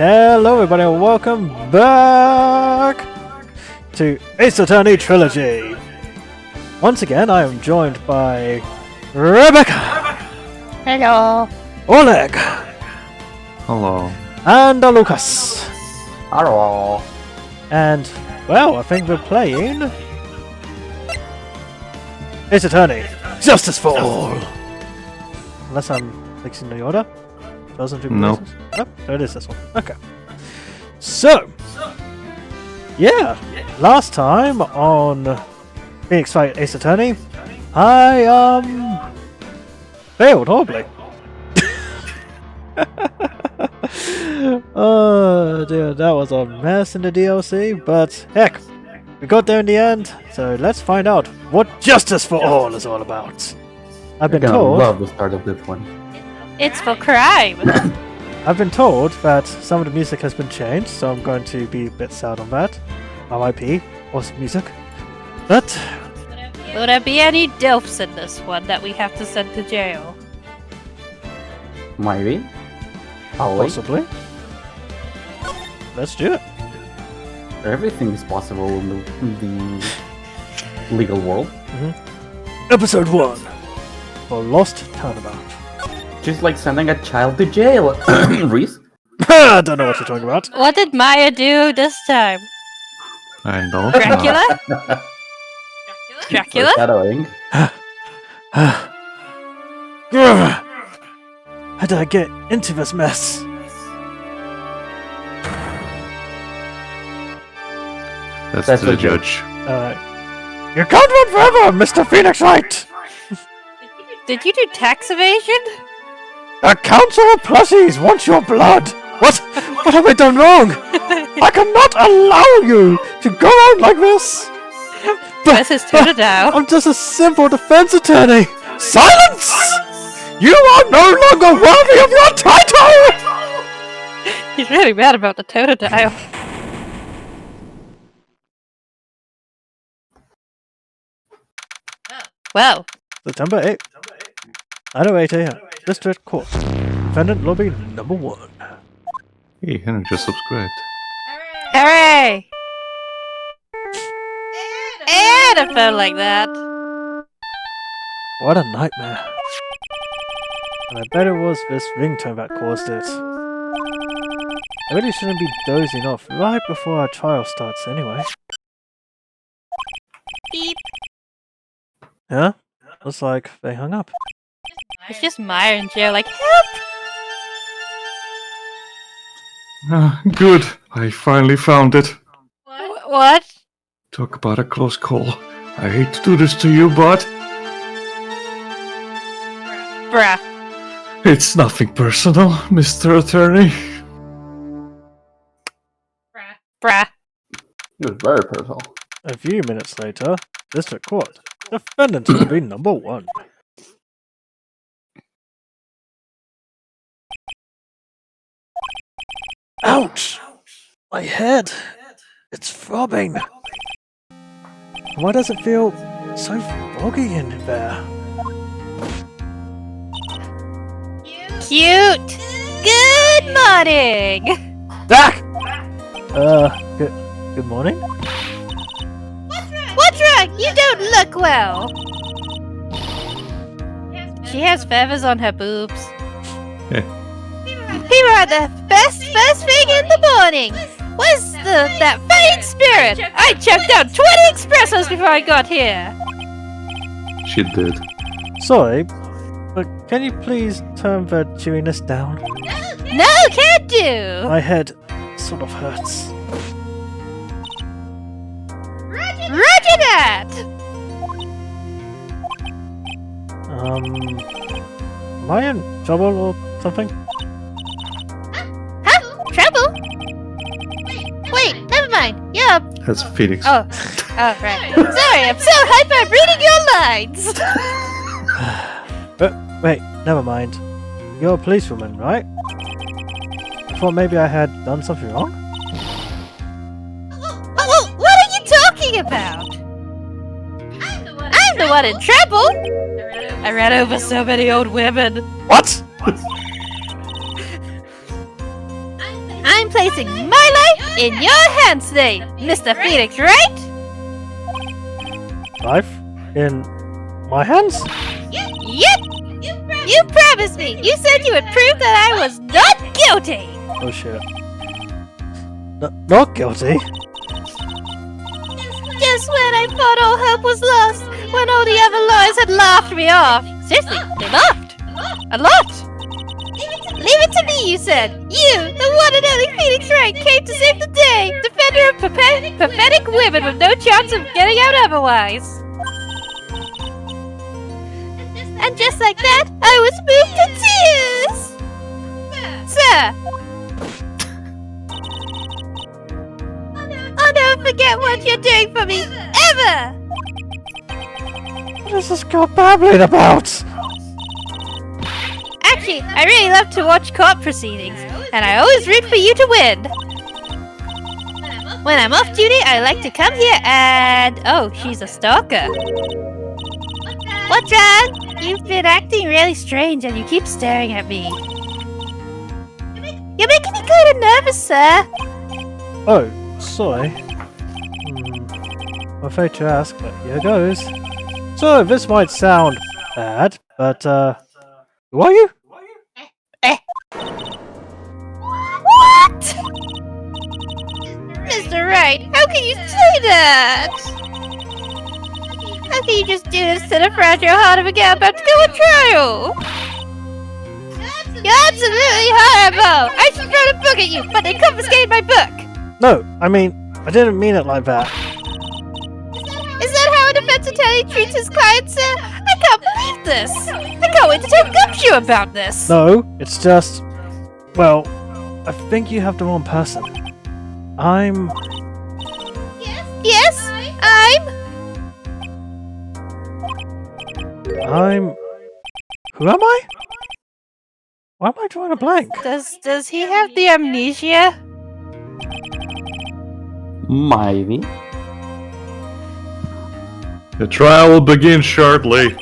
Hello everybody and welcome back to Ace Attorney Trilogy. Once again I am joined by Rebecca. Hello. Oleg. Hello. And Lucas. Hello. And, well, I think we're playing Ace Attorney Justice for All. Unless I'm fixing the order. Doesn't do Nope. Nope, so it is this one. Okay. So, yeah, last time on Phoenix Fight Ace Attorney, I failed horribly. Oh dear, that was a mess in the DLC, but heck, we got there in the end, so let's find out what Justice for All is all about. I've been told. Love the start of this one. It's for crime. I've been told that some of the music has been changed, so I'm going to be a bit sad on that. RIP, awesome music. But Will there be any delphs in this one that we have to send to jail? Maybe. Probably. possibly. Let's do it. Everything is possible in the legal world. Episode 1 for Lost Turnabout. Just like sending a child to jail. Reese? I don't know what you're talking about. What did Maya do this time? I know. Dracula? Dracula? Foreshadowing. How did I get into this mess? That's the judge. You can't run forever, Mr. Phoenix Wright! Did you do tax evasion? A council of plushies wants your blood! What? What have I done wrong? I cannot allow you to go on like this! This is tuna down. I'm just a simple defense attorney! Silence! You are no longer worthy of your title! He's really mad about the tuna dial. Well, September 8th. 9:08 a.m. District Court. Defendant lobby number 1. Hey, Henry just subscribed. hooray! And it felt like that. What a nightmare. And I bet it was this ringtone that caused it. I really shouldn't be dozing off right before our trial starts anyway. Beep. Huh? Looks like they hung up. It's just Maya and Joe like, help! Ah, good. I finally found it. What? Talk about a close call. I hate to do this to you, but Bruh. it's nothing personal, Mr. Attorney. Bruh. It was very personal. A few minutes later, District Court. Defendant will be number 1. Ouch! My head! It's throbbing! Why does it feel so foggy in there? Cute! Good morning! Dak! Good morning? What's wrong? You don't look well! She has feathers on her boobs. People are the best first thing in the morning! Where's that fighting spirit? I chucked out 20 espressos before I got here! She did. Sorry, but can you please turn the chewiness down? No, can't do! My head sort of hurts. Roger that! Am I in trouble or something? Huh? Trouble? Wait, never mind. You're... That's Phoenix. Oh, right. Sorry, I'm so hyper, I'm reading your lines! Wait, never mind. You're a policewoman, right? I thought maybe I had done something wrong? What are you talking about? I'm the one in trouble! I ran over so many old women. What? I'm I'm placing my life in your hands today, Mr. Phoenix, right? Life in my hands? Yep! You promised me! You said you would prove that I was not guilty! Oh shit. Not guilty? Just when I thought all hope was lost, when all the other lawyers had laughed me off. Seriously, they laughed! A lot! Leave it to me, you said! You, the one and only Phoenix Wright, came to save the day! Defender of pathetic women with no chance of getting out otherwise! And just like that, I was moved to tears! Sir! I'll never forget what you're doing for me, ever! What is this girl babbling about? Actually, I really love to watch court proceedings, and I always root for you to win. When I'm off duty, I like to come here and... Oh, she's a stalker. What's wrong? You've been acting really strange and you keep staring at me. You're making me kind of nervous, sir. Oh, sorry. I'm afraid to ask, but here goes. So, this might sound bad, but, who are you? What? Mr. Wright, how can you say that? How can you just do this to the fragile heart of a girl about to go on trial? You're absolutely horrible! I should throw the book at you, but they confiscated my book! No, I mean, I didn't mean it like that. Is that how a defense attorney treats his client, sir? I can't believe this! I can't wait to tell Gumshoe about this! No, it's just... Well, I think you have the wrong person. Yes? Who am I? Why am I drawing a blank? Does he have the amnesia? Maybe. The trial will begin shortly.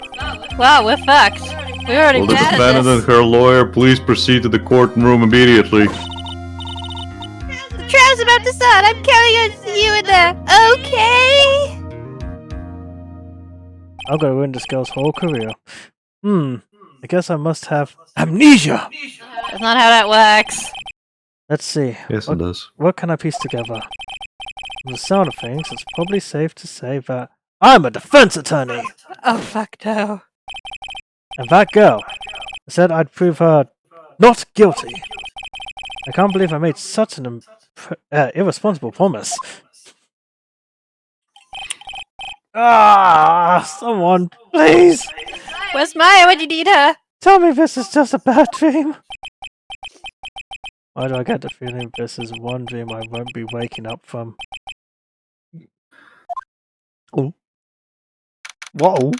Wow, we're fucked. We already Will the got defendant and this. her lawyer please proceed to the courtroom immediately? The trial's about to start. I'm counting on you in there. Okay? I'm gonna ruin this girl's whole career. I guess I must have amnesia! That's not how that works. Let's see. Yes, it does. What can I piece together? From the sound of things, it's probably safe to say that I'm a defense attorney! Oh, fuck no. And that girl, I said I'd prove her not guilty. I can't believe I made such an irresponsible promise. Someone, please! Where's Maya when you need her? Tell me this is just a bad dream. Why do I get the feeling this is one dream I won't be waking up from? Oh. Whoa.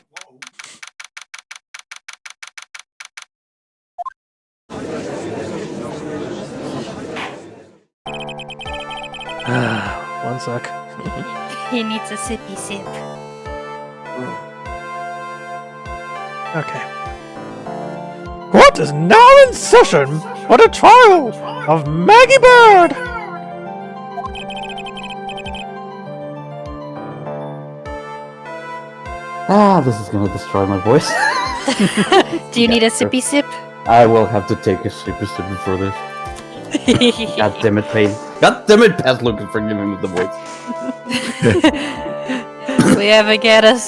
One sec. He needs a sippy sip. Okay. Court is now in session for the trial of Maggie Bird! This is gonna destroy my voice. Do you need a sippy sip? I will have to take a super sip before this. God damn it, Payne. God damn it, Pat Lucas, for giving me the voice. If we ever get a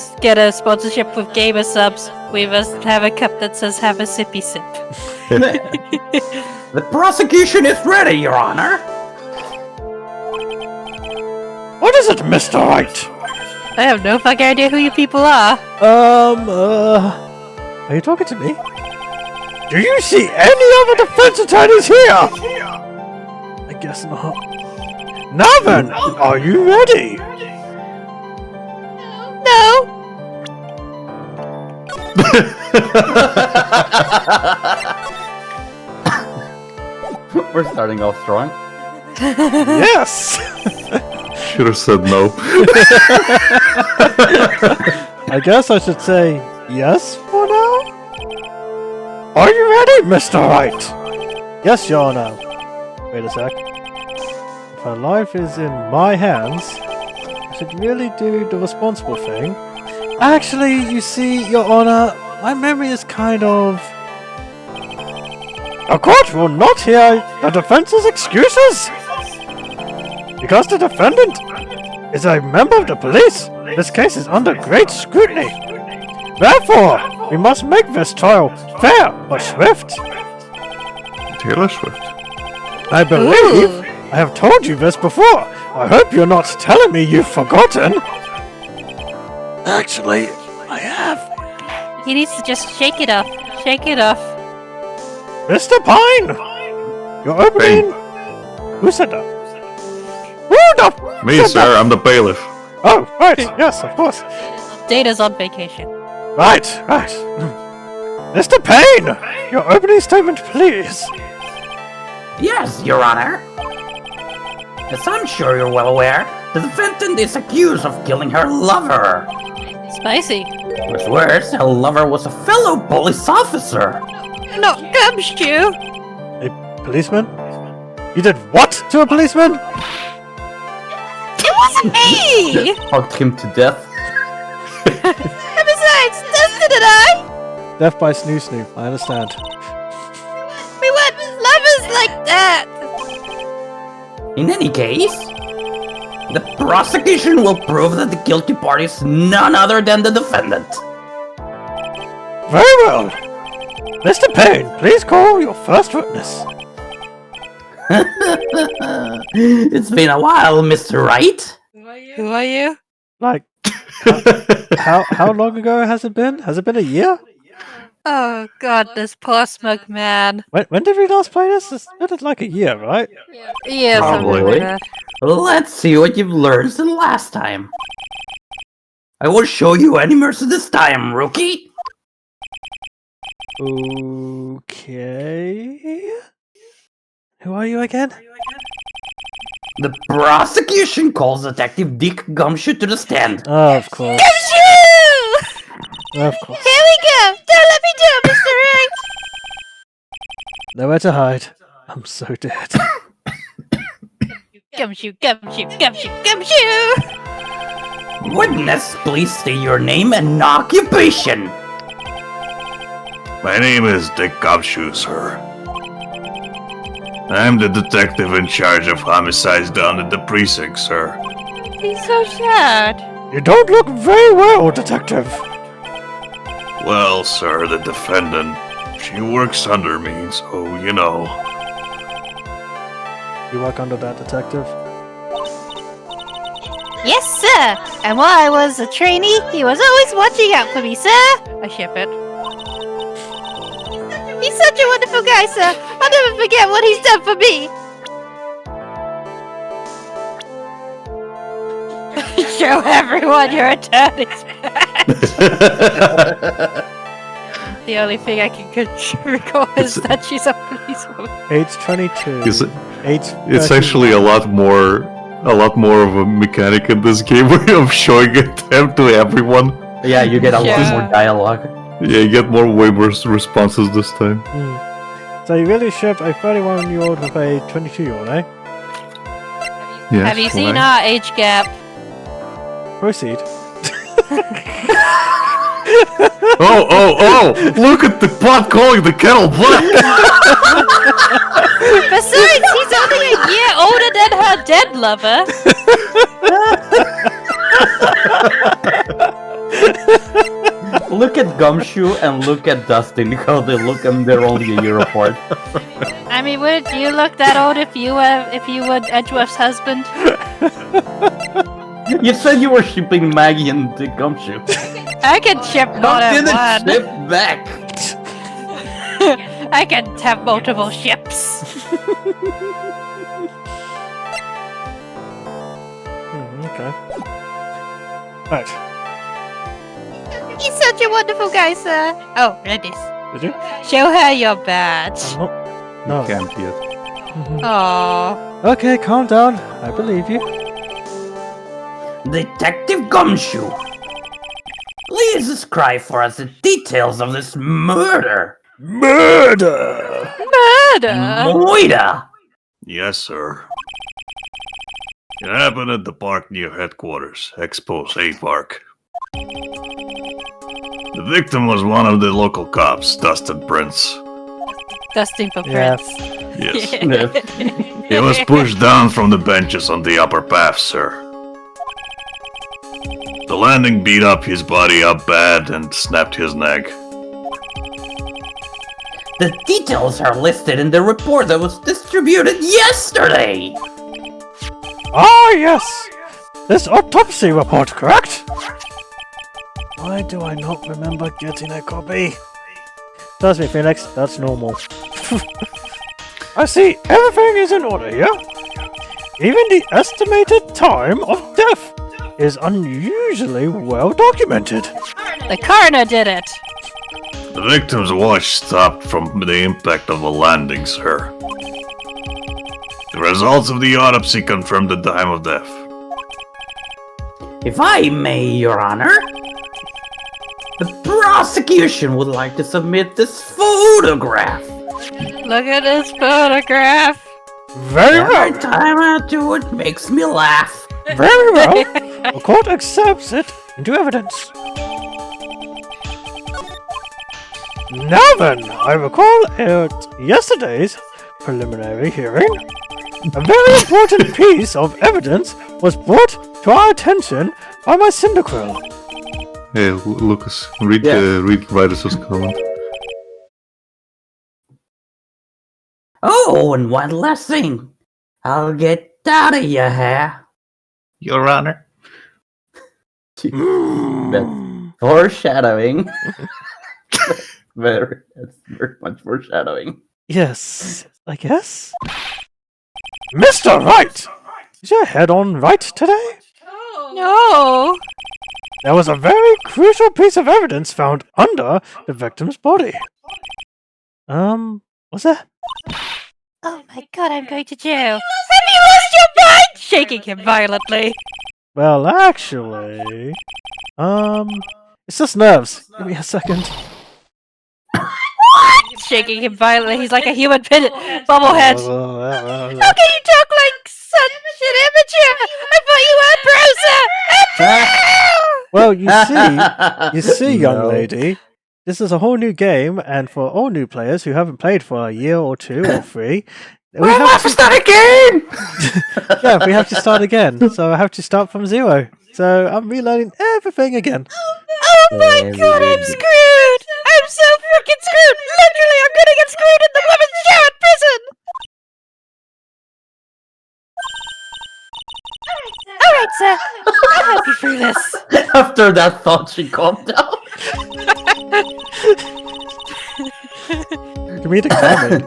sponsorship with Gamer Subs, we must have a cup that says "Have a sippy sip." The prosecution is ready, Your Honor. What is it, Mr. Wright? I have no fucking idea who you people are. Are you talking to me? Do you see any other defense attorneys here? I guess not. Now then, are you ready? No. We're starting off strong. Yes! Should have said no. I guess I should say yes for now? Are you ready, Mr. Wright? Yes, Your Honor. Wait a sec. If her life is in my hands, I should really do the responsible thing. Actually, you see, Your Honor, my memory is kind of... The court will not hear the defense's excuses! Because the defendant is a member of the police, this case is under great scrutiny. Therefore, we must make this trial fair but swift. Taylor Swift. I believe I have told you this before. I hope you're not telling me you've forgotten. Actually, I have. He needs to just shake it off. Shake it off. Mr. Pine! You're opening... Who said that? Who the... Me, said sir. that? I'm the bailiff. Oh, right. Yes, of course. Data's on vacation. Right. Mr. Payne! Your opening statement, please. Yes, Your Honor. As I'm sure you're well aware, the defendant is accused of killing her lover. Spicy. What's worse, her lover was a fellow police officer. Not Gumshoe. A policeman? You did what to a policeman? It wasn't me! Hugged him to death. And besides, Dustin and I, Death by snoo. I understand. we weren't lovers like that. In any case, the prosecution will prove that the guilty party is none other than the defendant. Very well. Mr. Payne, please call your first witness. It's been a while, Mr. Wright. Who are you? Like, how long ago has it been? Has it been a year? Oh god, this poor smug man. When did we last play this? It's been like a year, right? Yeah, something Probably. like that. Let's see what you've learned since last time. I will show you any mercy this time, rookie. Okay. Who are you again? The prosecution calls Detective Dick Gumshoe to the stand. Oh, of course. Gumshoe! Of course. Here we go! Don't let me down, Mr. Wright! Nowhere to hide. I'm so dead. Gumshoe, Gumshoe, Gumshoe, Gumshoe! Witness, please state your name and occupation. My name is Dick Gumshoe, sir. I'm the detective in charge of homicides down at the precinct, sir. He's so sad. You don't look very well, detective. Well, sir, the defendant, she works under me, so, you know. You work under that detective? Yes, sir! And while I was a trainee, he was always watching out for me, sir! I ship it. He's such a wonderful guy, sir! I'll never forget what he's done for me! Show everyone your attorney's badge! The only thing I can recall is that she's a policewoman. Age 22. Is it? Age It's 13. actually a lot more of a mechanic in this game where I'm showing it to everyone. Yeah, you get a lot Yeah. more dialogue. Yeah, you get way more responses this time. So you really ship a 31-year-old with a 22-year-old, eh? Yes, Have you seen why? our age gap? Proceed. Oh! Look at the pot calling the kettle black! Besides, he's only a year older than her dead lover. Look at Gumshoe and look at Dustin, how they look and they're only a year apart. I mean, wouldn't you look that old if you were Edgeworth's husband? You said you were shipping Maggie and Dick Gumshoe. I can ship more than one. Ship back. I can have multiple ships. Okay. Right. He's such a wonderful guy, sir. Oh, read this. Did you? Show her your badge. No. Can't yet. Aww. Okay, calm down. I believe you. Detective Gumshoe, please describe for us the details of this murder. Murder! Murder? Moida! Yes, sir. It happened at the park near headquarters, Expose A Park. The victim was one of the local cops, Dustin Prince. Dusting for Yeah. Prince. Yes. He was pushed down from the benches on the upper path, sir. The landing beat up his body up bad and snapped his neck. The details are listed in the report that was distributed yesterday! Ah, yes! This autopsy report, correct? Why do I not remember getting a copy? Trust me, Phoenix, that's normal. I see everything is in order here. Even the estimated time of death is unusually well documented. The coroner did it. The victim's watch stopped from the impact of the landing, sir. The results of the autopsy confirmed the time of death. If I may, Your Honor, the prosecution would like to submit this photograph. Look at this photograph. Very Every well, time I do it makes me laugh. very well. The court accepts it into evidence. Now then, I recall at yesterday's preliminary hearing, a very important piece of evidence was brought to our attention by my Cyndaquil. Hey, Lucas, read Wright's comment. Oh, and one last thing. I'll get out of your hair. Your Honor. That's foreshadowing. That's very much foreshadowing. Yes, I guess. Mr. Wright! Is your head on right today? No. There was a very crucial piece of evidence found under the victim's body. What's that? Oh my god, I'm going to jail. Have you lost your mind? Shaking him violently. Well, actually... It's just nerves. Give me a second. Shaking him violently. He's like a human bobblehead. How can you talk like such an amateur? I thought you were a Well, you see, young No. lady, this is a whole new game, and for all new players who haven't played for a year or two or three, we have to start again! yeah, we have to start again. So I have to start from zero. So I'm relearning everything again. Oh my god, I'm screwed! I'm so freaking screwed! Literally, I'm gonna get screwed in the women's shower in prison! Alright, sir. I'll help you through this. After that thought, she calmed down. Comedic timing.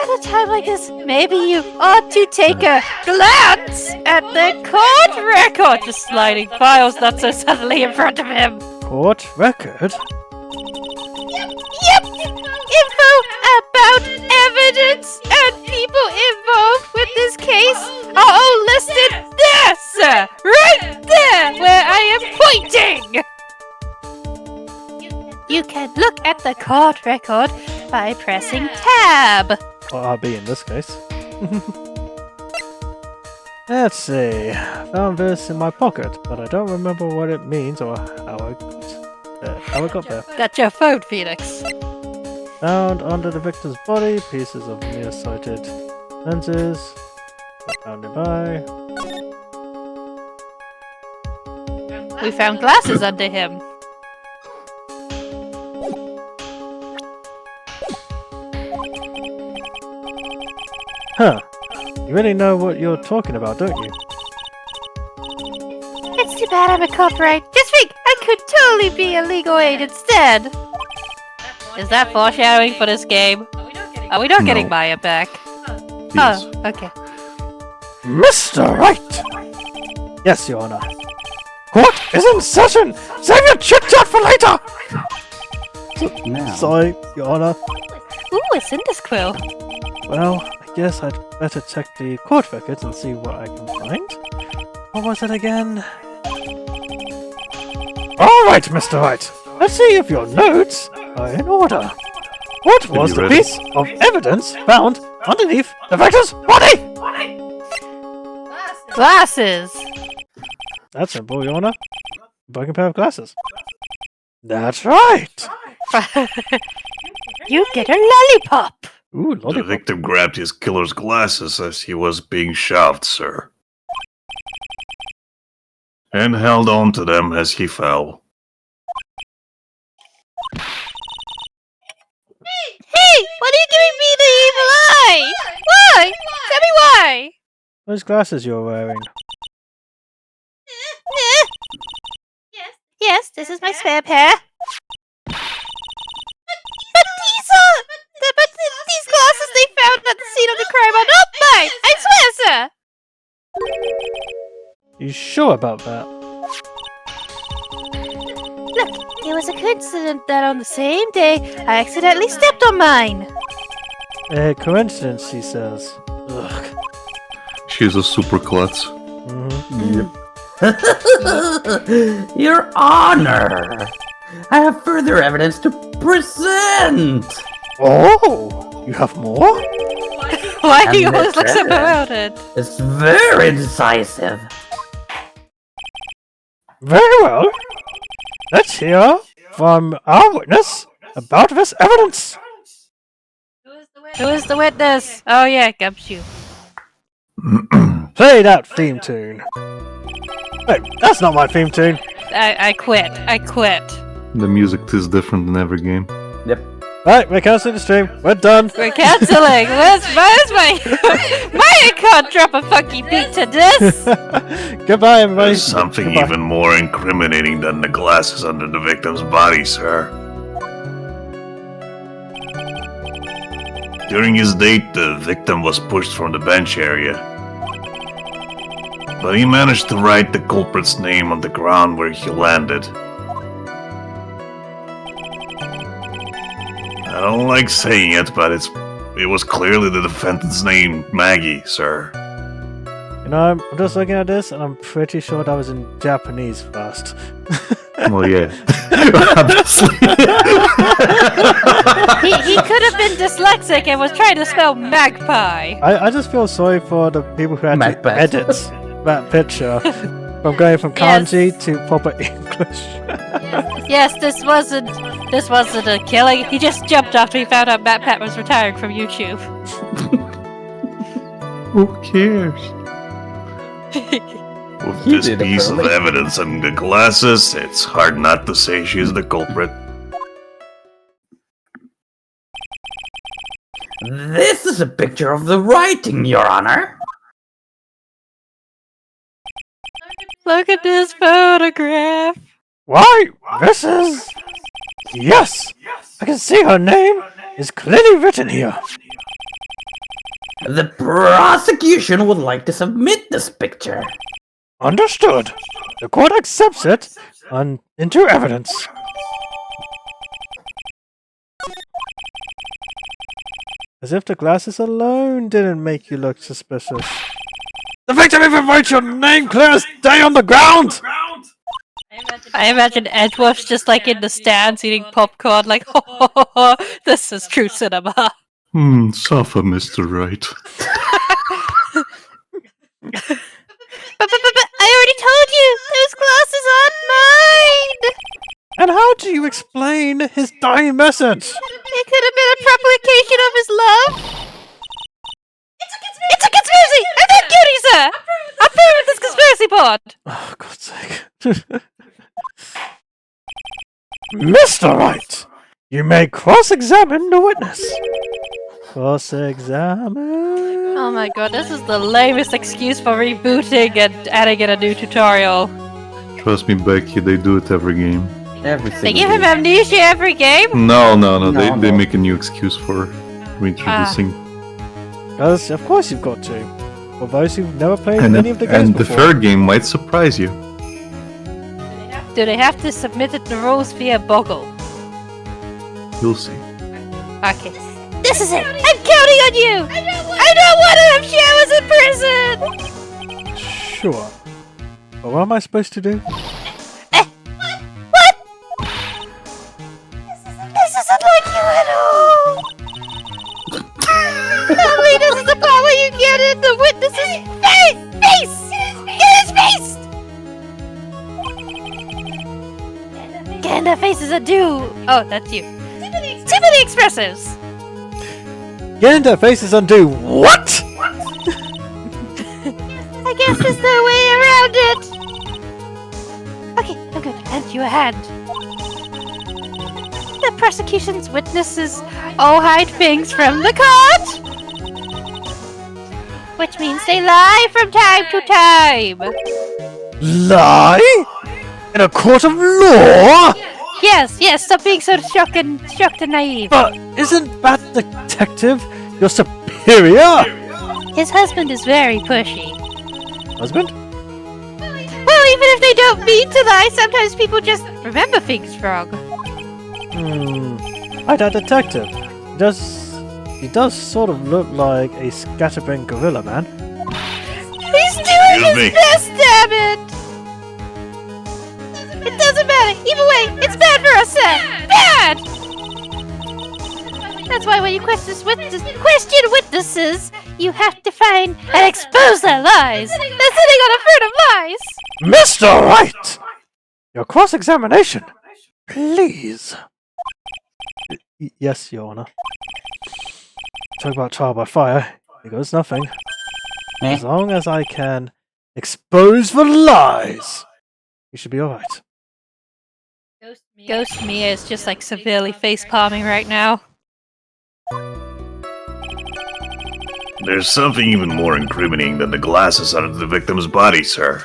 At a time like this, maybe you ought to take a glance at the court record. Just sliding files not so suddenly in front of him. Court record? Yep! Info about evidence and people involved with this case are all listed there, sir! Right there, where I am pointing! You can look at the court record by pressing tab. Or RB in this case. Let's see. Found this in my pocket, but I don't remember what it means or how I got there. That's your phone, Phoenix. Found under the victim's body, pieces of nearsighted lenses. Found nearby. We found glasses under him. Huh. You really know what you're talking about, don't you? It's too bad I'm a copyright. Just think, I could totally be a legal aid instead. Is that foreshadowing for this game? Are we not getting No. Maya back? Yes. Oh, okay. Mr. Wright! Yes, Your Honor. Court is in session! Save your chit-chat for later! Now. Sorry, Your Honor. Ooh, a Cyndaquil. Well, I guess I'd better check the court records and see what I can find. What was it again? Alright, Mr. Wright. Let's see if your notes are in order. What was you the ready? piece of evidence found underneath the victim's body! Glasses. That's simple, Your Honor. A broken pair of glasses. That's right! You get a lollipop. Ooh, The lollipop. victim grabbed his killer's glasses as he was being shoved, sir. And held on to them as he fell. Hey, what are you giving me the evil eye? Why? Tell me why. Those glasses you're wearing. Yes, this is my spare pair. But these glasses they found at the scene of the crime are not mine. I swear, sir. You sure about that? Look, it was a coincidence that on the same day I accidentally stepped on mine. A coincidence, he says. Ugh. She's a super klutz. Mhm. Your Honor, I have further evidence to present. Oh! You have more? Why do you And always look so that's bewildered? It's very decisive. Very well. Let's hear from our witness about this evidence. Who is the witness? Oh yeah, Gumshoe. Play that theme tune. Wait, that's not my theme tune. I quit. I quit. The music is different in every game. Yep. Right, we're cancelling the stream. We're done. We're canceling. Where's my I can't drop a funky beat to this. Goodbye, everybody. There's something Goodbye. even more incriminating than the glasses under the victim's body, sir. During his date, the victim was pushed from the bench area. But he managed to write the culprit's name on the ground where he landed. I don't like saying it, but it was clearly the defendant's name, Maggie, sir. You know, I'm just looking at this, and I'm pretty sure that was in Japanese first. Well, yeah. Obviously. he could have been dyslexic and was trying to spell magpie. I just feel sorry for the people who had to Macbeth. edit that picture from going from kanji to proper English. Yes, this wasn't a killing. He just jumped after he found out Matt Pat was retiring from YouTube. Who cares? With He this did it piece of early. evidence and the glasses, it's hard not to say she's the culprit. This is a picture of the writing, Your Honor. Look at this photograph. Why? This is... Yes! I can see her name is clearly written here. The prosecution would like to submit this picture. Understood. The court accepts it into evidence. As if the glasses alone didn't make you look suspicious. The victim even wrote your name clear as day on the ground! I imagine Edgeworth's just like in the stands eating popcorn, like, ho, this is true cinema. Suffer, Mr. Wright. But I already told you, those glasses aren't mine! And how do you explain his dying message? It could have been a provocation of his love. It's a conspiracy! I'm not guilty, sir! Approve of this conspiracy part! Oh, God's sake. Mr. Wright, you may cross-examine the witness. Cross-examine... Oh my god, this is the lamest excuse for rebooting and adding in a new tutorial. Trust me, Becky, they do it every game. Everything. They give him amnesia every game? No, No, they no. make a new excuse for reintroducing. Because, of course, you've got to. For those who've never played And, any of the games and the before. third game might surprise you. Do they have to submit the rules via Boggle? You'll see. Okay. This is it! I'm counting on you! I don't want to have showers in prison! Sure. But what am I supposed to do? What? This isn't like you at all! Tell me to at the witness's face! Get his face! Get the faces are due. Oh, that's you. Too many expressives. Getting their faces undo. What? I guess there's no way around it. Okay, I'm going to lend you a hand. The prosecution's witnesses all hide things from the court, which means they lie from time to time. Lie? In a court of law? Yes, stop being so shocked and naive. But isn't that detective your superior? His husband is very pushy. Husband? Well, even if they don't mean to lie, sometimes people just remember things wrong. Right, that detective. He does sort of look like a scatterbrained gorilla, man. He's doing his best, damn it! It doesn't matter. Either way, it's bad for us, sir. Bad! That's why when you question witnesses, you have to find and expose their lies. They're sitting on a fruit of lies. Mr. Wright! Your cross-examination. Please. Yes, Your Honor. Talk about trial by fire. Here goes nothing. As long as I can expose the lies, you should be alright. Ghost Mia is just like severely face-palming right now. There's something even more incriminating than the glasses out of the victim's body, sir.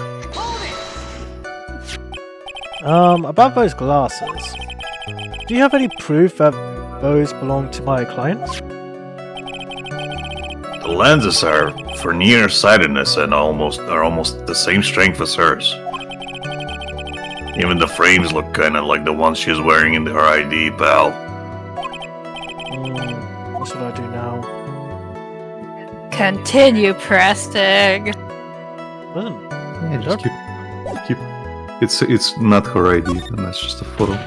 About those glasses. Do you have any proof that those belong to my client? The lenses are for nearsightedness and are almost the same strength as hers. Even the frames look kinda like the ones she's wearing in her ID, pal. What should I do now? Continue, Prestig. Listen, Yeah, just keep. It's not her ID, and that's just a photo.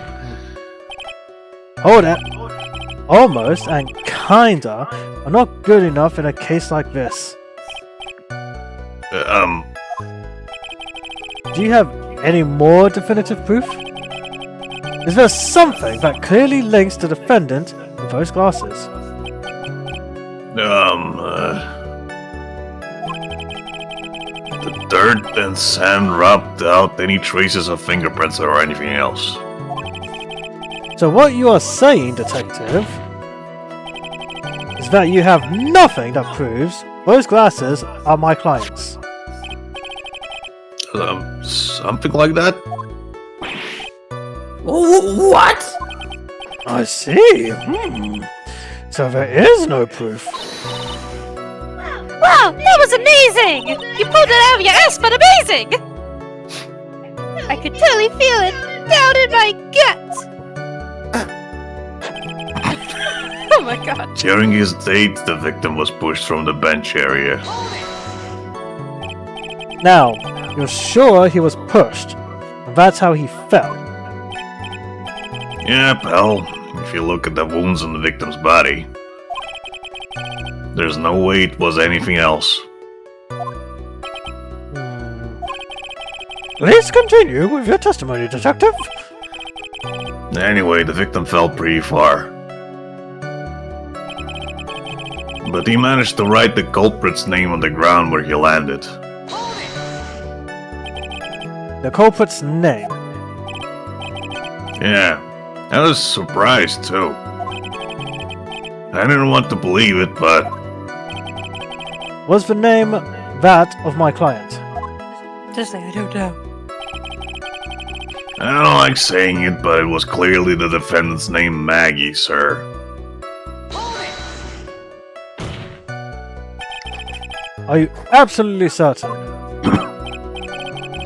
hold it. Almost and kinda are not good enough in a case like this. Do you have any more definitive proof? Is there something that clearly links the defendant with those glasses? The dirt and sand rubbed out any traces of fingerprints or anything else. So what you are saying, detective, is that you have nothing that proves those glasses are my client's. Something like that? What? I see. So there is no proof. Wow, that was amazing! You pulled it out of your ass, but amazing! I could totally feel it down in my gut! Oh my god. During his date, the victim was pushed from the bench area. Now, you're sure he was pushed, and that's how he fell. Yeah, pal. If you look at the wounds on the victim's body, there's no way it was anything else. Please continue with your testimony, detective. Anyway, the victim fell pretty far. But he managed to write the culprit's name on the ground where he landed. The culprit's name. Yeah, I was surprised too. I didn't want to believe it, but Was the name that of my client? Just like I don't know. I don't like saying it, but it was clearly the defendant's name, Maggie, sir. Are you absolutely certain?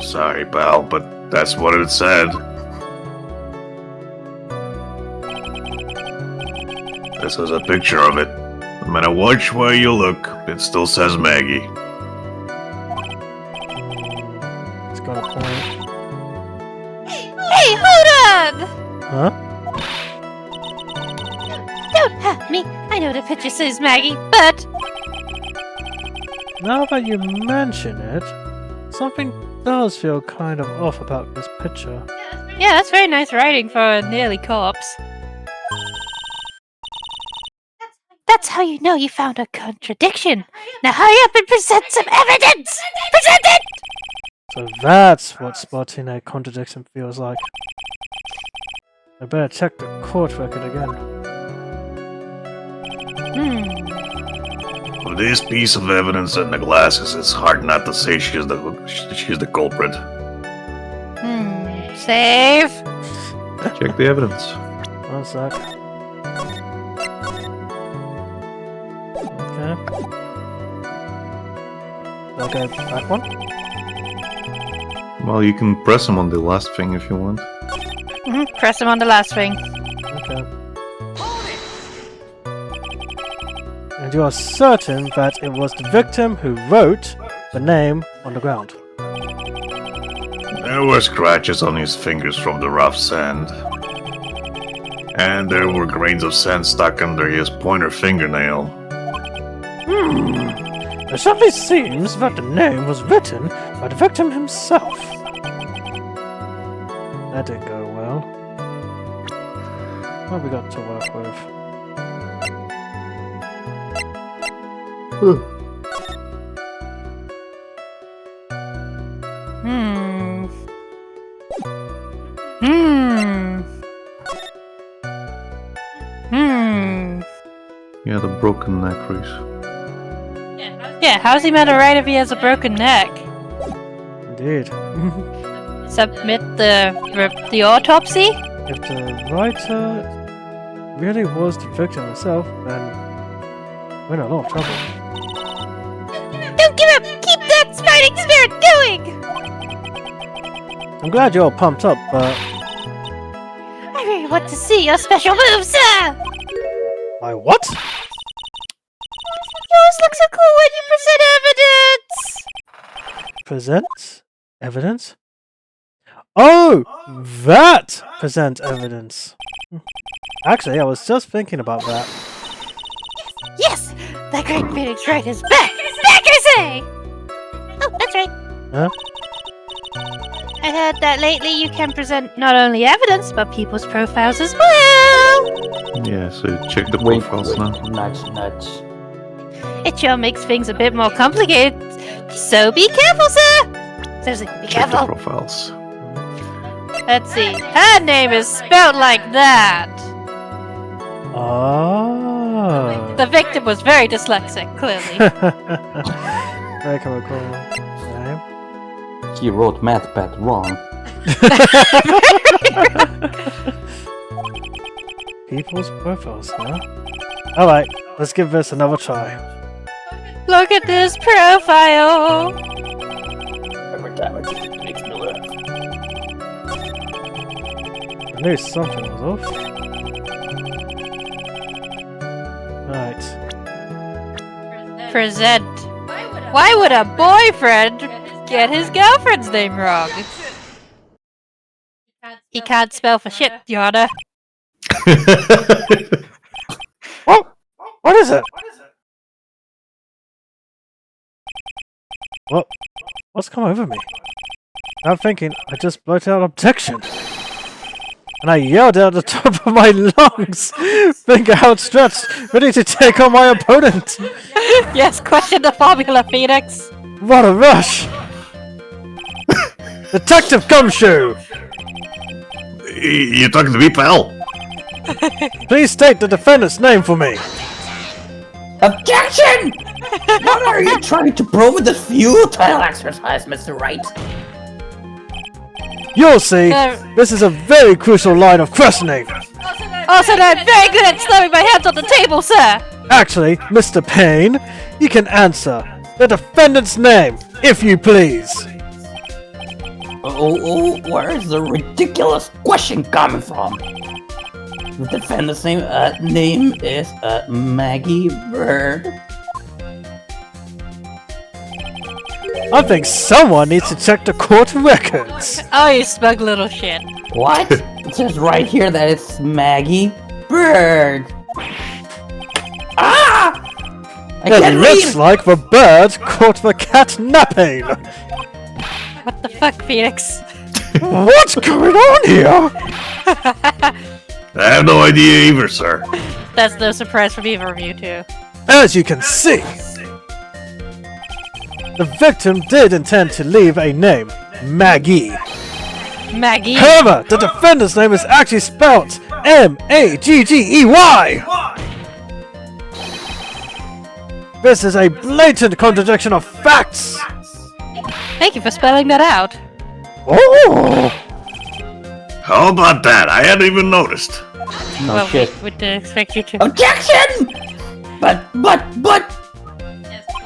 Sorry, pal, but that's what it said. This is a picture of it. No matter which way you look, it still says Maggie. It's got a point. Hey, hold on! Huh? Don't hurt me. I know the picture says Maggie, but Now that you mention it, something does feel kind of off about this picture. Yeah, that's very nice writing for a nearly corpse. That's how you know you found a contradiction. Now hurry up and present some evidence! Present it! So that's what spotting a contradiction feels like. I better check the court record again. With this piece of evidence and the glasses, it's hard not to say she's the culprit. Save. Check the evidence. One sec. Okay. Okay, back one. Well, you can press them on the last thing if you want. Press him on the last ring. Okay. And you are certain that it was the victim who wrote the name on the ground. There were scratches on his fingers from the rough sand. And there were grains of sand stuck under his pointer fingernail. It certainly seems that the name was written by the victim himself. That didn't go well. What have we got to work with? Yeah, the broken neck, Reese. Yeah, how's he meant to write if he has a broken neck? Indeed. Submit the autopsy? If the writer really was the victim himself, then we're in a lot of trouble. Don't give up! Keep that fighting spirit going! I'm glad you're all pumped up, but I really want to see your special moves, sir! my what? You always look so cool when you present evidence! Present evidence? Oh, that present evidence. Actually, I was just thinking about that. Yes! The great Phoenix Wright is back! Back, I say! Oh, that's right. Huh? I heard that lately you can present not only evidence, but people's profiles as well! Yeah, so check the Wink, profiles now. nudge, nudge. It sure makes things a bit more complicated, so be careful, sir! Seriously, be Check the careful! profiles. Let's see, her name is spelled like that! Oh. The victim was very dyslexic, clearly. Very cool. Okay. He wrote MathPad wrong. People's profiles, huh? Alright, let's give this another try. Look at this profile! Every time I do it, it makes me laugh. I knew something was off. Right. Present. Why would a boyfriend get his girlfriend's name wrong? He can't spell for shit, Your Honor. What is it? What's come over me? I'm thinking I just blurted out objection. And I yelled out at the top of my lungs, finger outstretched, ready to take on my opponent. Yes, question the formula, Phoenix. What a rush! Detective Gumshoe! You talking to me, pal? Please state the defendant's name for me. Objection! What are you trying to prove with this futile exercise, Mr. Wright? You'll see, this is a very crucial line of questioning. Also, I'm very good at slamming my hands on the table, sir. Actually, Mr. Payne, you can answer the defendant's name, if you please. Where is the ridiculous question coming from? The defendant's name is Maggie Bird. I think someone needs to check the court records. Oh, you smug little shit. What? It says right here that it's Maggie Bird. Ah! It looks like the bird caught the cat napping. What the fuck, Phoenix? What's going on here? I have no idea either, sir. That's no surprise from either of you two. As you can see, the victim did intend to leave a name, Maggie. Maggie? However, the defendant's name is actually spelled M-A-G-G-E-Y! This is a blatant contradiction of facts! Thank you for spelling that out. Oh! How about that? I hadn't even noticed. Well, shit. we didn't expect you to. Objection! But,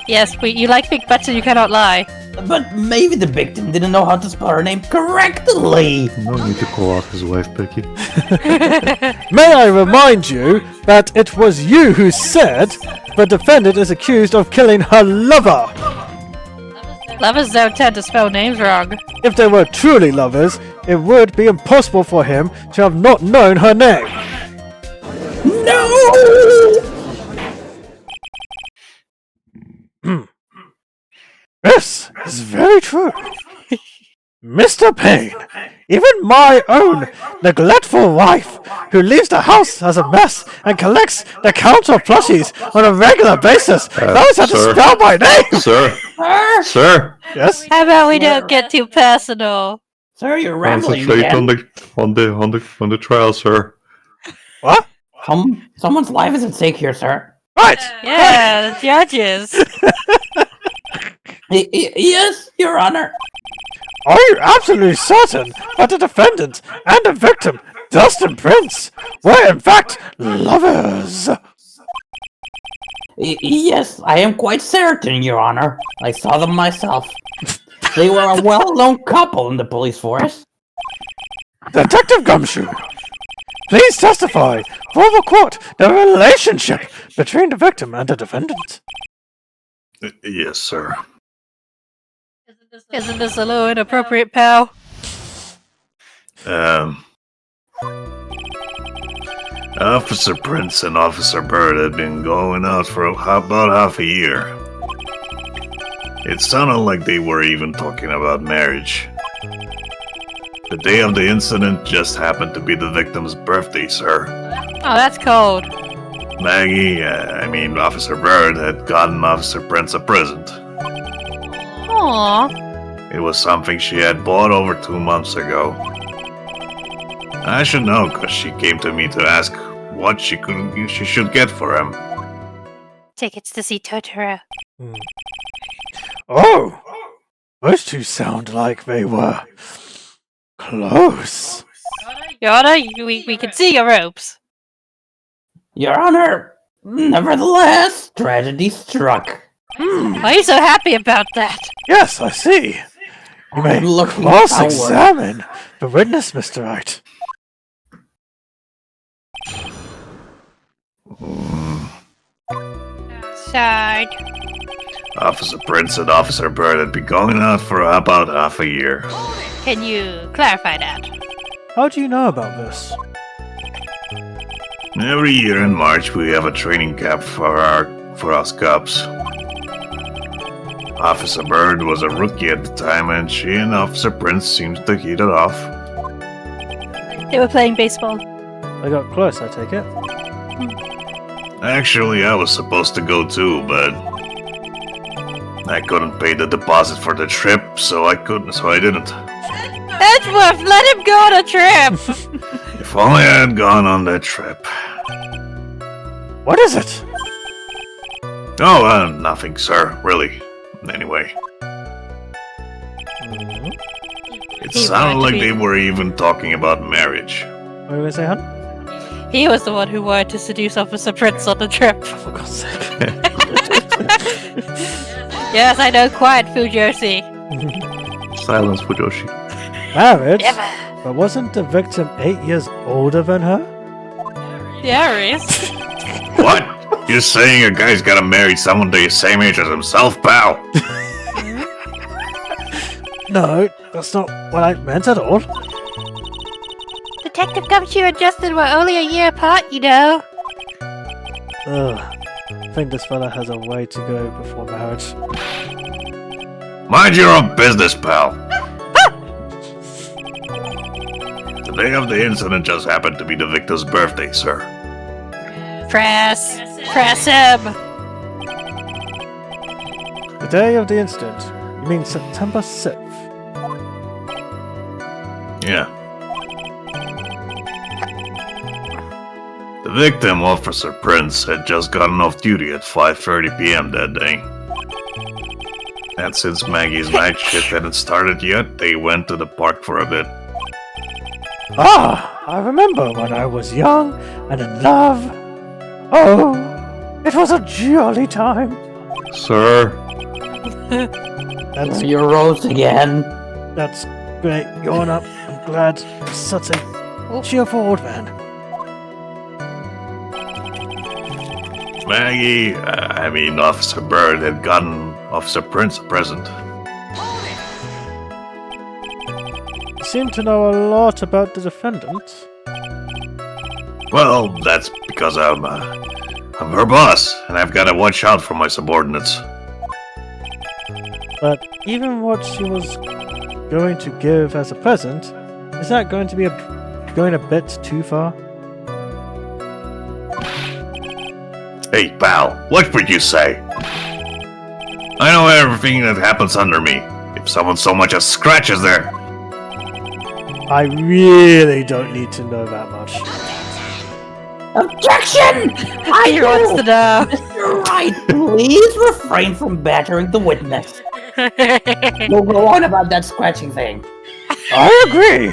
Yes, you like big butts and you cannot lie. but maybe the victim didn't know how to spell her name correctly. No need to call out his wife, Becky. May I remind you that it was you who said the defendant is accused of killing her lover! Lovers don't tend to spell names wrong. If they were truly lovers, it would be impossible for him to have not known her name. No! This is very true. Mr. Payne, even my own neglectful wife, who leaves the house as a mess and collects the count of plushies on a regular basis, knows how to sir. spell my name! Sir! Sir! Yes? How about we don't get too personal? Sir, you're rambling Concentrate again. on the trial, sir. What? Someone's life is at stake here, sir. Right! Yeah, the judges. Yes, Your Honor. Are you absolutely certain that the defendant and the victim, Dustin Prince, were in fact lovers? Yes, I am quite certain, Your Honor. I saw them myself. They were a well-known couple in the police force. Detective Gumshoe, please testify for the court the relationship between the victim and the defendant. Yes, sir. Isn't this a little inappropriate, pal? Officer Prince and Officer Bird had been going out for about half a year. It sounded like they were even talking about marriage. The day of the incident just happened to be the victim's birthday, sir. Oh, that's cold. Officer Bird had gotten Officer Prince a present. Aww. It was something she had bought over 2 months ago. I should know, because she came to me to ask what she should get for him. Tickets to see Totoro. Oh, those two sound like they were close. Your Honor, we can see your ropes. Your Honor, nevertheless, tragedy struck. Why are you so happy about that? Yes, I see. You may I'm looking cross-examine the witness, Mr. Wright. Side. Officer Prince and Officer Bird had been going out for about half a year. Can you clarify that? How do you know about this? Every year in March, we have a training camp for us cops. Officer Bird was a rookie at the time, and she and Officer Prince seemed to hit it off. They were playing baseball. I got close, I take it. Actually, I was supposed to go too, but I couldn't pay the deposit for the trip, so I didn't. Edgeworth, let him go on a trip! If only I had gone on that trip. What is it? Oh, nothing, sir, really. Anyway. It He sounded wanted to like be- they were even talking about marriage. What do you say, hon? He was the one who wanted to seduce Officer Prince on the trip. For God's sake. Yes, I know, quiet, Fujoshi. Silence, Fujoshi. Marriage? But wasn't the victim 8 years older than her? Darius. What? You're saying a guy's gotta marry someone the same age as himself, pal? No, that's not what I meant at all. Detective Gumshoe and Justin were only a year apart, you know. Ugh. think this fella has a way to go before marriage. Mind your own business, pal. The day of the incident just happened to be the victim's birthday, sir. Press him. The day of the incident? You mean September 6th? Yeah. The victim, Officer Prince, had just gotten off duty at 5:30 p.m. that day. And since Maggie's night shift hadn't started yet, they went to the park for a bit. Ah, I remember when I was young and in love. Oh, it was a jolly time. Sir, That's You rose again. That's great. Yawn up. I'm glad. Such a cheerful old man. Maggie, Officer Bird had gotten Officer Prince a present. You seem to know a lot about the defendant. Well, that's because I'm her boss, and I've got to watch out for my subordinates. But even what she was going to give as a present, is that going to be going a bit too far? Hey, pal, what would you say? I know everything that happens under me. If someone so much as scratches there, I really don't need to know that much. Objection! He wants to know. Mr. Wright, please refrain from battering the witness. We'll go on about that scratching thing. I agree!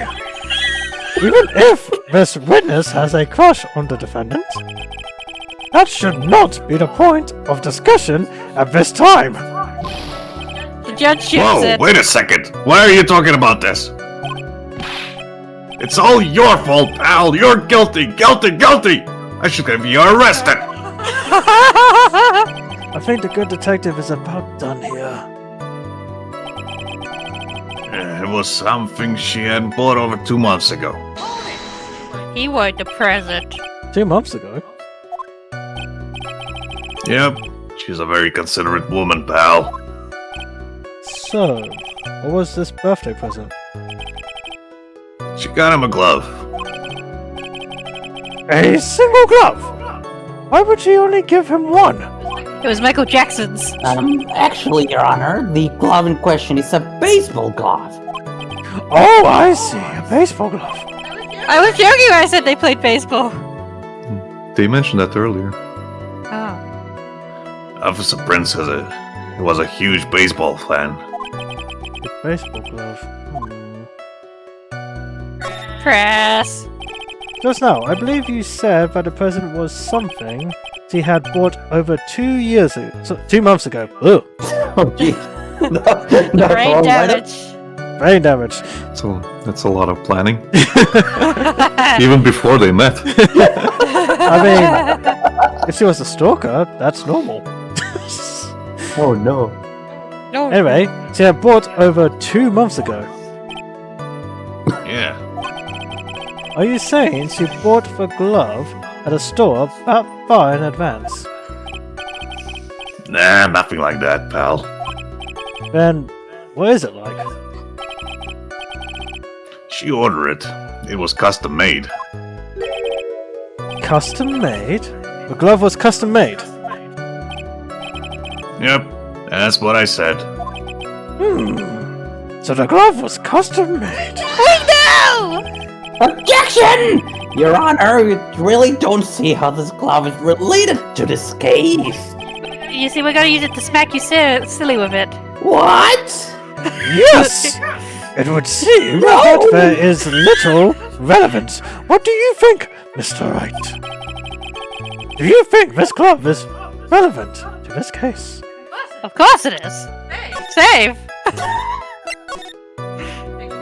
Even if this witness has a crush on the defendant, that should not be the point of discussion at this time. The judge shoots whoa, it. wait a second. Why are you talking about this? It's all your fault, pal. You're guilty, guilty, guilty. I should have you arrested. I think the good detective is about done here. It was something she had bought over 2 months ago. He wanted the present. 2 months ago? Yep, she's a very considerate woman, pal. So, what was this birthday present? She got him a glove. A single glove? Why would she only give him one? It was Michael Jackson's. Actually, Your Honor, the glove in question is a baseball glove. Oh, I see. A baseball glove. I was joking when I said they played baseball. they mentioned that earlier. Oh. Officer Prince was a huge baseball fan. A baseball glove. Press. Just now, I believe you said that the present was something he had bought over 2 years ago. 2 months ago. Ugh. Oh, jeez. Brain damage. Brain damage. So that's a lot of planning. Even before they met. I mean, if she was a stalker, that's normal. Oh, no. No. Anyway, she had bought over 2 months ago. Yeah. Are you saying she bought the glove at a store that far in advance? Nah, nothing like that, pal. Then, what is it like? She ordered it. It was custom made. Custom made? The glove was custom made? Yep, that's what I said. So the glove was custom made? We know! Objection! Your Honor, we really don't see how this glove is related to this case. You see, we're gonna use it to smack you silly with it. What? Yes! It would seem that there is little relevance. What do you think, Mr. Wright? Do you think this glove is relevant to this case? Of course it is. Save.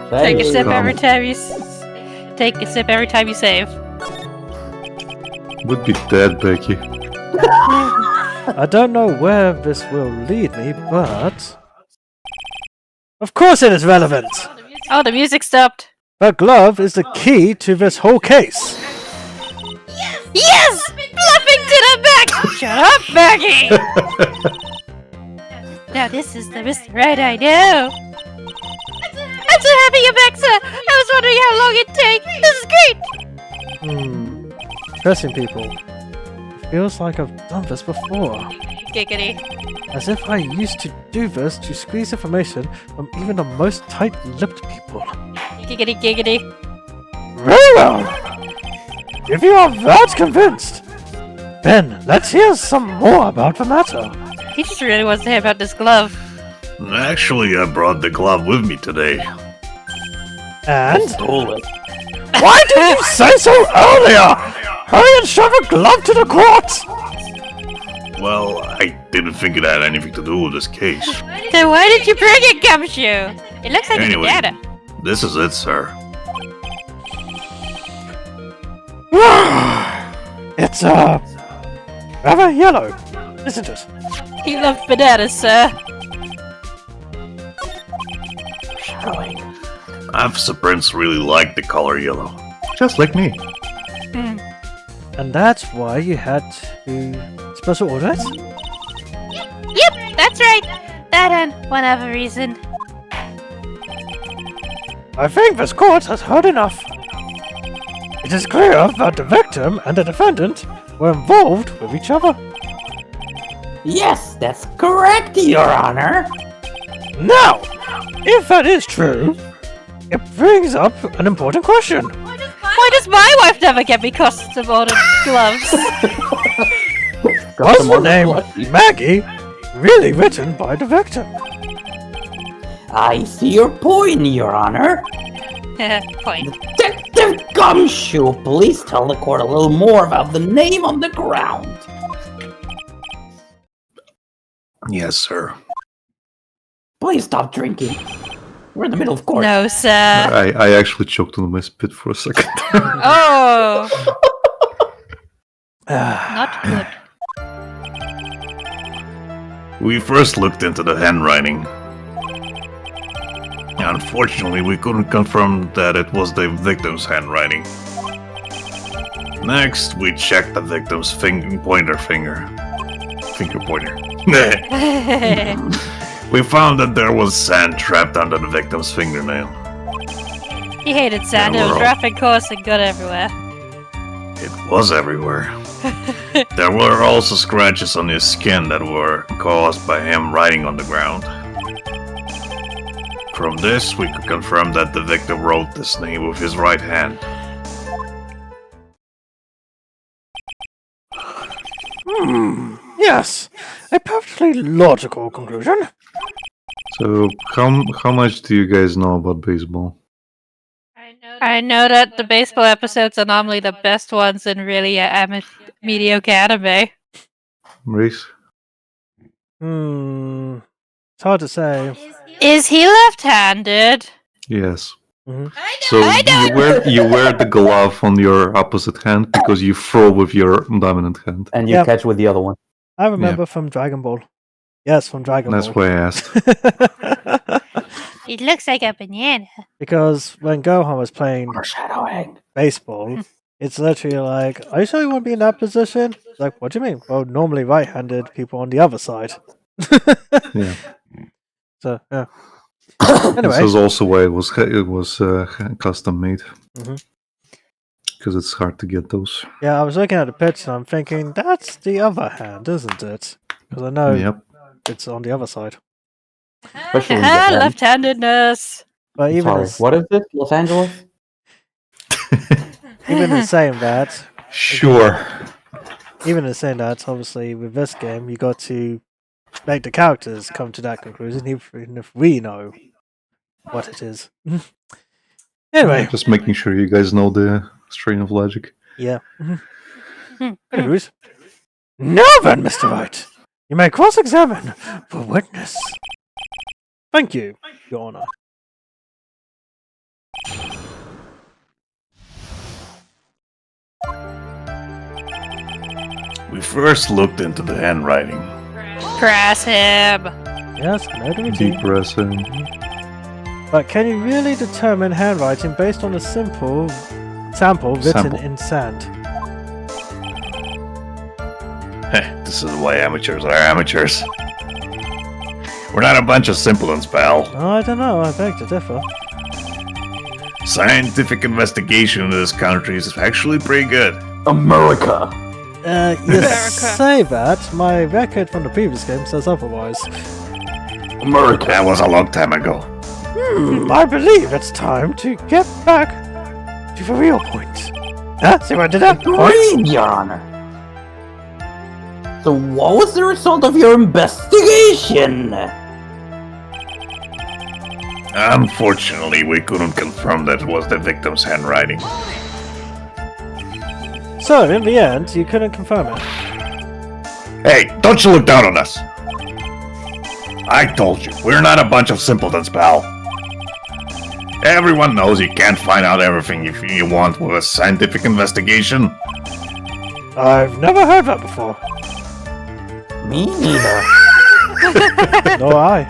Take a sip every time you take a sip every time you save. Would be dead, Becky. I don't know where this will lead me, but... Of course it is relevant! Oh, the music stopped. The glove is the key to this whole case. Yes! Bluffing to the back! Shut up, Maggie! Now this is the Mr. Right I know. I'm so happy you're back, sir! I was wondering how long it'd take. This is great! Interesting, people. It feels like I've done this before. Giggity. As if I used to do this to squeeze information from even the most tight-lipped people. Giggity, giggity. Very well! If you are that convinced, then let's hear some more about the matter. He just really wants to hear about this glove. Actually, I brought the glove with me today. And? Stole it. Why did you say so earlier? Hurry and shove a glove to the court! Well, I didn't think it had anything to do with this case. Then why did you bring it, Gumshoe? It looks like Anyway. a banana. This is it, sir. It's, rather yellow, isn't it? He loves bananas, sir. Shadowing. Officer Prince really liked the color yellow. Just like me. And that's why you had to special order it? Yep, that's right. That and one other reason. I think this court has heard enough. It is clear that the victim and the defendant were involved with each other. Yes, that's correct, Your Honor. Now, if that is true, it brings up an important question. Why does my wife never get me custom ordered gloves? Was the name Maggie really written by the victim? I see your point, Your Honor. Point. Detective Gumshoe, please tell the court a little more about the name on the ground. Yes, sir. Please stop drinking. We're in the middle of court. No, sir. I actually choked on my spit for a second. Oh, not good. We first looked into the handwriting. Unfortunately, we couldn't confirm that it was the victim's handwriting. Next, we checked the victim's finger pointer. We found that there was sand trapped under the victim's fingernail. He hated sand. It Yeah, was we're rough and coarse and good everywhere. It was everywhere. There were also scratches on his skin that were caused by him writing on the ground. From this, we could confirm that the victim wrote this name with his right hand. Yes, a perfectly logical conclusion. So, how much do you guys know about baseball? I know that the baseball episodes are normally the best ones in really mediocre anime. Reese? It's hard to say. Is he left-handed? Yes. Mhm. So you wear the glove on your opposite hand because you throw with your dominant hand. And you Yep. catch with the other one. I remember from Dragon Ball. Yes, from Dragon That's Ball. why I asked. It looks like a banana. Because when Gohan was playing Foreshadowing. baseball, it's literally like, are you sure you want to be in that position? It's like, what do you mean? Well, normally right-handed people on the other side. Yeah. So, yeah. This Anyway, is also why it was custom made. Mhm. Because it's hard to get those. yeah, I was looking at the picture and I'm thinking, that's the other hand, isn't it? Because I know Yep. it's on the other side. Especially in Japan. Left-handedness. But even Sorry, as, what is this? Los Angeles? even in saying that, Sure. obviously with this game, you got to make the characters come to that conclusion, even if we know what it is. Anyway, Just making sure you guys know the strain of logic. yeah. Anyways, now then, Mr. Wright, you may cross-examine for witness. Thank you, Your Honor. We first looked into the handwriting. Press him. Yes, I know the routine. Depressing. But can you really determine handwriting based on a simple sample written Sample. in sand? This is why amateurs are amateurs. We're not a bunch of simpletons, pal. I don't know, I beg to differ. Scientific investigation in this country is actually pretty good. America. You say that, my record from the previous game says otherwise. America. That was a long time ago. I believe it's time to get back to the real point. See what I did that? Agreed, Your Honor. So what was the result of your investigation? Unfortunately, we couldn't confirm that it was the victim's handwriting. So, in the end, you couldn't confirm it. Hey, don't you look down on us! I told you, we're not a bunch of simpletons, pal. Everyone knows you can't find out everything if you want with a scientific investigation. I've never heard that before. Me neither. Nor I.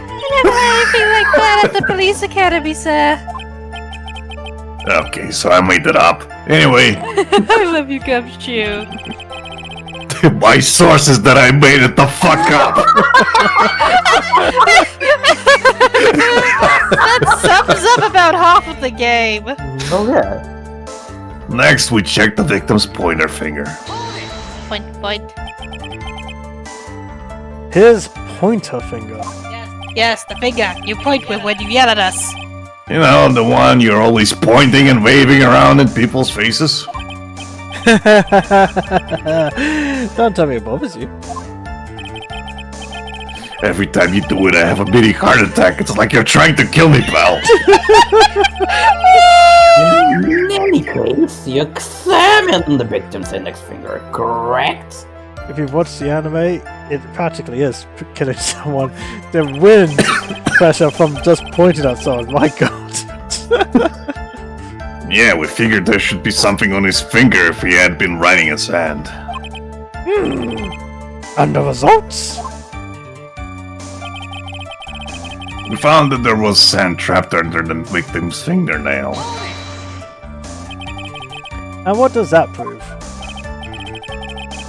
I never had anything like that at the police academy, sir. Okay, so I made it up. Anyway, I love you, Gumshoe. my source is that I made it the fuck up! That sums up about half of the game. Oh yeah. Next, we check the victim's pointer finger. Point. His pointer finger. Yes, the finger you point with when you yell at us. You know, the one you're always pointing and waving around in people's faces? Don't tell me it bothers you. Every time you do it, I have a mini heart attack. It's like you're trying to kill me, pal. In any case, you examined the victim's index finger, correct? If you've watched the anime, it practically is killing someone. The wind pressure from just pointing at someone, my god. Yeah, we figured there should be something on his finger if he had been writing in sand. And the results? We found that there was sand trapped under the victim's fingernail. And what does that prove?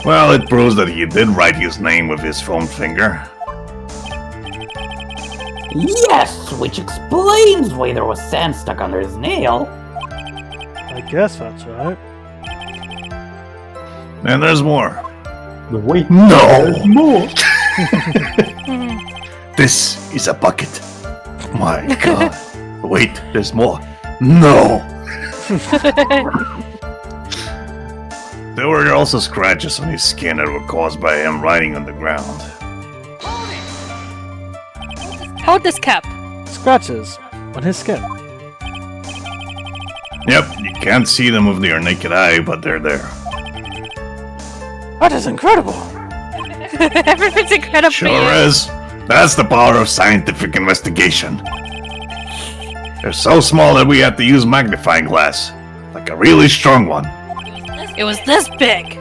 Well, it proves that he did write his name with his foam finger. Yes, which explains why there was sand stuck under his nail. I guess that's right. And there's more. Wait, No! there's more. This is a bucket. My god. Wait, there's more. No! There were also scratches on his skin that were caused by him writing on the ground. Hold this cup. Scratches on his skin. Yep, you can't see them with your naked eye, but they're there. That is incredible! Everything's incredible. Sure is. That's the power of scientific investigation. They're so small that we had to use magnifying glass. Like a really strong one. It was this big.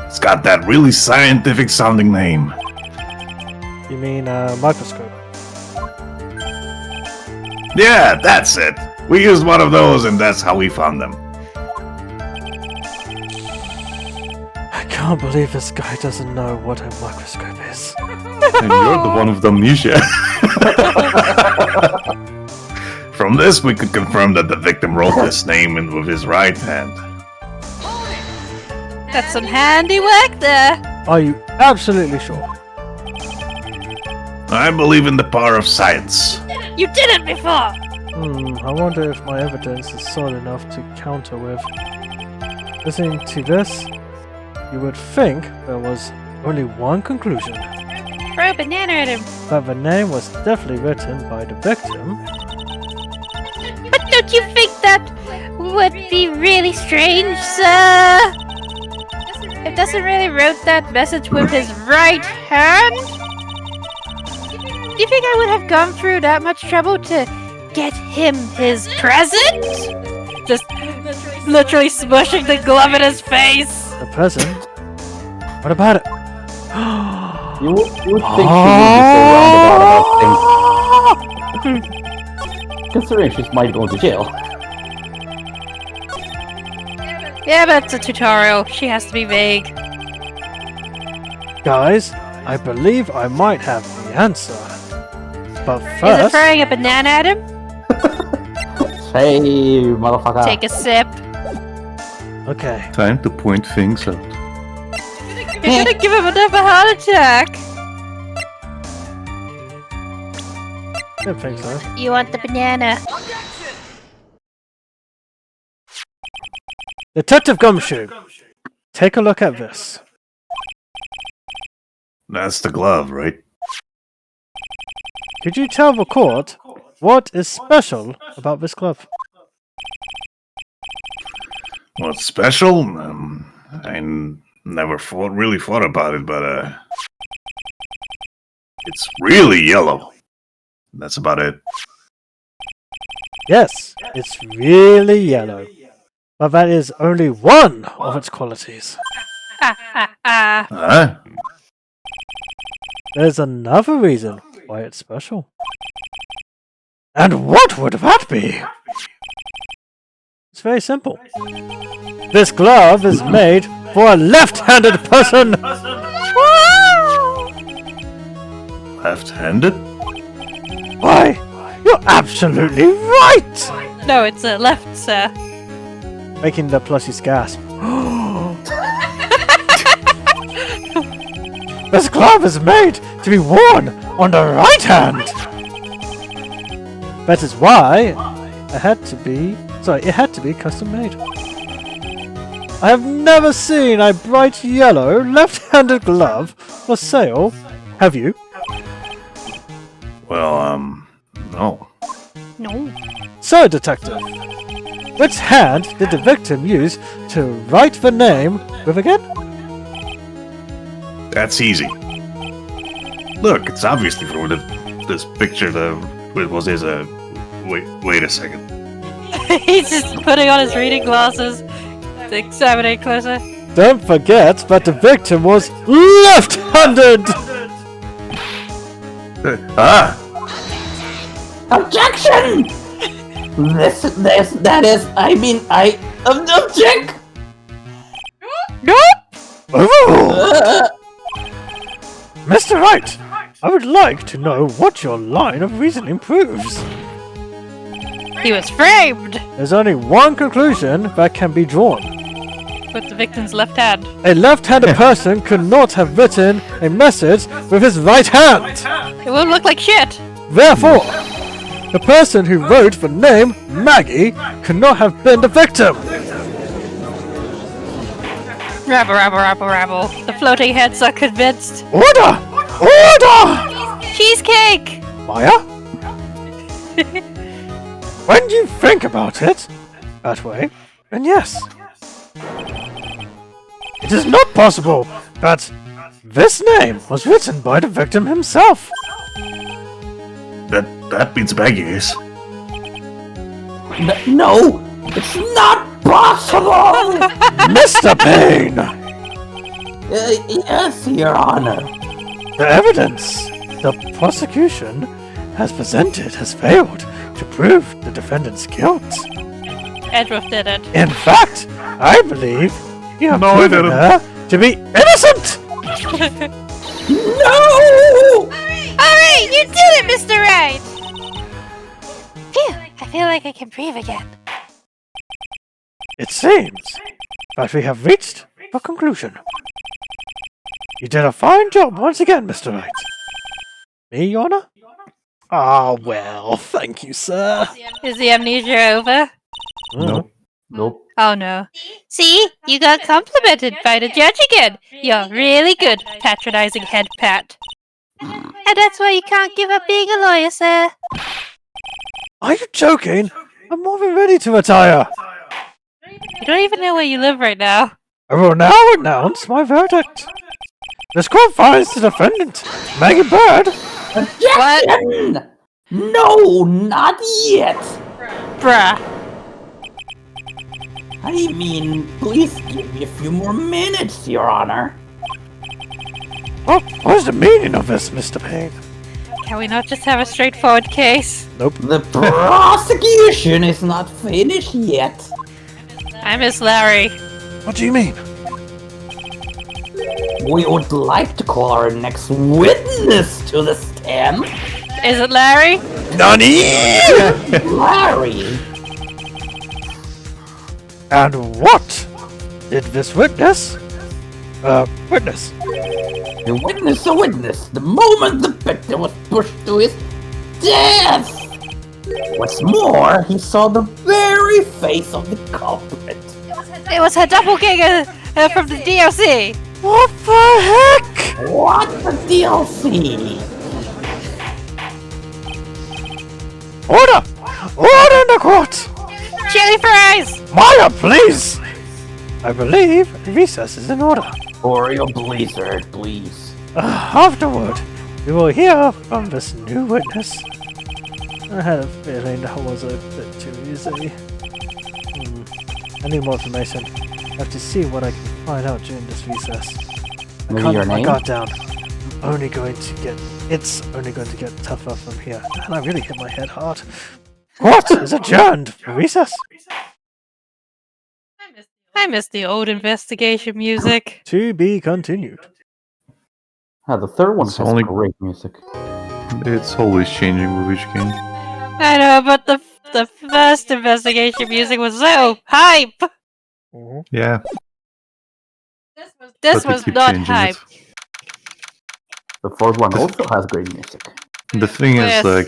It's got that really scientific sounding name. You mean microscope? Yeah, that's it. We used one of those and that's how we found them. I can't believe this guy doesn't know what a microscope is. And you're the one with amnesia. From this, we could confirm that the victim wrote his name in with his right hand. That's some handiwork there. Are you absolutely sure? I believe in the power of science. You did it before. I wonder if my evidence is solid enough to counter with. Listening to this, you would think there was only one conclusion. Throw a banana at him. That the name was definitely written by the victim. But don't you think that would be really strange, sir? If Dustin really wrote that message with his right hand? Do you think I would have gone through that much trouble to get him his present? Just literally smushing the glove in his face. The present? What about it? You would think she would be so roundabout about things. Considering she might go to jail. Yeah, but it's a tutorial. She has to be vague. Guys, I believe I might have the answer. But Is it first, throwing a banana at him? Hey, motherfucker. Take a sip. okay. Time to point things out. You're gonna give him another heart attack. I don't think so. You want the banana? Detective Gumshoe, take a look at this. That's the glove, right? Could you tell the court what is special about this glove? What's special? Never really thought about it, but it's really yellow. That's about it. Yes, it's really yellow. But that is only one of its qualities. Huh? There's another reason why it's special. And what would that be? It's very simple. This glove is made for a left-handed person! Left-handed? Why, you're absolutely right! No, it's a left, sir. Making the plushies gasp. This glove is made to be worn on the right hand! That is why it had to be custom made. I have never seen a bright yellow left-handed glove for sale. Have you? Well, no. No. So, detective, which hand did the victim use to write the name with again? That's easy. Look, it's obviously from this picture. Wait a second. He's just putting on his reading glasses to examine it closer. Don't forget that the victim was left-handed! Objection! I object! Nope! Mr. Wright, I would like to know what your line of reasoning proves. He was framed There's only one conclusion that can be drawn. with the victim's left hand. A left-handed person could not have written a message with his right hand. It will look like shit. Therefore, the person who wrote the name Maggie could not have been the victim. Rabble, rabble, rabble, rabble. The floating heads are convinced. Order! Order! Cheesecake! Maya? When you think about it that way, then yes. It is not possible that this name was written by the victim himself. That beats Maggie is. No! It's not possible! Mr. Payne! Yes, Your Honor. The evidence the prosecution has presented has failed to prove the defendant's guilt. Edgeworth did it. In fact, I believe you have No, I proven didn't. her to be innocent! No! Alright, you did it, Mr. Wright! Phew, I feel like I can breathe again. It seems that we have reached a conclusion. You did a fine job once again, Mr. Wright. Me, Your Honor? Ah, well, thank you, sir. Is the amnesia over? Nope. Nope. Oh no. See? You got complimented by the judge again! You're really good, patronizing head pat. And that's why you can't give up being a lawyer, sir. Are you joking? I'm more than ready to retire. You don't even know where you live right now. I will now announce my verdict. This court finds the defendant, Maggie Bird. Objection! No, not yet! Bruh. I mean, please give me a few more minutes, Your Honor. What is the meaning of this, Mr. Payne? Can we not just have a straightforward case? Nope. The prosecution is not finished yet. I miss Larry. What do you mean? We would like to call our next witness to the stand. Is it Larry? Nani? Larry! And what did this witness? Witness. The witness a witness. The moment the victim was pushed to his death! What's more, he saw the very face of the culprit. It was her doppelganger from the DLC. What the heck? What the DLC? Order! Order in the court! Chili fries! Maya, please! I believe recess is in order. Oreo Blizzard, please. Afterward, we will hear from this new witness. I had a feeling that was a bit too easy. I need more information. I have to see what I can find out during this recess. Maybe your My name? guard down. It's only going to get tougher from here. And I really hit my head hard. Court is adjourned for recess. I miss the old investigation music. To be continued. The third one It's has only- great music. It's always changing with each game. I know, but the first investigation music was so hype. Yeah. This but they was keep not changing hype. The fourth one also has great music. The thing is, We'll like,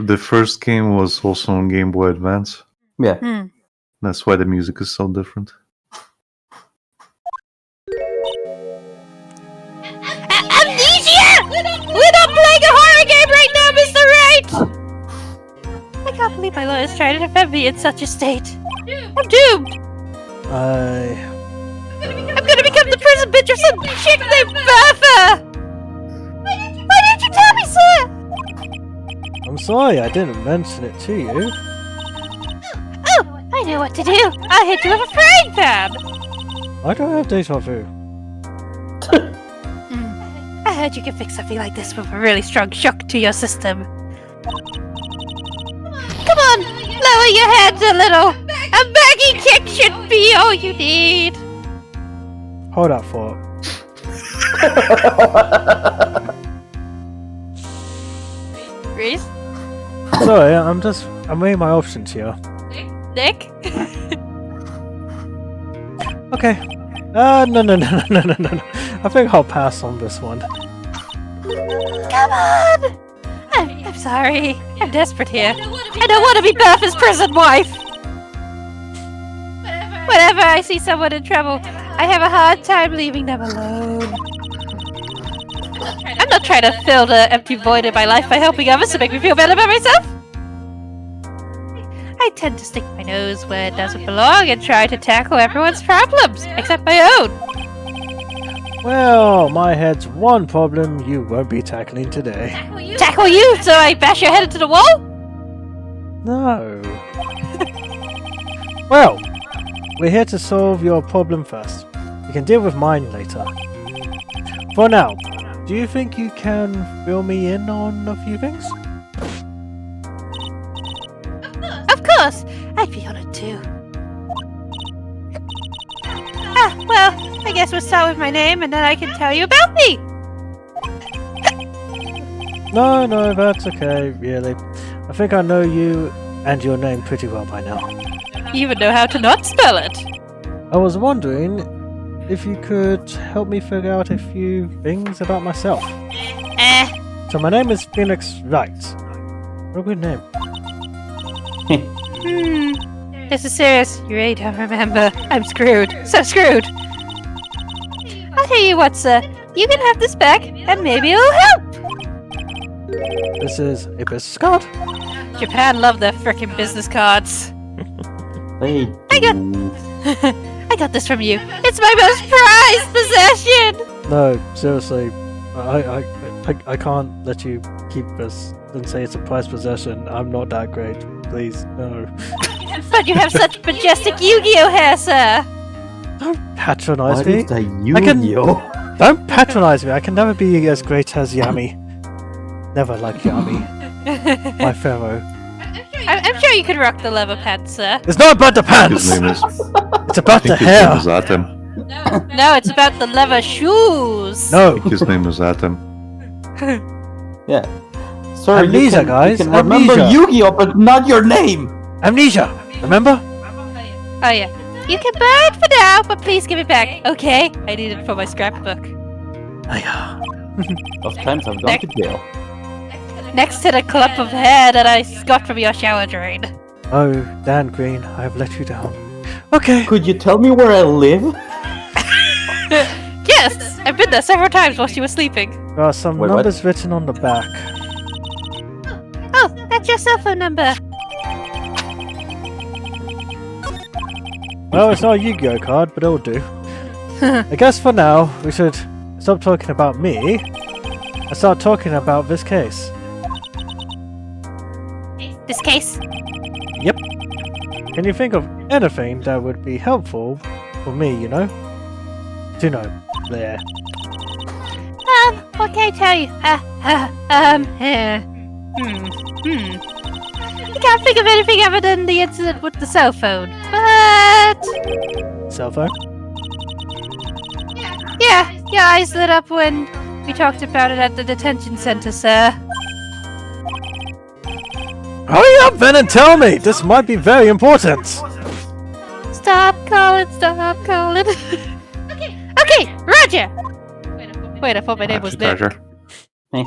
the first game was also on Game Boy Advance. Yeah. That's why the music is so different. Amnesia! We're not playing a horror game right now, Mr. Wright! I can't believe my lawyers tried to defend me in such a state. I'm doomed! I'm gonna become the prison bitch of some chick named Bertha! Why didn't you tell me, sir? I'm sorry I didn't mention it to you. Oh, I know what to do. I'll hit you with a frying pan! I don't have deja vu. I heard you can fix something like this with a really strong shock to your system. Come on, lower your heads a little. A baggy kick should be all you need. Hold up for it. Reese? Sorry, I'm weighing my options here. Nick? Okay. No. I think I'll pass on this one. Come on! I'm sorry. I'm desperate here. I don't want to be Bertha's prison wife! Whenever I see someone in trouble, I have a hard time leaving them alone. I'm not trying to fill the empty void in my life by helping others to make me feel better about myself. I tend to stick my nose where it doesn't belong and try to tackle everyone's problems, except my own. Well, my head's one problem you won't be tackling today. Tackle you so I bash your head into the wall? No. Well, we're here to solve your problem first. You can deal with mine later. For now, do you think you can fill me in on a few things? Of course! I'd be honored too. Well, I guess we'll start with my name and then I can tell you about me! No, that's okay, really. I think I know you and your name pretty well by now. You even know how to not spell it! I was wondering if you could help me figure out a few things about myself. So my name is Phoenix Wright. What a good name. This is serious. You really don't remember. I'm screwed. So screwed. I'll tell you what, sir. You can have this back, and maybe it'll help. This is a business card. Japan love their frickin' business cards. They I got this from you. It's my most prized possession. No, seriously, I can't let you keep this and say it's a prized possession. I'm not that great. Please, no. But you have such majestic Yu-Gi-Oh hair, sir. Don't patronize What me. is the I can- Yu-Gi-Oh? Don't patronize me. I can never be as great as Yami. Never like Yami, my pharaoh. I'm I'm sure you could rock the leather pants, sir. It's not about the His pants! name is. It's about the His name hair! is Atem. No, it's about the leather shoes. No! His name is Atem. Yeah. Sir, Amnesia, guys, You can remember amnesia. Yu-Gi-Oh, but not your name. Amnesia! Remember? Oh yeah. You can buy it for now, but please give it back, okay? I need it for my scrapbook. Aya. Those times I've gone to jail. Next to the clump of hair that I got from your shower drain. Oh, Dan Green, I have let you down. Okay. Could you tell me where I live? Yes! I've been there several times while she was sleeping. There are some Wait, what? numbers written on the back. Oh, that's your cell phone number. Well, it's not a Yu-Gi-Oh card, but it'll do. I guess for now, we should stop talking about me and start talking about this case. This case? Can you think of anything that would be helpful for me, you know? To know. There. What can I tell you? I can't think of anything other than the incident with the cell phone. But Cell phone? yeah, your eyes lit up when we talked about it at the detention center, sir. Hurry up then and tell me! This might be very important! Stop calling, stop calling. Okay, Roger! Wait, I thought my name was Nick. Treasure. It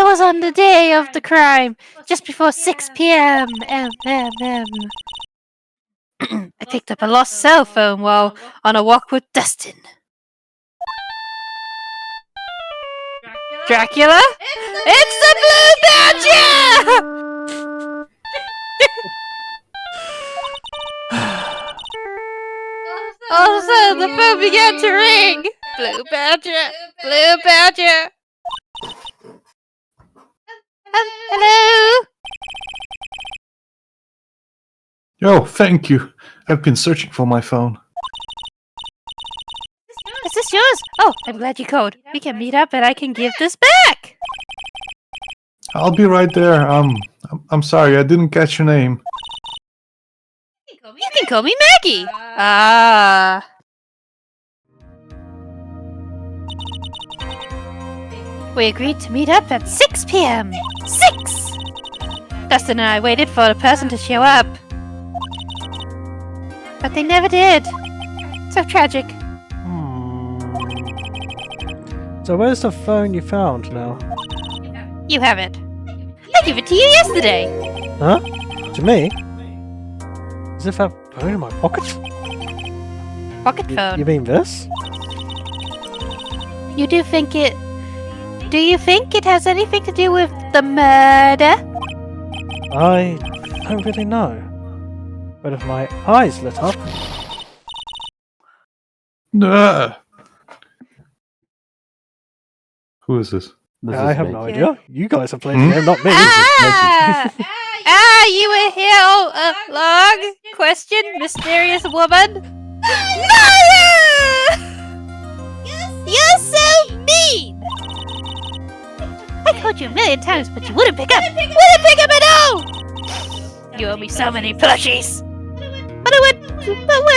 was on the day of the crime, just before 6 p.m. I picked up a lost cell phone while on a walk with Dustin. Dracula? It's the Blue Badger! All of a sudden, the phone began to ring. Blue Badger, Blue Badger. Hello? Yo, thank you. I've been searching for my phone. Is this yours? Oh, I'm glad you called. We can meet up and I can give this back. I'll be right there. I'm sorry, I didn't catch your name. You can call me Maggie. Ah. We agreed to meet up at 6 p.m. 6! Dustin and I waited for the person to show up. But they never did. So tragic. So where's the phone you found now? You have it. I gave it to you yesterday. Huh? To me? As if I phone in my pocket? Pocket phone. You mean this? You do think it... Do you think it has anything to do with the murder? I don't really know. But if my eyes lit up... Ah. Who is this? I have no Maggie. idea. You guys are playing the game, not me. You were here all along? Question, mysterious woman? Mother! You're so mean! I called you a million times, but you wouldn't pick up. Wouldn't pick up at all! You owe me so many plushies. But when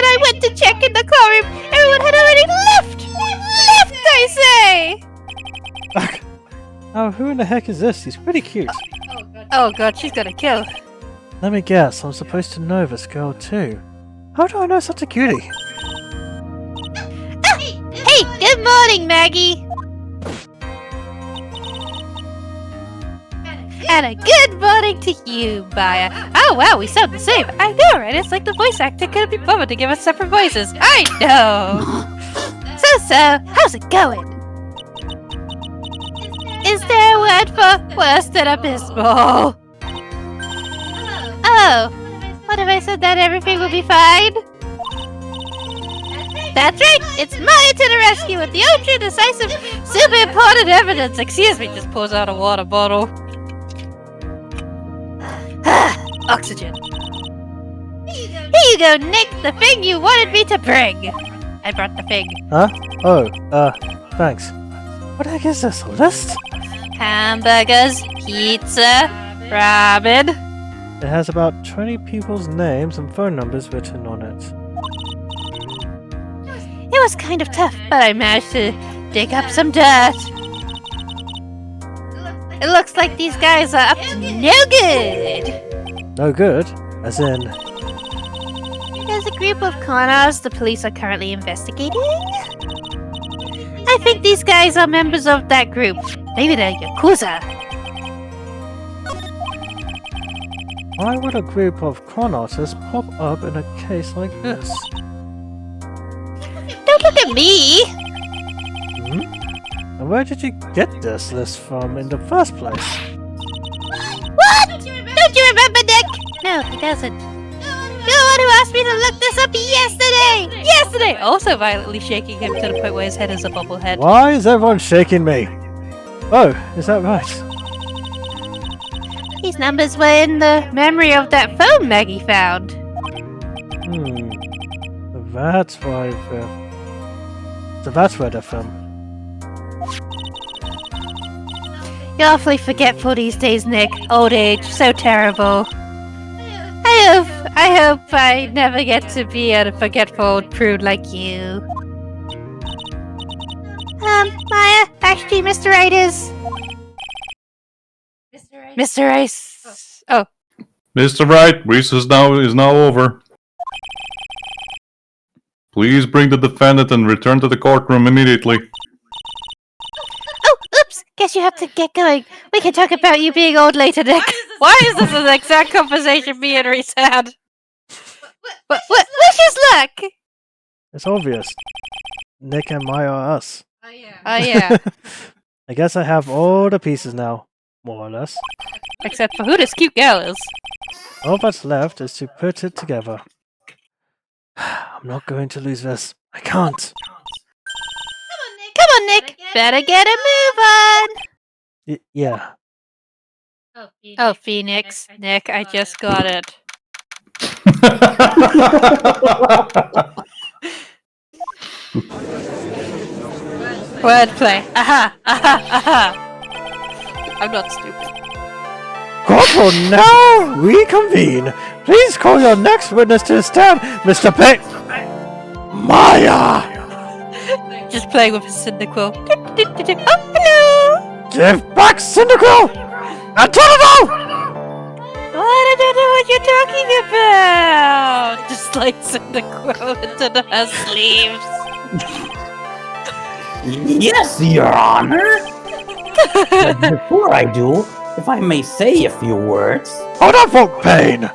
I went to check in the car room, everyone had already left! Left, I say! Oh, who in the heck is this? He's pretty cute. Oh god, she's gonna kill. Let me guess, I'm supposed to know this girl too. How do I know such a cutie? Hey, good morning, Maggie! And a good morning to you, Maya. Oh wow, we sound the same. I know, right? It's like the voice actor couldn't be bothered to give us separate voices. I know! So, how's it going? Is there a word for worse than abysmal? Oh, what if I said that everything will be fine? That's right, it's Maya to the rescue with the ultra decisive, super important evidence. Excuse me, just pours out a water bottle. Oxygen. Here you go, Nick, the thing you wanted me to bring. I brought the thing. Huh? Oh, thanks. What the heck is this? A list? Hamburgers, pizza, Robin. It has about 20 people's names and phone numbers written on it. It was kind of tough, but I managed to dig up some dirt. It looks like these guys are up to no good. No good? As in... There's a group of con-artists the police are currently investigating. I think these guys are members of that group. Maybe they're Yakuza. Why would a group of con artists pop up in a case like this? Don't look at me! Hmm? And where did you get this list from in the first place? What? Don't you remember, Nick? No, he doesn't. You're the one who asked me to look this up yesterday! Yesterday! Also violently shaking him to the point where his head is a bobblehead. Why is everyone shaking me? Oh, is that right? These numbers were in the memory of that phone Maggie found. Hmm. So that's why So that's where they're from. You're awfully forgetful these days, Nick. Old age, so terrible. I hope I never get to be a forgetful old prude like you. Maya, actually, Mr. Wright is... Mr. Rice. Oh. Mr. Wright, recess is now over. Please bring the defendant and return to the courtroom immediately. Oh, oops! Guess you have to get going. We can talk about you being old later, Nick. Why is this an exact conversation me and Reese had? Wish us luck! It's obvious. Nick and Maya are us. Oh, yeah. I guess I have all the pieces now, more or less. Except for who this cute girl is. All that's left is to put it together. I'm not going to lose this. I can't. Come on, Nick. Better get a move on. Yeah. Oh, Phoenix. Nick, I just got it. Wordplay. Aha! Aha! Aha! I'm not stupid. Court will now reconvene. Please call your next witness to the stand, Mr. Pitt. Maya! Just playing with his Cyndaquil. Oh, hello! Give back Cyndaquil! And Turtle! I don't know what you're talking about! Just like Cyndaquil into her sleeves. Yes, Your Honor! But before I do, if I may say a few words... Hold on, Folk Pain!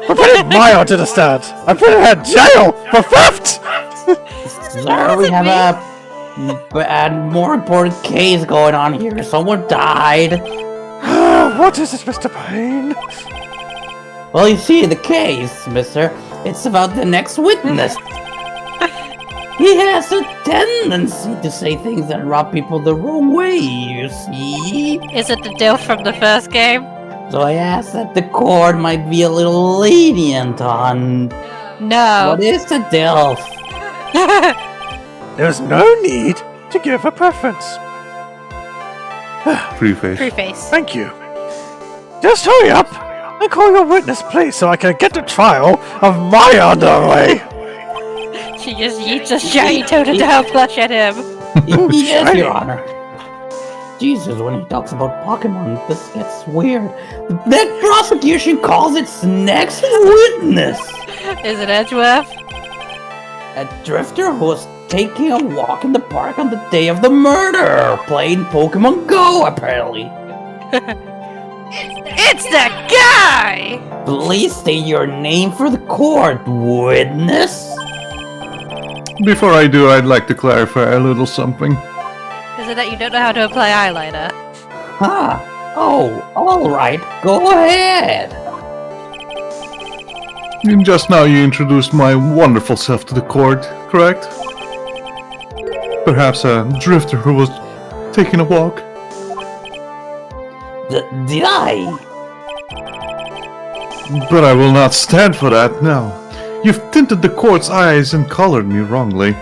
We're putting Maya to the stand! I'm putting her in jail for theft! Sir, we have a more important case going on here. Someone died. What is it, Mr. Payne? Well, you see, the case, mister, it's about the next witness. He has a tendency to say things that rub people the wrong way, you see? Is it the Dilf from the first game? So I ask that the court might be a little lenient on... No. What is the DILF? There's no need to give a preference. Preface. Preface. Thank you. Just hurry up and call your witness, please, so I can get the trial of Maya underway. She just yeets a shiny toe-to-toe plush at him. Yes, Your Honor. Jesus, when he talks about Pokemon, this gets weird. That prosecution calls its next witness Is it Edgeworth? a drifter who was taking a walk in the park on the day of the murder, playing Pokemon Go, apparently. It's that guy! Please state your name for the court, witness. Before I do, I'd like to clarify a little something. Is it that you don't know how to apply eyeliner? Huh. Oh, alright, go ahead. And just now you introduced my wonderful self to the court, correct? Perhaps a drifter who was taking a walk? Did I? But I will not stand for that, no. You've tinted the court's eyes and colored me wrongly.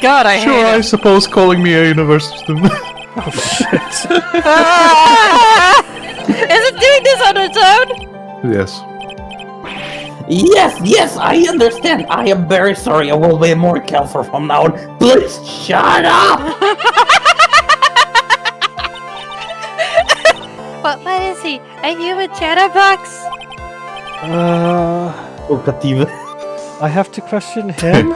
God, I Sure, I suppose calling me a university student. Ah! Is doing this on its own? Yes. Yes, I understand. I am very sorry. I will be more careful from now on. Please shut up! What is he? A human chatterbox? Talkative. I have to question him?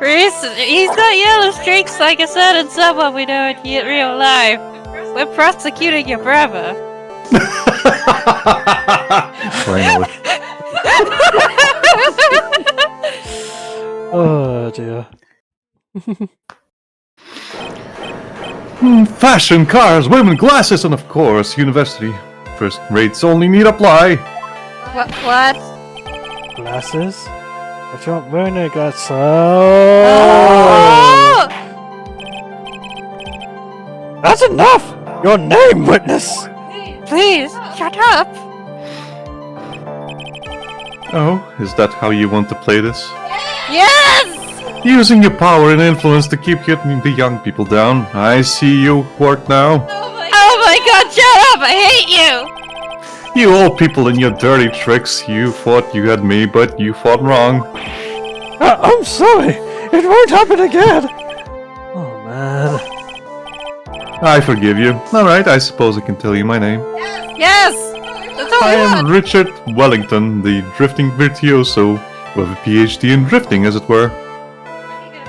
Reese, he's got yellow streaks like a certain someone we know in real life. We're prosecuting your brother. Finally. Oh dear. Fashion, cars, women, glasses, and of course, university. First rates only need apply. What? Glasses? But you're not wearing any glasses. Oh! That's enough! Your name, witness! Please, shut up! Oh, is that how you want to play this? Yes! Using your power and influence to keep getting the young people down. I see you work now. Oh my god, shut up! I hate you! You old people and your dirty tricks. You thought you had me, but you fought wrong. I'm sorry! It won't happen again! Oh man. I forgive you. Alright, I suppose I can tell you my name. Yes! That's all I I am want! Richard Wellington, the drifting virtuoso, with a PhD in drifting, as it were.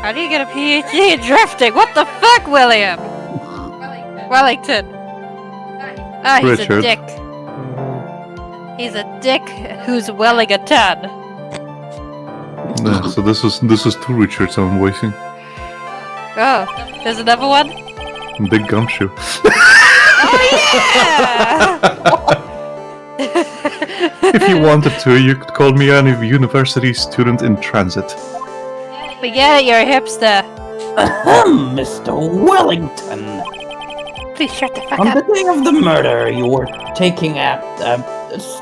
How do you get a PhD in drifting? What the fuck, William? Wellington. Ah, he's Richard. a dick. He's a dick who's welling a ton. So this is two Richards I'm voicing. Oh, there's another one? Big gumshoe. Oh yeah! If you wanted to, you could call me a university student in transit. We get it, you're a hipster. Ahem, Mr. Wellington. Please shut the fuck On the up. day of the murder, you were taking a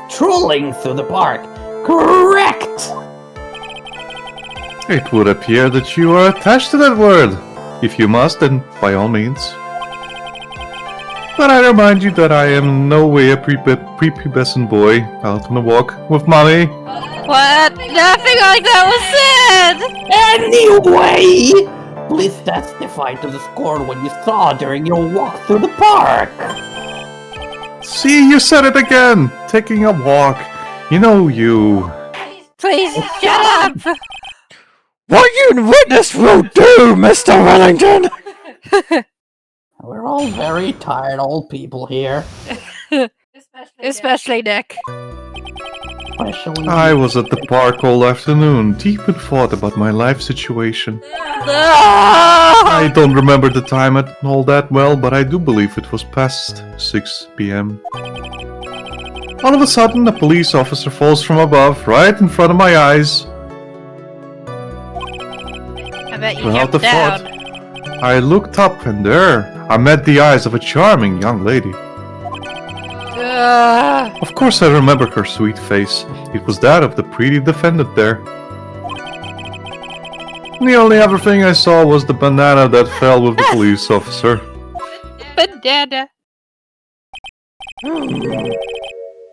strolling through the park, correct? It would appear that you are attached to that word. If you must, then by all means. But I remind you that I am in no way a prepubescent boy out on a walk with mommy. What? Nothing like that was said! Anyway, please testify to the score when you saw during your walk through the park. See, you said it again. Taking a walk. You know you. Please, shut up! What you witness will do, Mr. Wellington! We're all very tired old people here. Especially Nick. Especially I was at the park all afternoon, deep in thought about my life situation. I don't remember the time and all that well, but I do believe it was past 6 p.m. All of a sudden, a police officer falls from above, right in front of my eyes. I bet you Without jumped a thought, down. I looked up, and there, I met the eyes of a charming young lady. Of course, I remember her sweet face. It was that of the pretty defendant there. The only other thing I saw was the banana that fell with the police officer. Banana.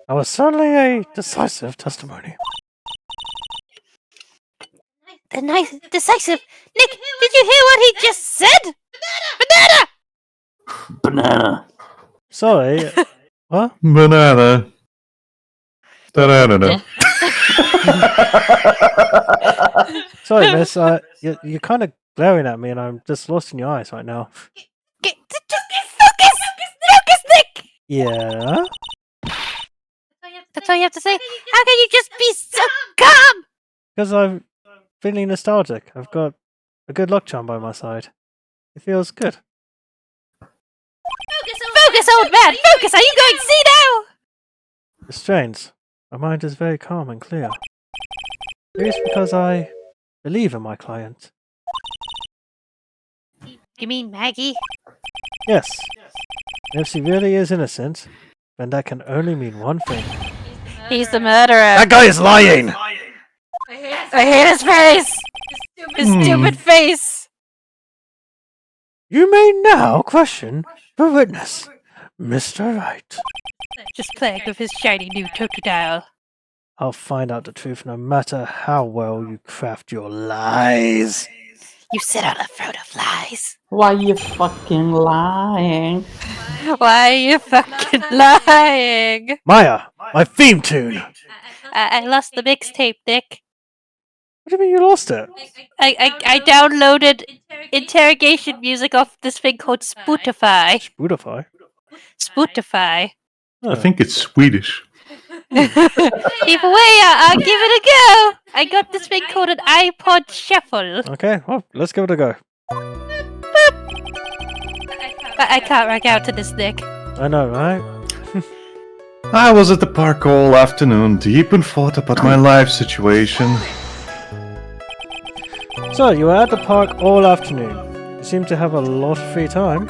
That was certainly a decisive testimony. The nice, decisive. Nick, did you hear what he just said? Banana! banana. Sorry, what? Banana. Da-da-da-da. Sorry, miss, you're kind of glaring at me and I'm just lost in your eyes right now. Focus! Focus, Nick! Yeah? That's all you have to say? How can you just be so calm? Because I'm feeling nostalgic. I've got a good luck charm by my side. It feels good. Focus, old man! Focus! Are you going to see now? It's strange. My mind is very calm and clear. Maybe it's because I believe in my client. You mean Maggie? Yes. And if she really is innocent, then that can only mean one thing. He's the murderer. That guy is lying! I hate his face! His stupid face! You may now question the witness, Mr. Wright. just playing with his shiny new Totodile. I'll find out the truth no matter how well you craft your lies. You sit on a throat of lies. Why you fucking lying? Why are you fucking lying? Maya, my theme tune! I lost the mixtape, Nick. What do you mean you lost it? I downloaded interrogation music off this thing called Spotify. Spotify? Spotify. I think it's Swedish. Either way, I'll give it a go. I got this thing called an iPod Shuffle. Okay, well, let's give it a go. I can't rock out to this, Nick. I know, right? I was at the park all afternoon, deep in thought about my life situation. So, you were at the park all afternoon. You seem to have a lot of free time.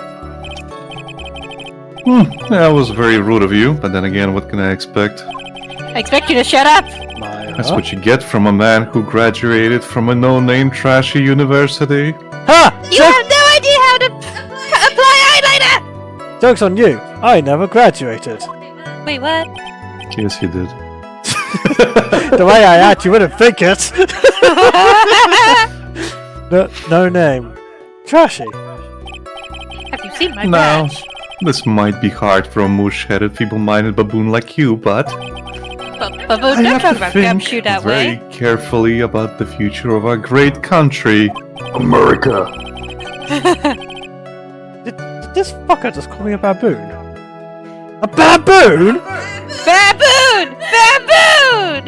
That was very rude of you, but then again, what can I expect? I expect you to shut up. Maya. That's what you get from a man who graduated from a no-name trashy university. Ha! You have no idea how to apply eyeliner. Joke's on you. I never graduated. Wait, what? Yes, you did. The way I act, you wouldn't think it. No name. Trashy. Have you seen my No. badge? This might be hard for a mush-headed, feeble-minded baboon like you, but But I don't have talk to about think gumshoe that very way. carefully about the future of our great country. America. Did this fucker just call me a baboon? A baboon? Baboon! Baboon!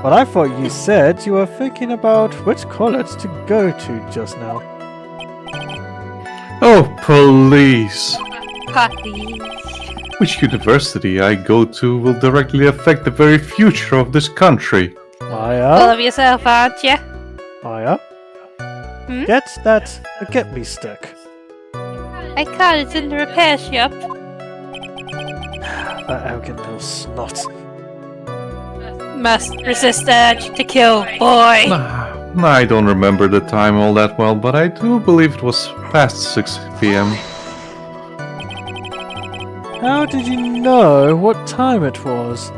But I thought you said you were thinking about which college to go to just now. Oh, police! Potty. Which university I go to will directly affect the very future of this country. Full Maya? of yourself, aren't you? Maya? Hmm? Get that get-me stick. I can't, it's in the repair shop. That arrogant little snot. Must resist urge to kill, boy. I don't remember the time all that well, but I do believe it was past 6 p.m. How did you know what time it was?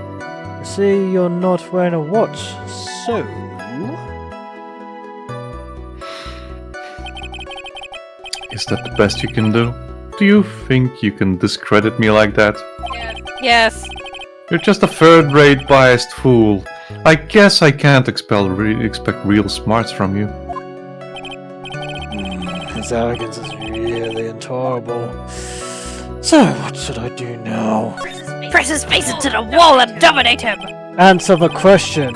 You see, you're not wearing a watch, so... Is that the best you can do? Do you think you can discredit me like that? Yes. You're just a third-rate biased fool. I guess I can't expect real smarts from you. His arrogance is really intolerable. So, what should I do now? Press his face into the wall and dominate him. Answer the question.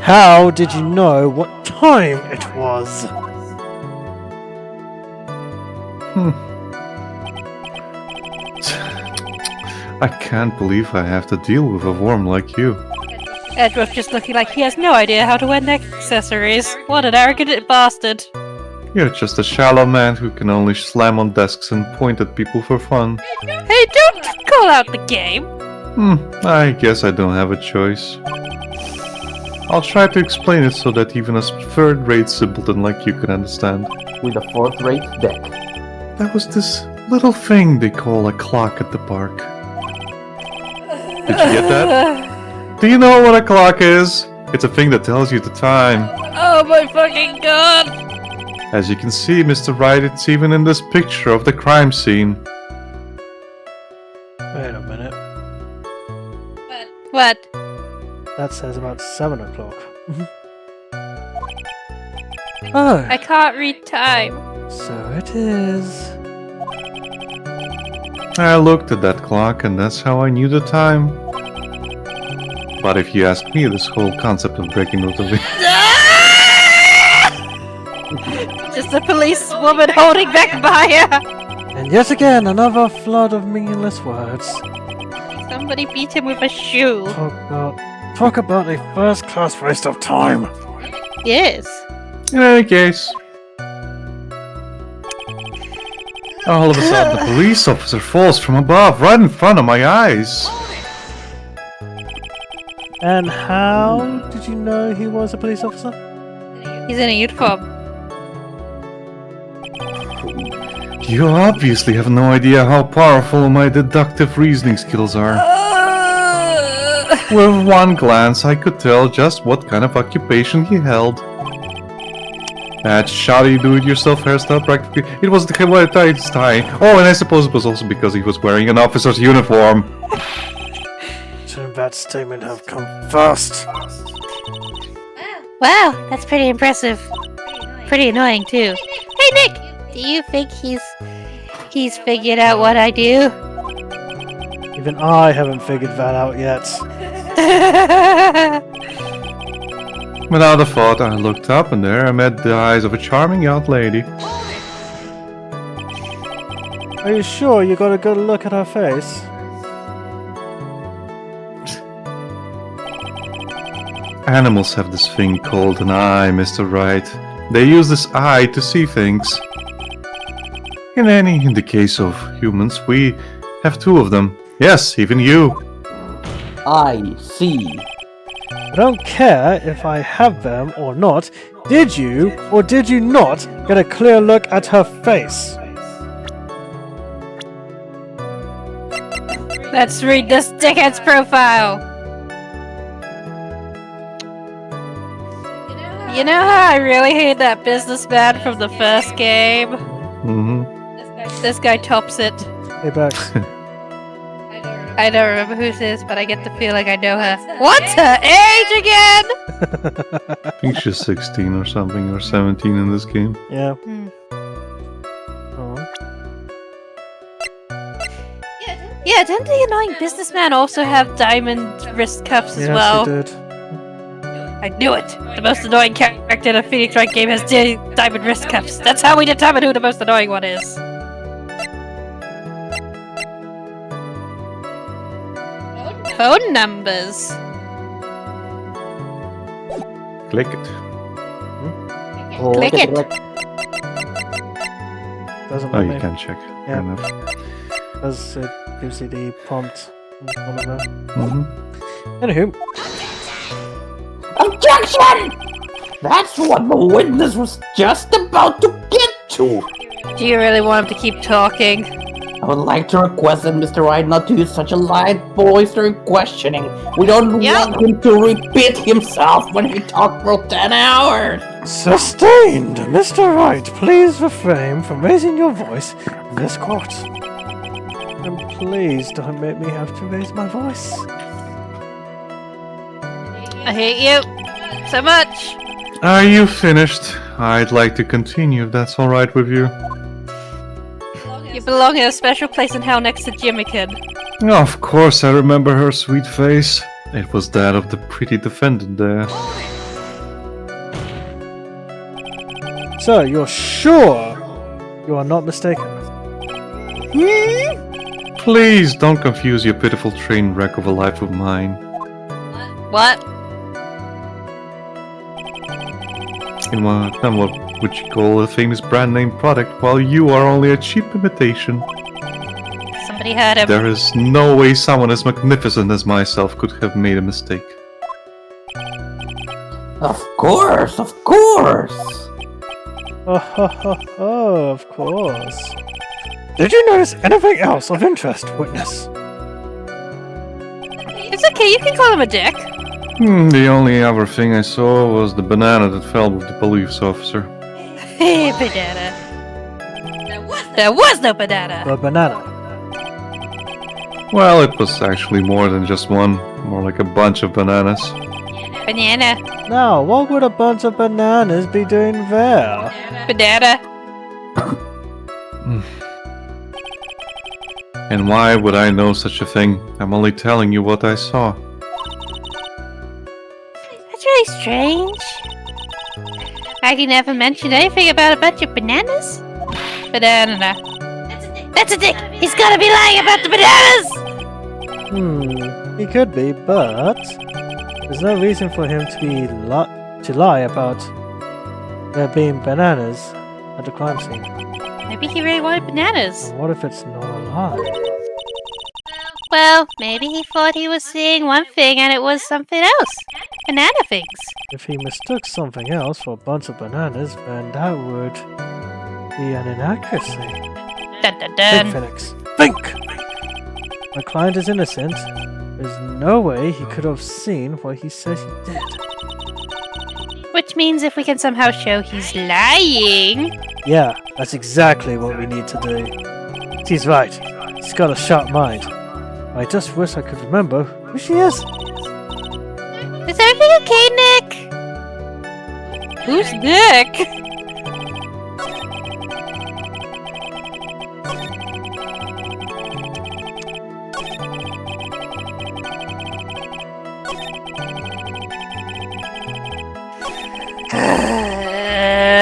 How did you know what time it was? I can't believe I have to deal with a worm like you. Edward's just looking like he has no idea how to wear neck accessories. What an arrogant bastard. You're just a shallow man who can only slam on desks and point at people for fun. Hey, don't call out the game. I guess I don't have a choice. I'll try to explain it so that even a third-rate simpleton like you can understand. With a fourth-rate deck. There was this little thing they call a clock at the park. Did you get that? Do you know what a clock is? It's a thing that tells you the time. Oh my fucking god. As you can see, Mr. Wright, it's even in this picture of the crime scene. Wait a minute. What? That says about 7 o'clock. Oh, I can't read time. so it is. I looked at that clock and that's how I knew the time. But if you ask me, this whole concept of breaking out of Just a police woman holding back Maya. And yet again, another flood of meaningless words. Somebody beat him with a shoe. Talk about a first-class waste of time. Yes. In any case, all of a sudden, a police officer falls from above, right in front of my eyes. And how did you know he was a police officer? He's in a uniform. You, You obviously have no idea how powerful my deductive reasoning skills are. With one glance, I could tell just what kind of occupation he held. That shoddy do-it-yourself hairstyle practically. It was the Hawaii's tie. Oh, and I suppose it was also because he was wearing an officer's uniform. Shouldn't that statement have come first? Wow, that's pretty impressive. Pretty annoying too. Hey Nick, do you think he's figured out what I do? Even I haven't figured that out yet. Without a thought, I looked up, and there I met the eyes of a charming young lady. Are you sure you got a good look at her face? Animals have this thing called an eye, Mr. Wright. They use this eye to see things. In the case of humans, we have two of them. Yes, even you. I see. I don't care if I have them or not. Did you or did you not get a clear look at her face? Let's read this dickhead's profile. You know how I really hate that businessman from the first game? Mm-hmm. This guy tops it. Hey, Bex. I don't remember who it is, but I get the feeling I know her. What's her age again? I think she's 16 or something, or 17 in this game. Yeah. Hmm. Oh. Yeah, didn't the annoying businessman also have diamond wrist cuffs as well? Yes, he did. I knew it! The most annoying character in a Phoenix Wright game has diamond wrist cuffs. That's how we determine who the most annoying one is. Phone numbers. Click it. Click it. Doesn't Oh, let you me. can check. Yeah. Fair enough. Does it gives you the prompt in front of her. Mm-hmm. Anywho, Objection! That's what the witness was just about to get to. Do you really want him to keep talking? I would like to request that Mr. Wright not to use such a loud voice during questioning. We don't Yep. want him to repeat himself when he talked for 10 hours. sustained! Mr. Wright, please refrain from raising your voice in this court. And please don't make me have to raise my voice. I hate you so much. Are you finished? I'd like to continue if that's alright with you. You belong in a special place in hell next to Jimmykin. Of course, I remember her sweet face. It was that of the pretty defendant there. So, you're sure you are not mistaken? Please don't confuse your pitiful train wreck of a life with mine. What? In what would you call a famous brand name product, while you are only a cheap imitation? Somebody had him. There is no way someone as magnificent as myself could have made a mistake. Of course, of course. Oh, of course. Did you notice anything else of interest, witness? It's okay, you can call him a dick. The only other thing I saw was the banana that fell with the police officer. Hey, banana. There was no banana. The banana. Well, it was actually more than just one, more like a bunch of bananas. Banana. Now, what would a bunch of bananas be doing there? Banana. And why would I know such a thing? I'm only telling you what I saw. That's really strange. Maggie never mentioned anything about a bunch of bananas. Banana. That's a dick! He's gotta be lying about the bananas! He could be, but there's no reason for him to be to lie about there being bananas at the crime scene. Maybe he really wanted bananas. And what if it's not a lie? Well, maybe he thought he was seeing one thing and it was something else. Banana things. If he mistook something else for a bunch of bananas, then that would be an inaccuracy. Dun dun Think, dun. Phoenix. Think! My client is innocent. There's no way he could have seen what he said he did. Which means if we can somehow show he's lying... Yeah, that's exactly what we need to do. She's right. She's got a sharp mind. I just wish I could remember who she is. Is everything okay, Nick? Who's Nick?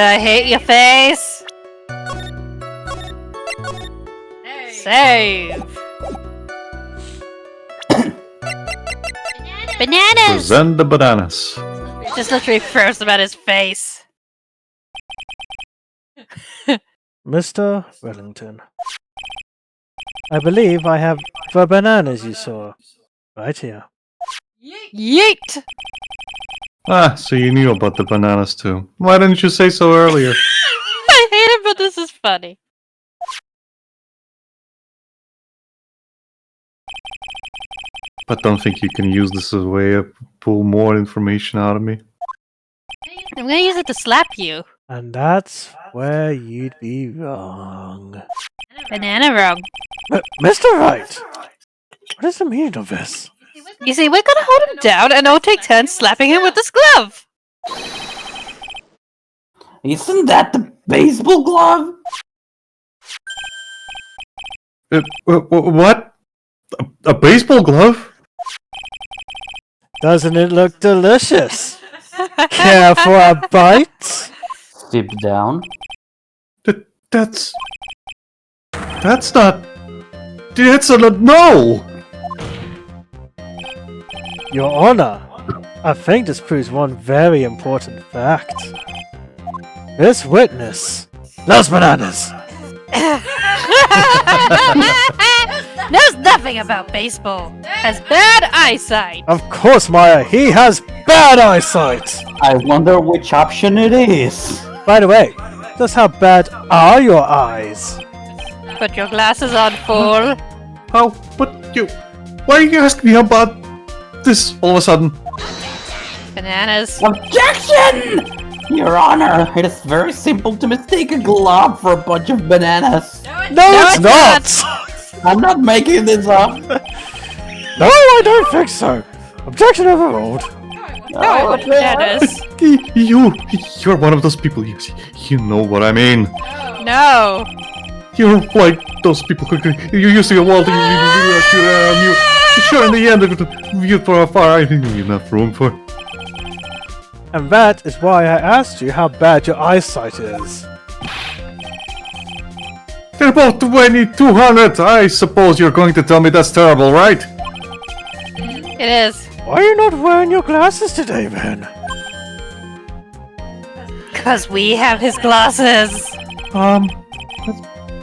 I hate your face. Save. Bananas. Present the bananas. Just literally throws them at his face. Mr. Wellington. I believe I have the bananas you saw. Right here. Yeet! Ah, so you knew about the bananas too. Why didn't you say so earlier? I hate it, but this is funny. But don't think you can use this as a way to pull more information out of me. I'm gonna use it to slap you. And that's where you'd be wrong. Banana wrong. Mr. Wright! What is the meaning of this? You see, we're gonna hold him down and I'll take turns slapping him with this glove. Isn't that the baseball glove? What? A baseball glove? Doesn't it look delicious? Care for a bite? Dip down. That's not... That's a no! Your Honor, I think this proves one very important fact. This witness loves bananas. Knows nothing about baseball. Has bad eyesight. Of course, Maya, he has bad eyesight. I wonder which option it is. By the way, just how bad are your eyes? Put your glasses on, fool. How? Why are you asking me about this all of a sudden? Bananas. Objection! Your Honor, it is very simple to mistake a glove for a bunch of bananas. No, it's not! I'm not making this up. No, I don't think so. Objection overruled. Oh, bananas. You're one of those people. You know what I mean. No. You're like those people who you're using a wall to shoot in the end view for afar. I think you have enough room for. And that is why I asked you how bad your eyesight is. They're about 200. I suppose you're going to tell me that's terrible, right? It is. Why are you not wearing your glasses today, then? Because we have his glasses. That's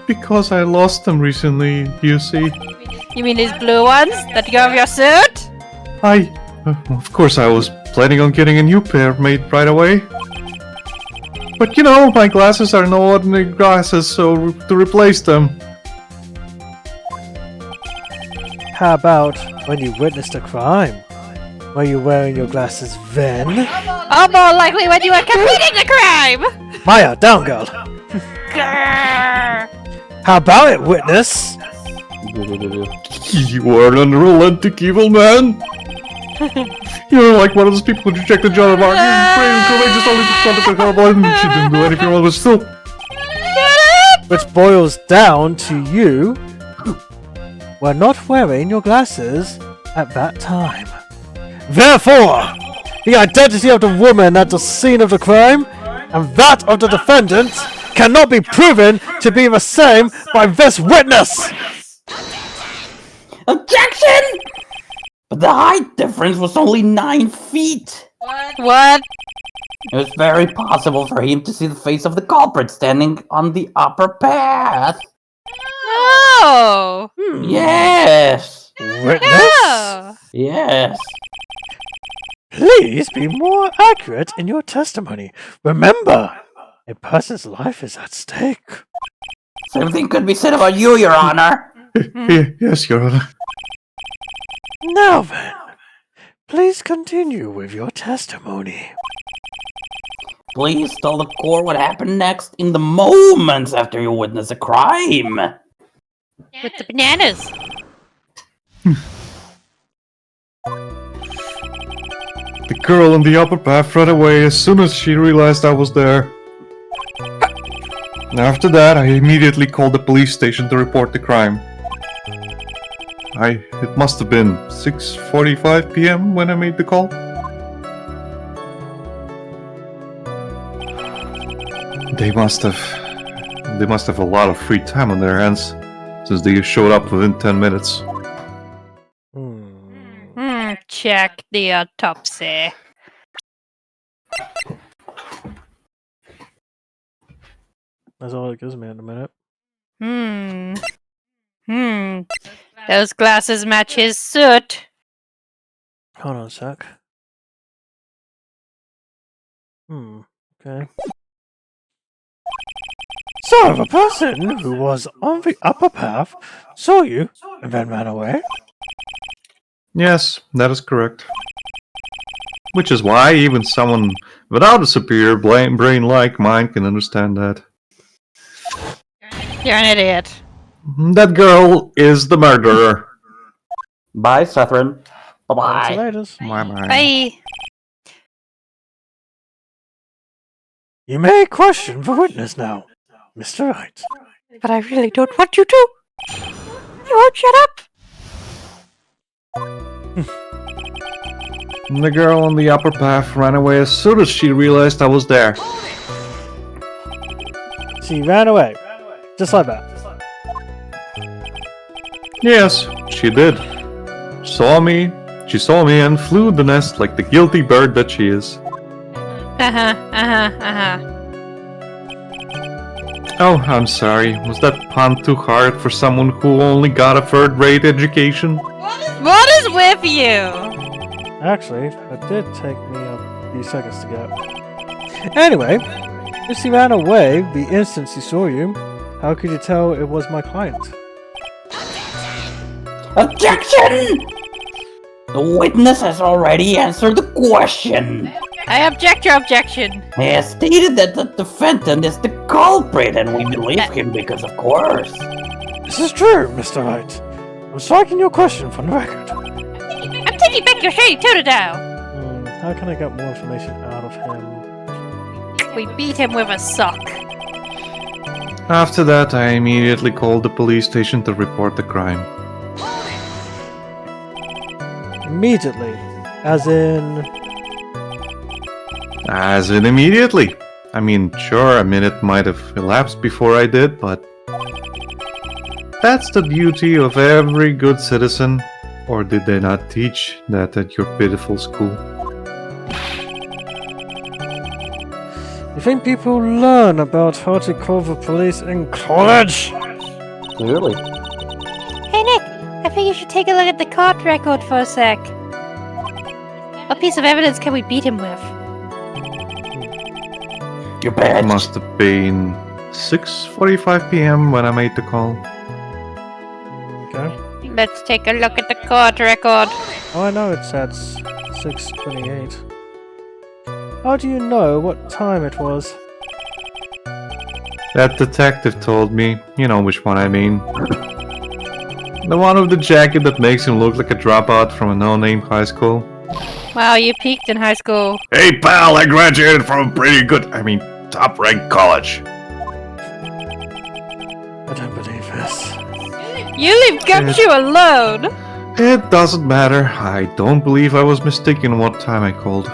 because I lost them recently, you see. You mean these blue ones that go over your suit? Of course I was planning on getting a new pair made right away. But you know, my glasses are no ordinary glasses, so to replace them. How about when you witnessed a crime? Were you wearing your glasses then? Or more likely when you were committing the crime! Maya, down, girl. Grrr. How about it, witness? You are an unrelenting evil man. You're like one of those people who reject the job of art. You're brave and courageous only to contemplate horrible and she didn't do anything wrong, but still. Which boils down to you were not wearing your glasses at that time. Therefore, the identity of the woman at the scene of the crime and that of the defendant cannot be proven to be the same by this witness! Objection! But the height difference was only 9 feet. What? It was very possible for him to see the face of the culprit standing on the upper path. Oh! Yes! Witness? Oh! Yes. Please be more accurate in your testimony. Remember, a person's life is at stake. Same thing could be said about you, Your Honor. Yes, Your Honor. Now then, Please continue with your testimony. Please tell the court what happened next in the moments after you witness a crime. With the bananas. The girl in the upper path ran away as soon as she realized I was there. After that, I immediately called the police station to report the crime. It must have been 6:45 p.m. when I made the call. They must have a lot of free time on their hands, since they showed up within 10 minutes. Check the autopsy. That's all it gives me in a minute. Those glasses match his suit. Hold on a sec. Okay. So, the person who was on the upper path saw you and then ran away? Yes, that is correct. Which is why even someone without a superior brain like mine can understand that. You're an idiot. That girl is the murderer. Bye, Sethrin. See you Bye-bye. later. Bye. Bye. You may question the witness now, Mr. Wright. But I really don't want you to. You won't shut up. The girl on the upper path ran away as soon as she realized I was there. She ran away. Just like that. Yes, she did. She saw me and flew the nest like the guilty bird that she is. Oh, I'm sorry. Was that pun too hard for someone who only got a third-rate education? What is with you? Actually, it did take me a few seconds to get. Anyway, if she ran away the instant she saw you, how could you tell it was my client? Objection! The witness has already answered the question. I object your objection. He has stated that the defendant is the culprit, and we believe him because, of course. This is true, Mr. Wright. I'm striking your question from the record. I'm taking back your shady Totodile. How can I get more information out of him? We beat him with a sock. After that, I immediately called the police station to report the crime. Immediately. As in... As in immediately. I mean, sure, a minute might have elapsed before I did, but... That's the beauty of every good citizen. Or did they not teach that at your pitiful school? You think people learn about how to call the police in college? Clearly. Hey Nick, I think you should take a look at the court record for a sec. What piece of evidence can we beat him with? You bet. It must have been 6:45 p.m. when I made the call. Okay. Let's take a look at the court record. Oh, I know it said 6:28. How do you know what time it was? That detective told me. You know which one I mean. The one with the jacket that makes him look like a dropout from a no-name high school. Wow, you peaked in high school. Hey pal, I graduated from a pretty good, top-ranked college. I don't believe this. You leave Gumshoe alone! It doesn't matter. I don't believe I was mistaken what time I called.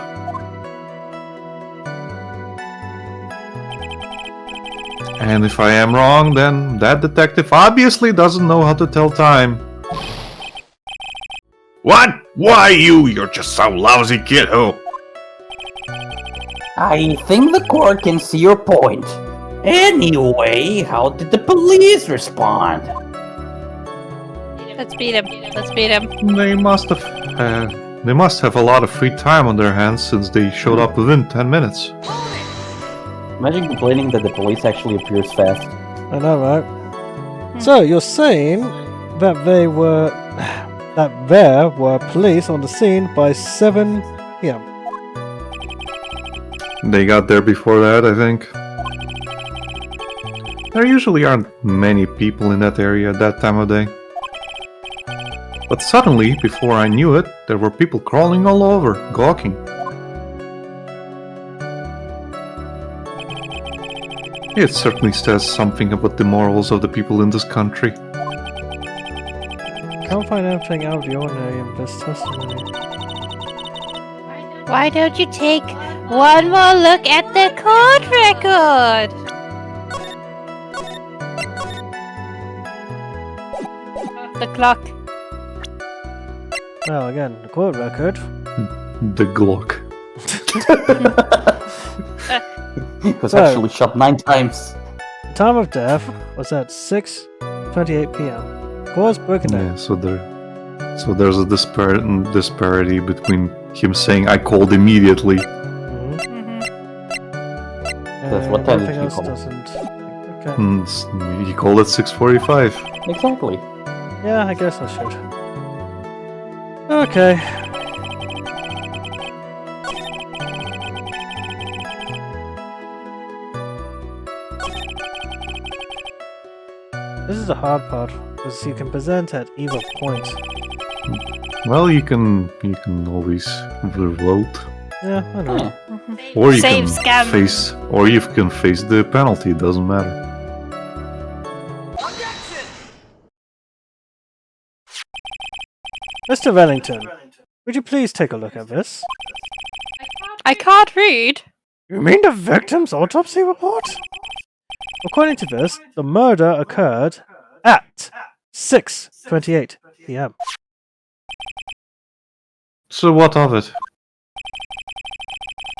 And if I am wrong, then that detective obviously doesn't know how to tell time. What? Why you? You're just some lousy kid who... I think the court can see your point. Anyway, how did the police respond? Let's beat him. Let's beat him. They must have a lot of free time on their hands since they showed up within 10 minutes. Imagine complaining that the police actually appears fast. I know, right? So, you're saying that that there were police on the scene by 7 p.m. They got there before that, I think. There usually aren't many people in that area at that time of day. But suddenly, before I knew it, there were people crawling all over, gawking. It certainly says something about the morals of the people in this country. Can't find anything out of the ordinary in this testimony. Why don't you take one more look at the court record? The clock. Well, again, the court record. The Glock. He was So- actually shot 9 times. The time of death was at 6:28 p.m. Cause broken down. Yeah, so there's a disparity between him saying I called immediately. Mhm. That's what time did everything you else call? doesn't. Okay. He called at 6:45. Exactly. Yeah, I guess I should. Okay. This is the hard part, because you can present at either point. Well, you can always revolt, Yeah, I know. or you Save can scam. face the penalty. It doesn't matter. Mr. Wellington, would you please take a look at this? I can't read. You mean the victim's autopsy report? According to this, the murder occurred at 6:28 p.m. So what of it?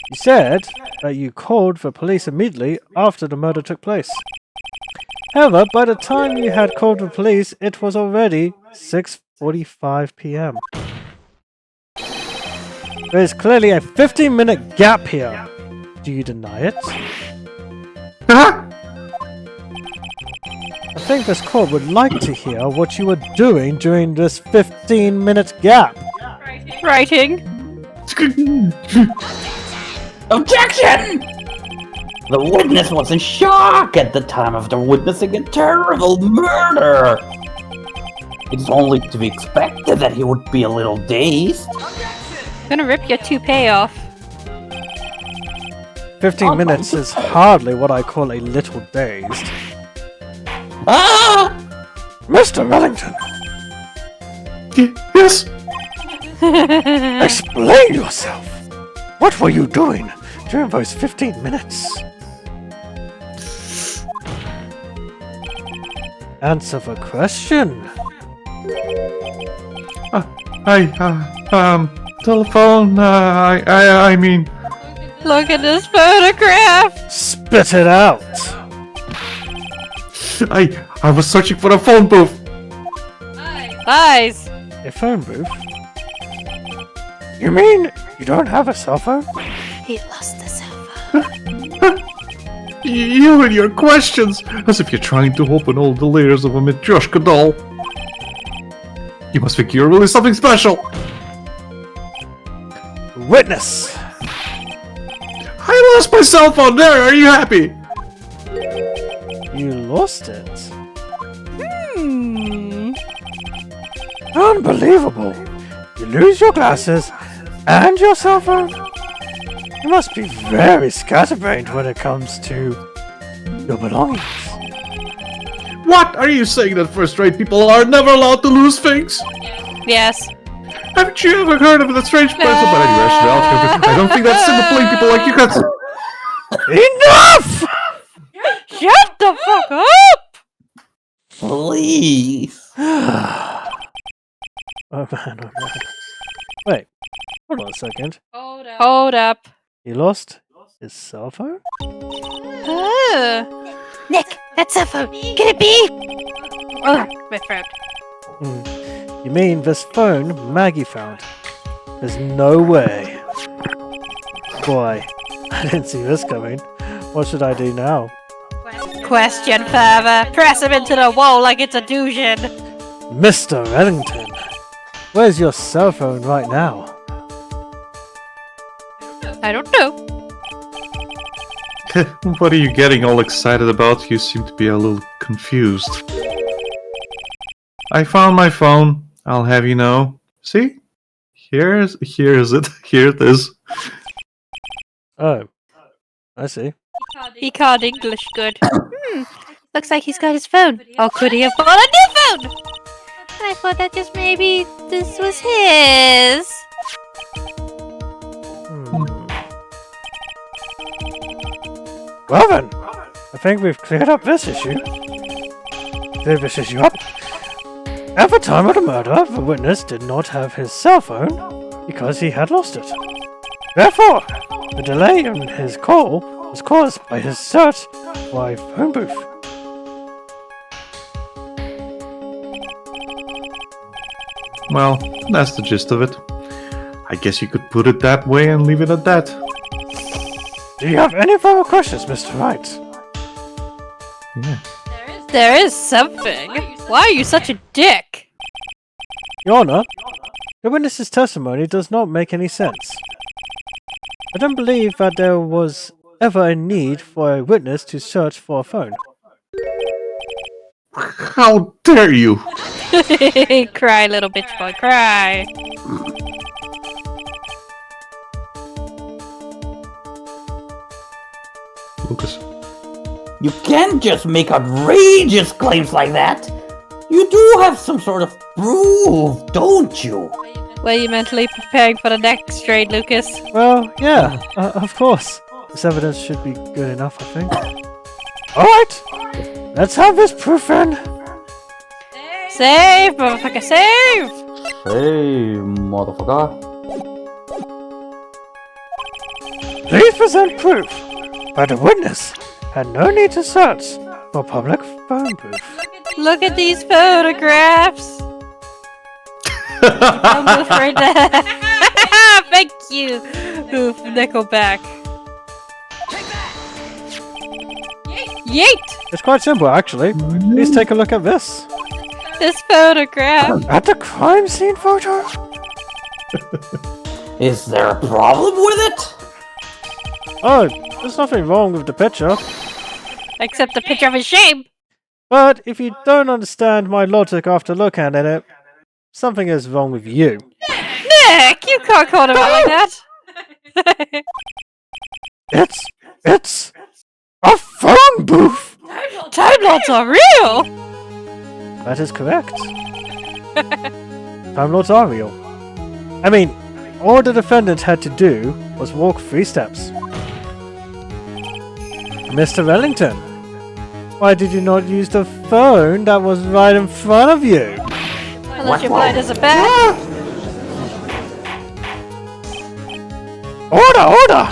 You said that you called for police immediately after the murder took place. However, by the time you had called the police, it was already 6:45 p.m. There is clearly a 15-minute gap here. Do you deny it? I think this court would like to hear what you were doing during this 15-minute gap. Writing. Objection! The witness was in shock at the time of the witnessing a terrible murder. It's only to be expected that he would be a little dazed. Gonna rip your toupee off. 15 minutes is hardly what I call a little dazed. Ah! Mr. Wellington, Yes. explain yourself. What were you doing during those 15 minutes? Answer the question. Telephone. I mean, Look at this photograph. Spit it out. I was searching for a phone booth. Eyes. A phone booth? You mean you don't have a cell phone? He lost the cell phone. You and your questions, as if you're trying to open all the layers of a Matryoshka doll. You must think you're really something special. Witness! I lost my cell phone. There, are you happy? You lost it. Hmm. Unbelievable! You lose your glasses and your cell phone? You must be very scatterbrained when it comes to your belongings. What? Are you saying that first-rate people are never allowed to lose things? Yes. Haven't you ever heard of the strange person? But anyway, I don't think that's simple playing people like you can. Enough! Shut the fuck up! Please. Oh man, oh man. Wait, hold on a second. Hold up. He lost his cell phone? Oh. Nick, that cell phone. Can it be? Oh, my throat. You mean this phone Maggie found? There's no way. Boy, I didn't see this coming. What should I do now? Question further. Press him into the wall like it's a douchen. Mr. Reddington, Where's your cell phone right now? I don't know. What are you getting all excited about? You seem to be a little confused. I found my phone. I'll have you know. See? Here is it. Here it is. Oh, I see. He can't English good. Looks like he's got his phone. Or could he have bought a new phone? I thought that just maybe this was his. Well then, I think we've cleared up this issue. Cleared this issue up. At the time of the murder, the witness did not have his cell phone because he had lost it. Therefore, the delay in his call was caused by his search for a phone booth. Well, that's the gist of it. I guess you could put it that way and leave it at that. Do you have any further questions, Mr. Wright? Yeah. There is something. Why are you such a dick? Your Honor, the witness's testimony does not make any sense. I don't believe that there was ever a need for a witness to search for a phone. How dare you! Cry, little bitch boy, cry. Lucas. You can't just make outrageous claims like that. You do have some sort of proof, don't you? Were you mentally preparing for the next trade, Lucas? Well, yeah, of course. This evidence should be good enough, I think. Alright! Let's have this proof then! Save, motherfucker, save! Hey, motherfucker. Please present proof that the witness had no need to search for a public phone booth. Look at these photographs. I'm afraid that. Thank you, Oof, Nickelback. Yeet! It's quite simple, actually. Please take a look at this. This photograph. At the crime scene photo? Is there a problem with it? Oh, there's nothing wrong with the picture. Except the picture of his shame. But if you don't understand my logic after looking at it, something is wrong with you. Nick, you can't call him out like that. It's a phone booth! Time Lords are real! That is correct. Time Lords are real. I mean, all the defendant had to do was walk 3 steps. Mr. Wellington, why did you not use the phone that was right in front of you? Unless you're blind as a bat. Order!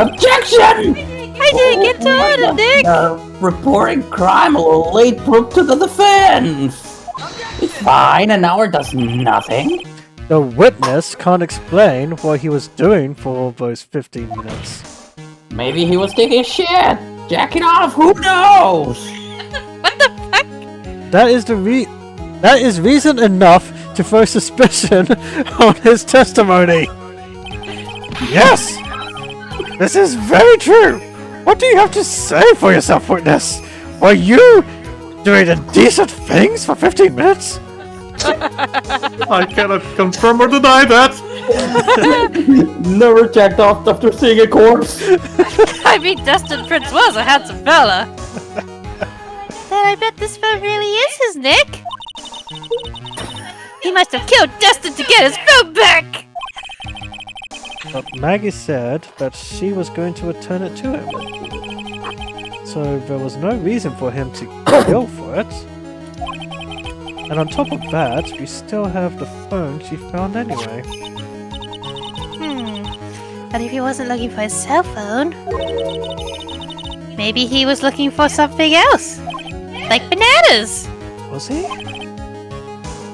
Objection! I didn't get to order, Nick! Reporting crime a little late proof to the defense. It's fine, an hour does nothing. The witness can't explain what he was doing for all those 15 minutes. Maybe he was taking a shit, jacking off, who knows? What the fuck? That is reason enough to throw suspicion on his testimony. Yes! This is very true! What do you have to say for yourself, witness? Were you doing indecent things for 15 minutes? I cannot confirm or deny that! Never jacked off after seeing a corpse. I mean, Dustin Prince was a handsome fella. Then I bet this phone really is his, Nick. He must have killed Dustin to get his phone back! But Maggie said that she was going to return it to him. So there was no reason for him to go for it. And on top of that, we still have the phone she found anyway. But if he wasn't looking for his cell phone, maybe he was looking for something else. Like bananas. Was he?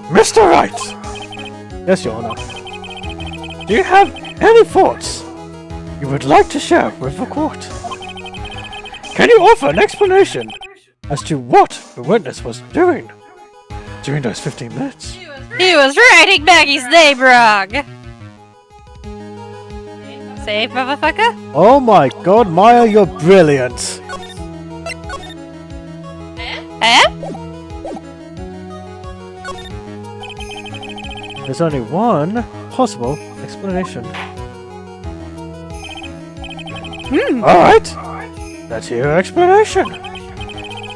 Mr. Wright! Yes, Your Honor. Do you have any thoughts you would like to share with the court? Can you offer an explanation as to what the witness was doing during those 15 minutes? He was writing Maggie's name wrong! Save, motherfucker? Oh my god, Maya, you're brilliant! Eh? There's only one possible explanation. Alright, that's your explanation.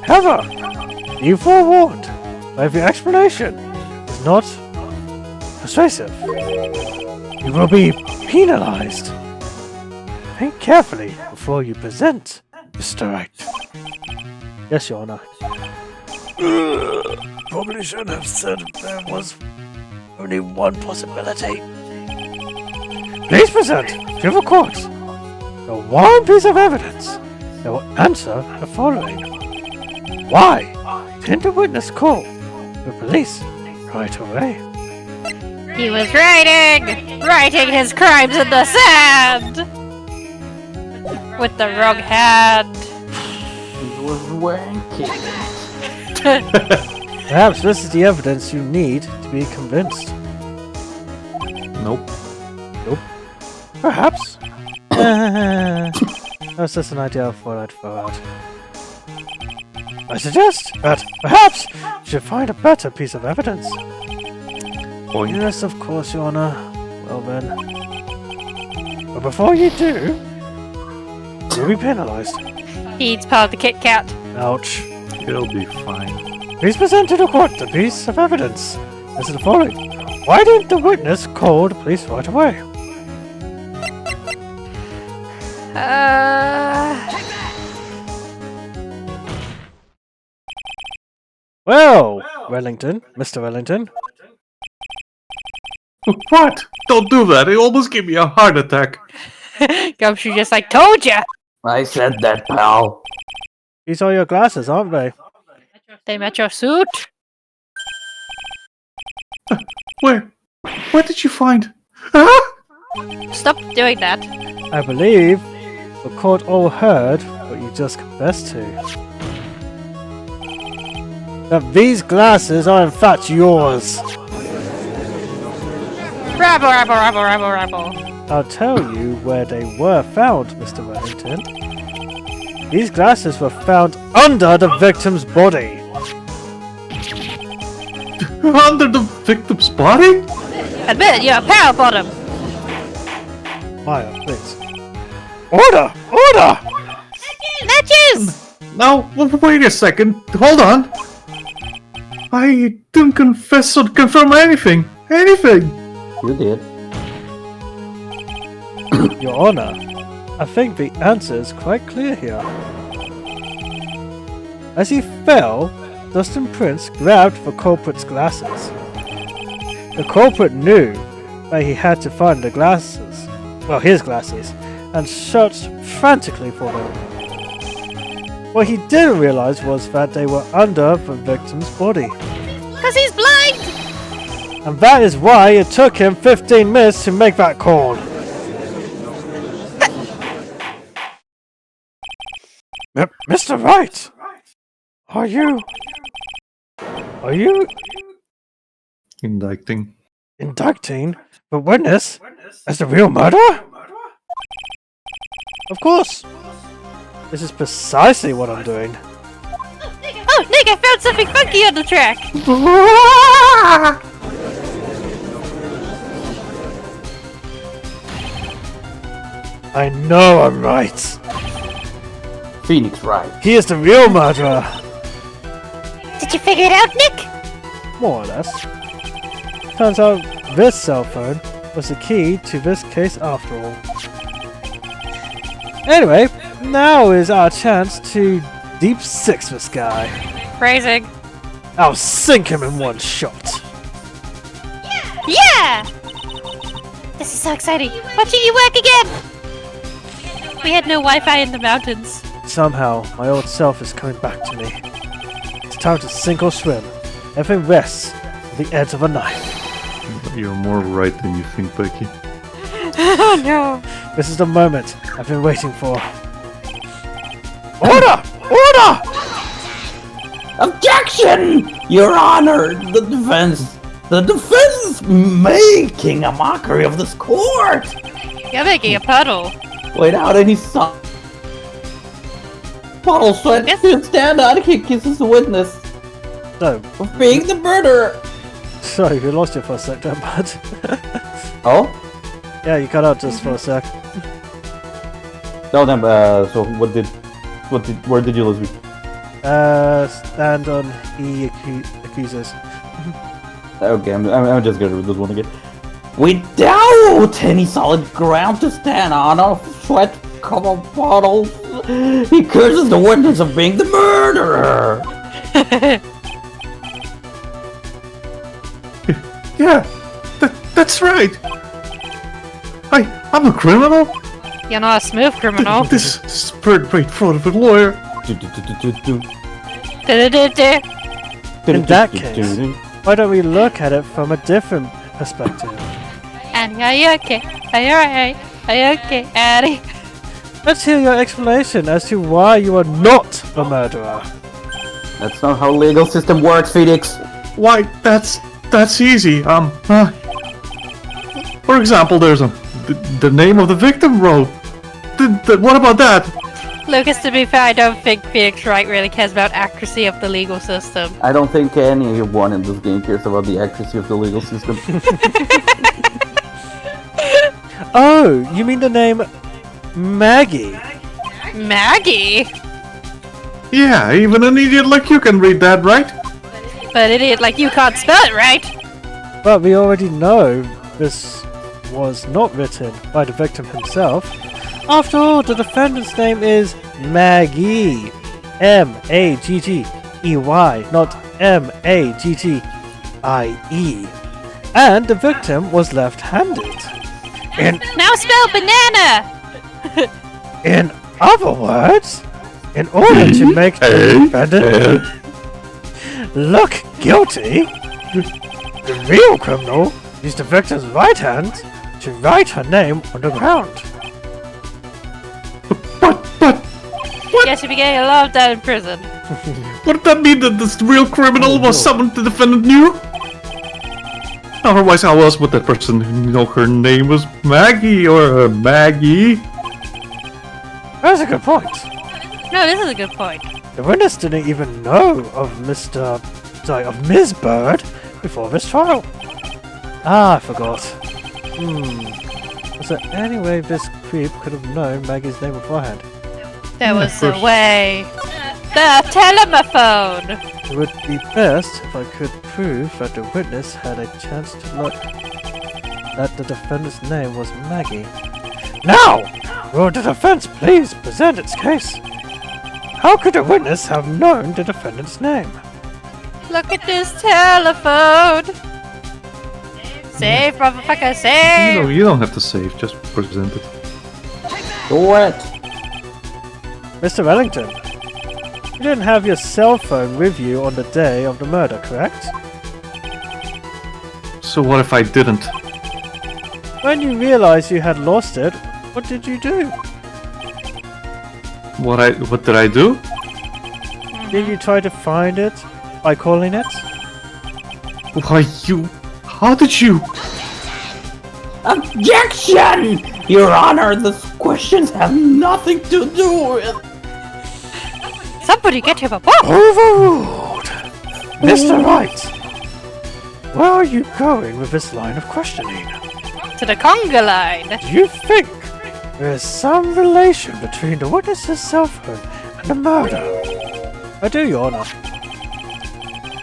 However, you forewarned, but if your explanation is not persuasive, you will be penalized. Think carefully before you present, Mr. Wright. Yes, Your Honor. Probably shouldn't have said there was only one possibility. Please present to the court the one piece of evidence that will answer the following. Why didn't the witness call the police right away? He was writing his crimes in the sand! With the wrong hand. He was wanking. Perhaps this is the evidence you need to be convinced. Nope. Perhaps. That's just an idea of what I'd throw out. I suggest that perhaps you should find a better piece of evidence. Point. Yes, of course, Your Honor. Well then. But before you do, you'll be penalized. He eats part of the Kit Kat. Ouch. He'll be fine. Please present to the court the piece of evidence. This is the following. Why didn't the witness call the police right away? Well, Wellington, Mr. Wellington. What? Don't do that. It almost gave me a heart attack. Gumshoe just like, told ya! I said that, pal. These are your glasses, aren't they? They match your suit. Where did you find? Ah! Stop doing that. I believe the court all heard what you just confessed to. That these glasses are in fact yours. Rabble. I'll tell you where they were found, Mr. Wellington. These glasses were found under the victim's body. Under the victim's body? Admit you're a power bottom. Maya, please. Order! Order! Matches! Now, wait a second. Hold on. I didn't confess or confirm anything. Anything. You did. Your Honor, I think the answer is quite clear here. As he fell, Dustin Prince grabbed the culprit's glasses. The culprit knew that he had to find the glasses, well, his glasses, and searched frantically for them. What he didn't realize was that they were under the victim's body. Cause he's blind! And that is why it took him 15 minutes to make that call. Mr. Wright! Are you Indicting. indicting the witness as the real murderer? Of course. This is precisely what I'm doing. Oh, Nick, I found something funky on the track! I know I'm right. Phoenix Wright. He is the real murderer. Did you figure it out, Nick? More or less. Turns out this cell phone was the key to this case after all. Anyway, now is our chance to deep six this guy. Phrasing. I'll sink him in one shot. Yeah! This is so exciting. Watching you work again! We had no Wi-Fi in the mountains. Somehow, my old self is coming back to me. It's time to sink or swim. Everything rests at the edge of a knife. You're more right than you think, Becky. Oh no! This is the moment I've been waiting for. Order! Order! Objection! Your Honor, the The defense is making a mockery of this court. You're making a puddle. Without any sign. Puddle sweat Yes. stand out and kisses the witness So, of being the murderer. sorry, we lost you for a sec there, bud. Oh? Yeah, you cut out just for a sec. No, then, so where did you lose me? Stand on he accuses. Okay, I'm just gonna read this one again. Without any solid ground to stand on, a sweat-covered puddle, he curses the witness of being the murderer. Yeah, that's right. I'm a criminal. You're not a smooth criminal. This is great fraud of a lawyer. In that case, why don't we look at it from a different perspective? Annie, are you okay? Are you alright? Are you okay, Annie? Let's hear your explanation as to why you are not a murderer. That's not how legal system works, Phoenix. Why, that's easy. For example, there's the name of the victim wrote. What about that? Lucas, to be fair, I don't think Phoenix Wright really cares about accuracy of the legal system. I don't think anyone in this game cares about the accuracy of the legal system. Oh, you mean the name Maggie? Maggie? Yeah, even an idiot like you can read that, right? But idiot like you can't spell it right. But we already know this was not written by the victim himself. After all, the defendant's name is Maggie. M-A-G-G-E-Y, not M-A-G-G-I-E. And the victim was left-handed. Now spell banana! In other words, in order to make the defendant look guilty, the real criminal used the victim's right hand to write her name on the ground. But Yes, you'll be getting a lot of that in prison. would that mean that this real criminal was someone the defendant knew? Otherwise, how else would that person know her name was Maggie or Maggie? That's a good point. No, this is a good point. The witness didn't even know of Ms. Bird before this trial. Ah, I forgot. Was there any way this creep could have known Maggie's name beforehand? There was a way. The telephone! It would be best if I could prove that the witness had a chance to look that the defendant's name was Maggie. Now, will the defense please present its case? How could the witness have known the defendant's name? Look at this telephone! Save, motherfucker, save! You don't have to save, just present it. Do it. Mr. Wellington, you didn't have your cell phone with you on the day of the murder, correct? So what if I didn't? When you realized you had lost it, what did you do? What did I do? Did you try to find it by calling it? Why, how did you? Objection! Your Honor, these questions have nothing to do with... Somebody get him a book! Overruled! Mr. Wright! Where are you going with this line of questioning? To the conga line! Do you think there is some relation between the witness's cell phone and the murder? I do, Your Honor.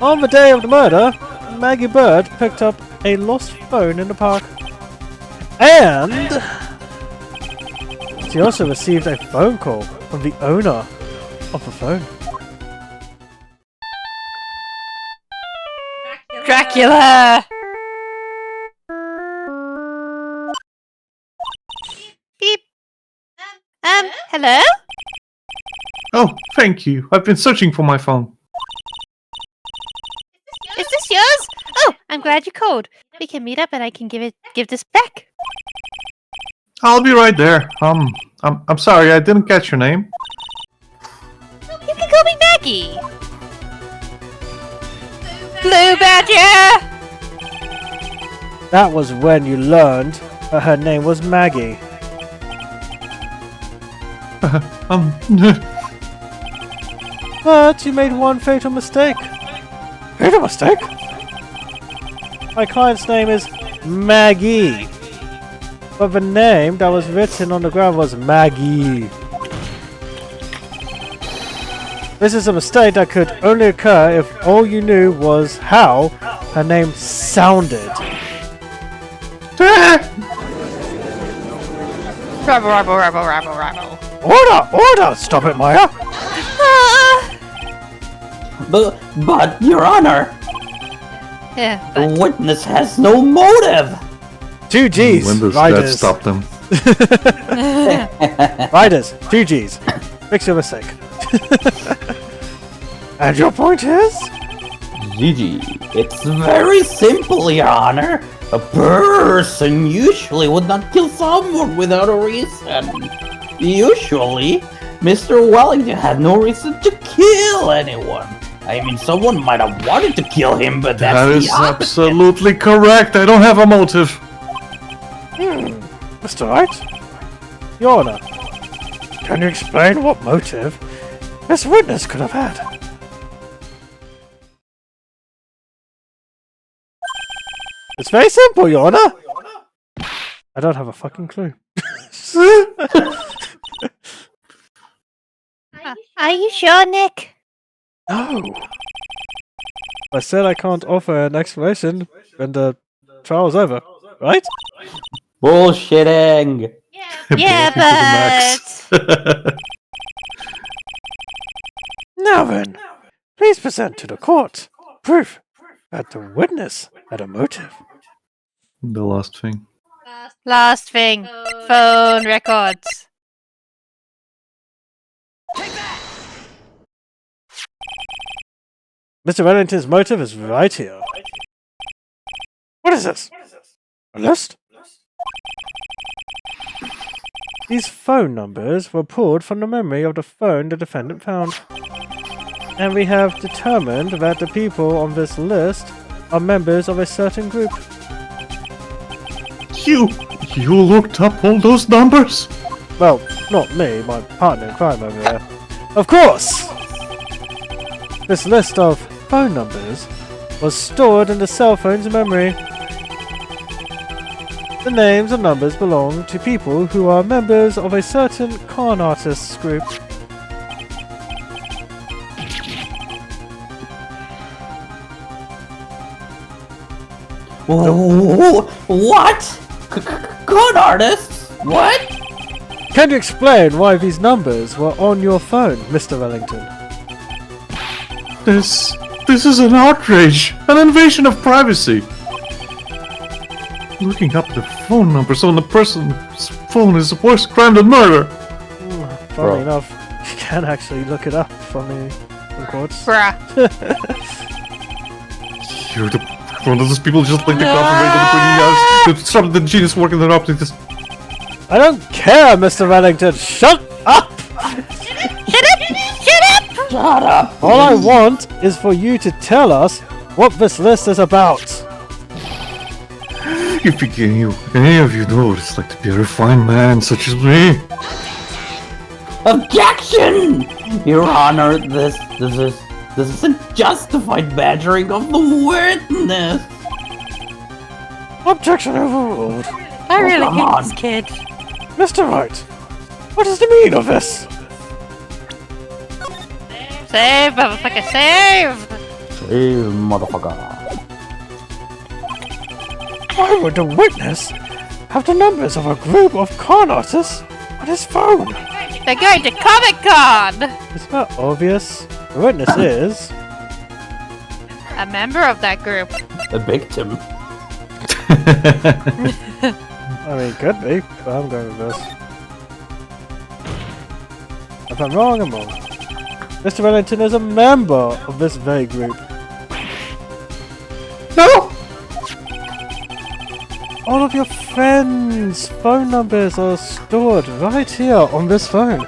On the day of the murder, Maggie Bird picked up a lost phone in the park. And she also received a phone call from the owner of the phone. Dracula! Beep. Hello? Oh, thank you. I've been searching for my phone. Is this yours? Oh, I'm glad you called. We can meet up and I can give this back. I'll be right there. I'm sorry, I didn't catch your name. You can call me Maggie. Blue Badger! That was when you learned that her name was Maggie. But you made one fatal mistake. Fatal mistake? My client's name is Maggie. But the name that was written on the ground was Maggie. This is a mistake that could only occur if all you knew was how her name sounded. Rabble. Order! Stop it, Maya! But, Your Honor, Yeah, the but witness has no motive. 2 G's, When does that riders. stop them? Riders, 2 G's. Fix your mistake. And your point is? Gigi, it's very simple, Your Honor. A person usually would not kill someone without a reason. Usually, Mr. Wellington had no reason to kill anyone. I mean, someone might have wanted to kill him, but that's That the is opposite. absolutely correct. I don't have a motive. Mr. Wright? Your Honor, can you explain what motive this witness could have had? It's very simple, Your Honor. I don't have a fucking clue. are you sure, Nick? No. I said I can't offer an explanation when the trial's over, right? Bullshitting. Yeah, but Now then, please present to the court proof that the witness had a motive. The last thing. last thing, phone records. Mr. Wellington's motive is right here. What is this? A list? These phone numbers were pulled from the memory of the phone the defendant found. And we have determined that the people on this list are members of a certain group. You looked up all those numbers? Well, not me, my partner in crime over there. Of course! This list of phone numbers was stored in the cell phone's memory. The names and numbers belong to people who are members of a certain con artists group. What? Con artists? What? Can you explain why these numbers were on your phone, Mr. Wellington? This is an outrage, an invasion of privacy. Looking up the phone numbers on the person's phone is a worse crime than murder. Funnily Bro. enough, you can actually look it up from the quotes. Bruh. You're one of those people just like the government and bringing out to stop the genius working their optics. I don't care, Mr. Wellington. Shut up! Shut up! All I want is for you to tell us what this list is about. If any of you know what it's like to be a refined man such as me. Objection! Your Honor, this is a justified badgering of the witness. Objection overruled. I really come hate on. this kid. Mr. Wright, what is the meaning of this? Save, motherfucker, save! Hey, motherfucker. Why would the witness have the numbers of a group of con artists on his phone? They're going to Comic-Con! It's not obvious. The witness is... A member of that group. A victim. I mean, could be, but I'm going with this. If I'm wrong, I'm wrong. Mr. Wellington is a member of this very group. No! All of your friends' phone numbers are stored right here on this phone.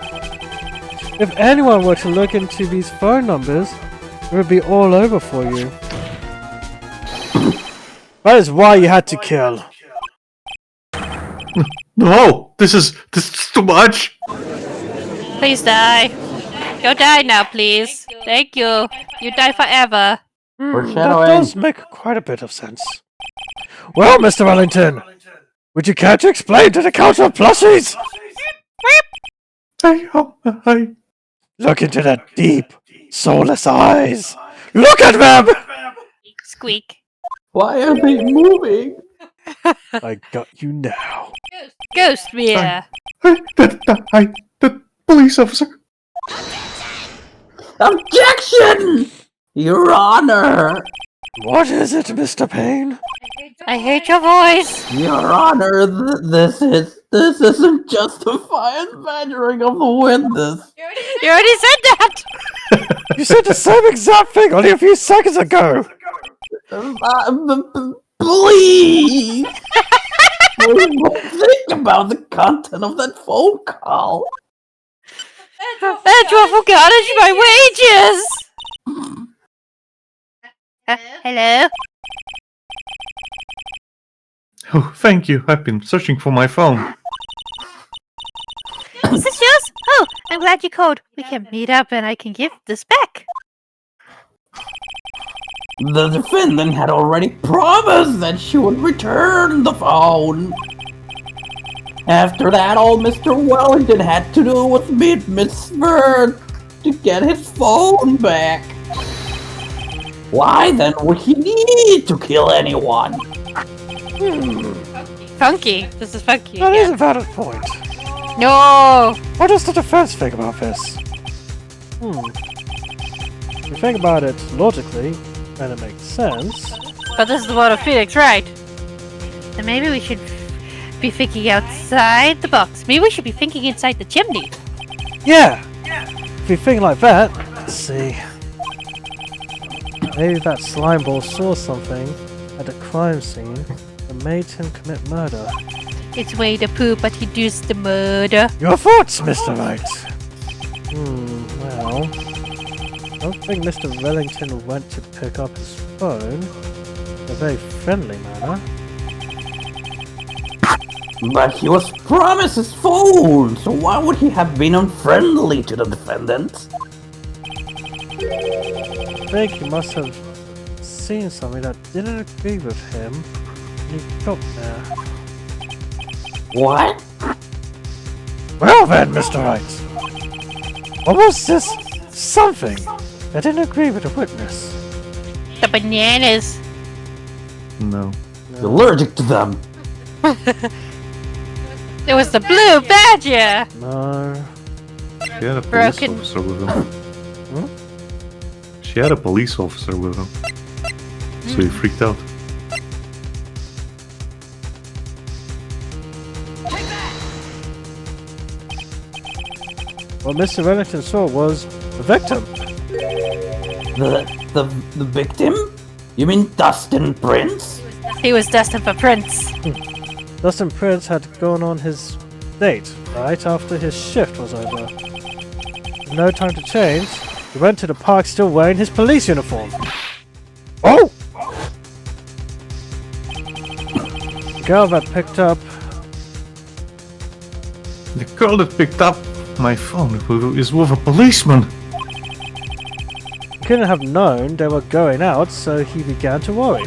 If anyone were to look into these phone numbers, it would be all over for you. That is why you had to kill. No! This is too much! Please die. Go die now, please. Thank you. You die forever. That Foreshadowing. does make quite a bit of sense. Well, Mr. Wellington, would you care to explain to the Council of Plushies? I Look into their deep, soulless eyes. Look at them! Squeak. Why are they moving? I got you now. Ghost beer. the police officer. Objection! Your Honor! What is it, Mr. Payne? I hate your voice. Your Honor, this isn't justifying badgering of the witness. You already said that. You said the same exact thing only a few seconds ago. Please! Think about the content of that phone call. That's what forgot my wages. Hello? Oh, thank you. I've been searching for my phone. Is this yours? Oh, I'm glad you called. We can meet up and I can give this back. The defendant had already promised that she would return the phone. After that, all Mr. Wellington had to do was meet Miss Bird to get his phone back. Why then would he need to kill anyone? Funky. This is funky. That is again. a valid point. No. What does the defense think about this? If you think about it logically, and it makes sense. But this is the world of Phoenix, right? Then maybe we should be thinking outside the box. Maybe we should be thinking inside the chimney. Yeah! If you think like that, let's see. Maybe that slime ball saw something at the crime scene that made him commit murder. It's way to poop, but he does the murder. Your thoughts, Mr. Wright? Well... I don't think Mr. Wellington went to pick up his phone in a very friendly manner. But he was promised his phone, so why would he have been unfriendly to the defendant? I think he must have seen something that didn't agree with him when he got there. What? Well then, Mr. Wright, what was this something that didn't agree with the witness? The bananas. No. He's allergic to them. It was the blue badger. No. She had a police Broken. officer with him. She had a police officer with him. So he freaked out. What Mr. Wellington saw was the victim. The victim? You mean Dustin Prince? He was destined for Prince. Dustin Prince had gone on his date right after his shift was over. With no time to change, he went to the park still wearing his police uniform. Oh! The girl that picked up... The girl that picked up my phone is with a policeman. He couldn't have known they were going out, so he began to worry.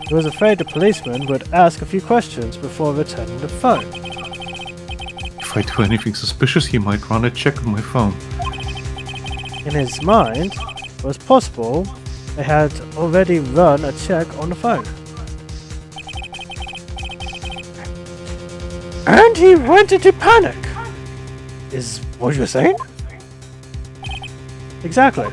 He was afraid the policeman would ask a few questions before returning the phone. If I do anything suspicious, he might run a check on my phone. In his mind, it was possible they had already run a check on the phone. And he went into panic! Is what you're saying? Exactly.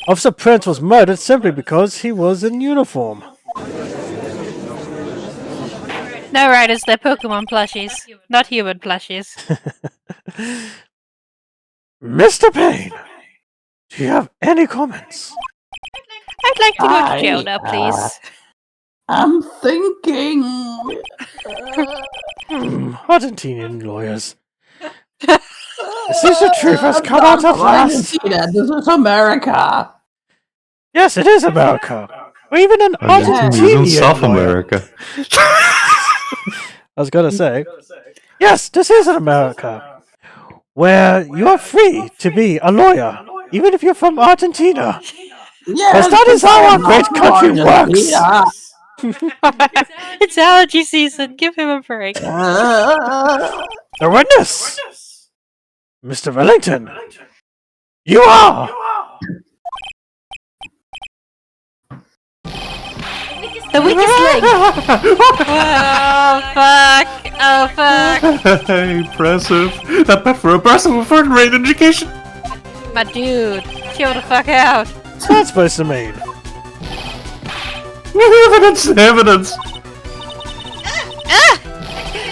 Officer Prince was murdered simply because he was in uniform. No, Riders, they're Pokemon plushies, not human plushies. Mr. Payne, do you have any comments? I'd like to go to jail now, please. I'm thinking... Argentinian lawyers. It seems the truth has come out at last. This is America. Yes, it is America. Or even an Argentinian South lawyer. America. I was gonna say, yes, this is in America, where you are free to be a lawyer, even if you're from Argentina. Yes, that is how our great from country works. Argentina. It's allergy season. Give him a break. The witness, Mr. Wellington. You are. The weakest link. Oh fuck! Oh fuck! Impressive. Not bad for a person with third rate education. My dude, chill the fuck out. What's that supposed to mean? Evidence.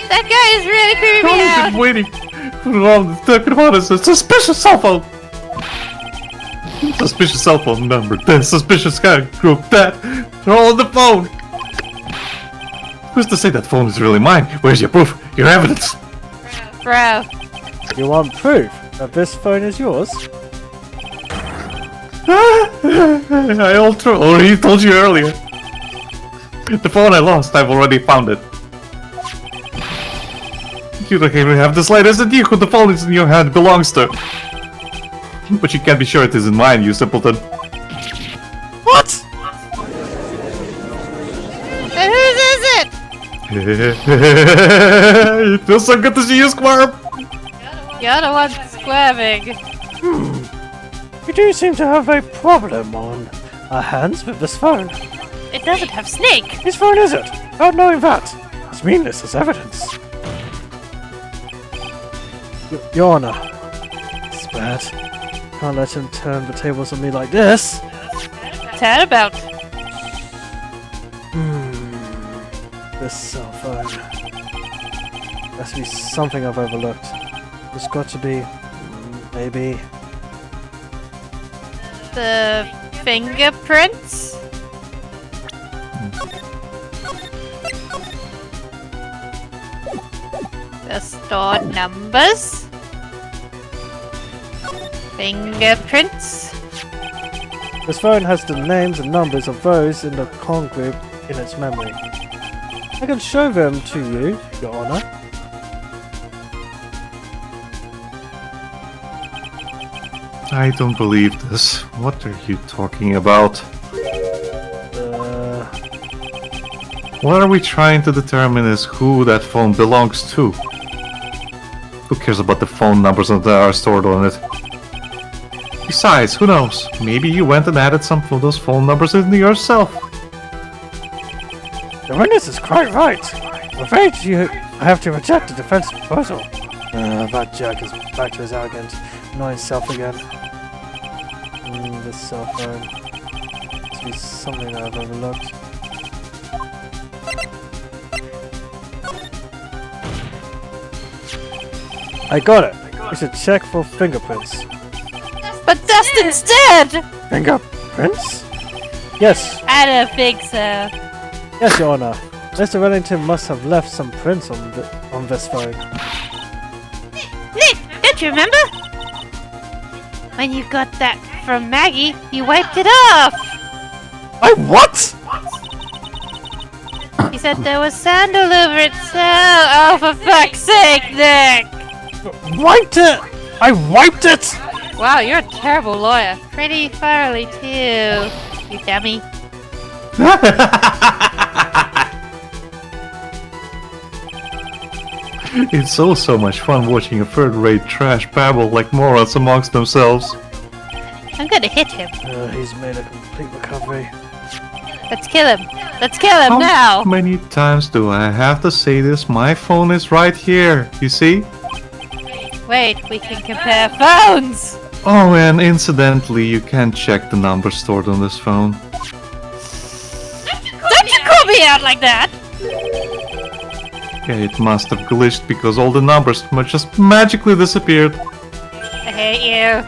That guy is really creeping me I've out. been waiting for long. Talking about is a suspicious cell phone. Suspicious cell phone number. Then suspicious guy group. That. They're all on the phone. Who's to say that phone is really mine? Where's your proof? Your evidence? Bro, You want proof that this phone is yours? I already told you earlier. The phone I lost, I've already found it. You don't even have the slightest idea who the phone is in your hand belongs to. But you can't be sure it isn't mine, you simpleton. What? and whose is it? It feels so good to see you squirm. You're the one squirming. We do seem to have a problem on our hands with this phone. It doesn't have snake. Whose phone is it? Not knowing that, it's meaningless as evidence. Your Honor, it's bad. Can't let him turn the tables on me like this. Turnabout. This cell phone. Has to be something I've overlooked. It's got to be, maybe. The fingerprints. The stored numbers. Fingerprints. This phone has the names and numbers of those in the con group in its memory. I can show them to you, Your Honor. I don't believe this. What are you talking about? What are we trying to determine is who that phone belongs to? Who cares about the phone numbers that are stored on it? Besides, who knows? Maybe you went and added some of those phone numbers in yourself. The witness is quite right. I'm afraid I have to reject the defense proposal. That jerk is back to his arrogant, annoying self again. This cell phone. Must be something I've overlooked. I got it. We should check for fingerprints. But Dustin's dead! Fingerprints? Yes, I don't think so. yes, Your Honor. Mr. Wellington must have left some prints on this phone. Nick, don't you remember? When you got that from Maggie, you wiped it off! I what? He said there was sand all over it, so... Oh, for fuck's sake, Nick! Wiped it! I wiped it! Wow, you're a terrible lawyer. Pretty thoroughly, too. You dummy. It's so much fun watching a third-rate trash babble like morons amongst themselves. I'm gonna hit him. He's made a complete recovery. Let's kill him. Let's kill him now! How many times do I have to say this? My phone is right here, you see? Wait, we can compare phones! Oh, and incidentally, you can check the number stored on this phone. Don't you call me out like that! Okay, it must have glitched because all the numbers just magically disappeared. I hate you.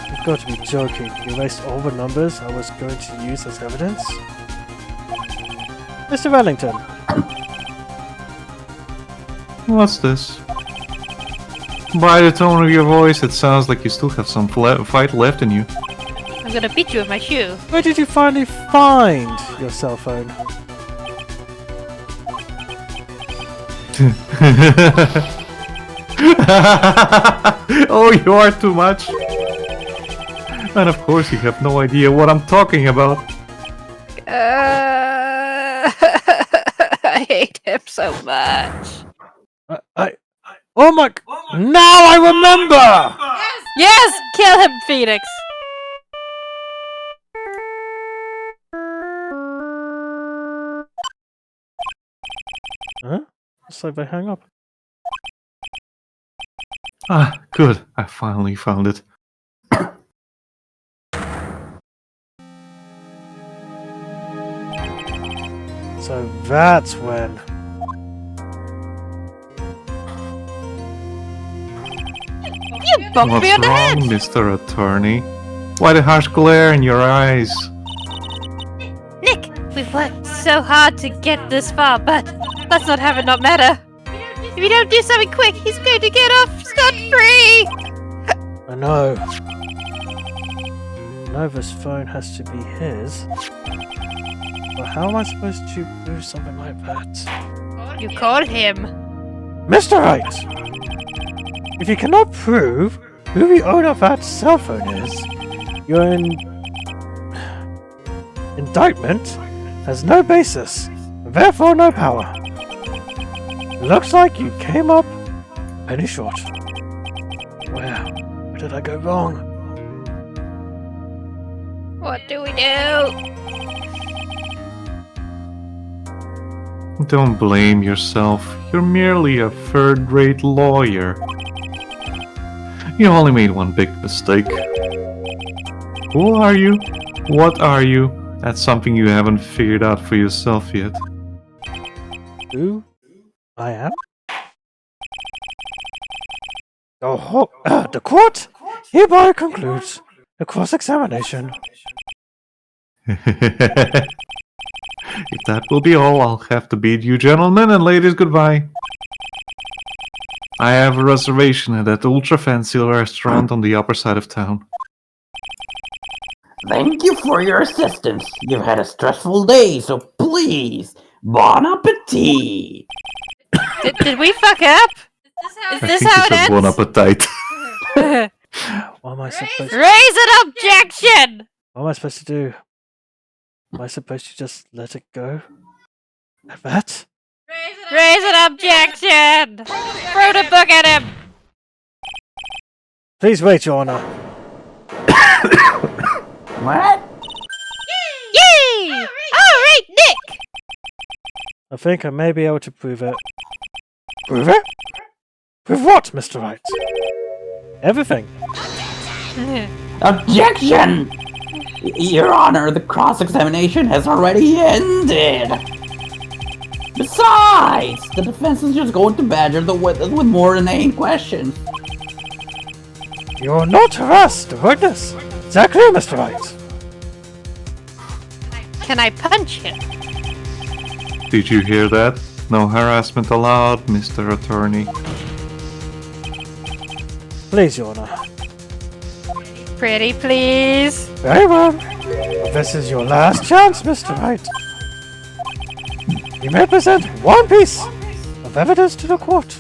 You've got to be joking. You erased all the numbers I was going to use as evidence? Mr. Wellington. What's this? By the tone of your voice, it sounds like you still have some fight left in you. I'm gonna beat you with my shoe. Where did you finally find your cell phone? Oh, you are too much. And of course you have no idea what I'm talking about. I hate him so much. Oh my... Now I remember! Yes! Kill him, Phoenix! Huh? Looks like they hang up. Ah, good. I finally found it. So that's when... You bumped What's me on the wrong, head! Mr. Attorney? Why the harsh glare in your eyes? Nick, we've worked so hard to get this far, but let's not have it not matter. If you don't do something quick, he's going to get off scot-free! I know. Nova's phone has to be his. But how am I supposed to do something like that? You called him. Mr. Wright! If you cannot prove who the owner of that cell phone is, your indictment has no basis, therefore no power. Looks like you came up penny short. Where did I go wrong? What do we do? Don't blame yourself. You're merely a third-rate lawyer. You only made one big mistake. Who are you? What are you? That's something you haven't figured out for yourself yet. Who I am? The court hereby concludes the cross-examination. If that will be all, I'll have to bid you gentlemen and ladies goodbye. I have a reservation at that ultra-fancy restaurant on the upper side of town. Thank you for your assistance. You've had a stressful day, so please, bon appetit. Did we fuck up? Is this how it I think you said bon ends? appetite. What am I supposed to... Raise an objection! What am I supposed to do? Am I supposed to just let it go? Like that? Raise an objection! Throw the book at him! Please wait, Your Honor. What? Yay! Alright, Nick! I think I may be able to prove it. Prove it? Prove what, Mr. Wright? Everything. Objection! Your Honor, the cross-examination has already ended. Besides, the defense is just going to badger the witness with more inane questions. You're not harassed, the witness. Is that clear, Mr. Wright? Can I punch him? Did you hear that? No harassment allowed, Mr. Attorney. Please, Your Honor. Pretty please. Very well. This is your last chance, Mr. Wright. You may present one piece of evidence to the court.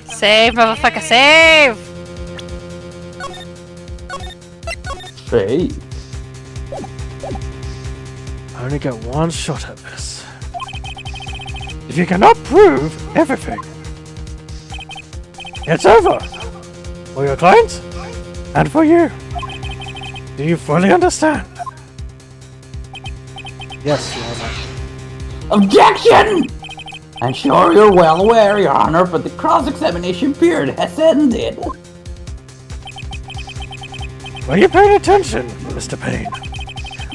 Save, motherfucker, save! Hey. I only get one shot at this. If you cannot prove everything, it's over. For your client and for you. Do you fully understand? Yes, Your Honor. Objection! I'm sure you're well aware, Your Honor, but the cross-examination period has ended. Were you paying attention, Mr. Payne?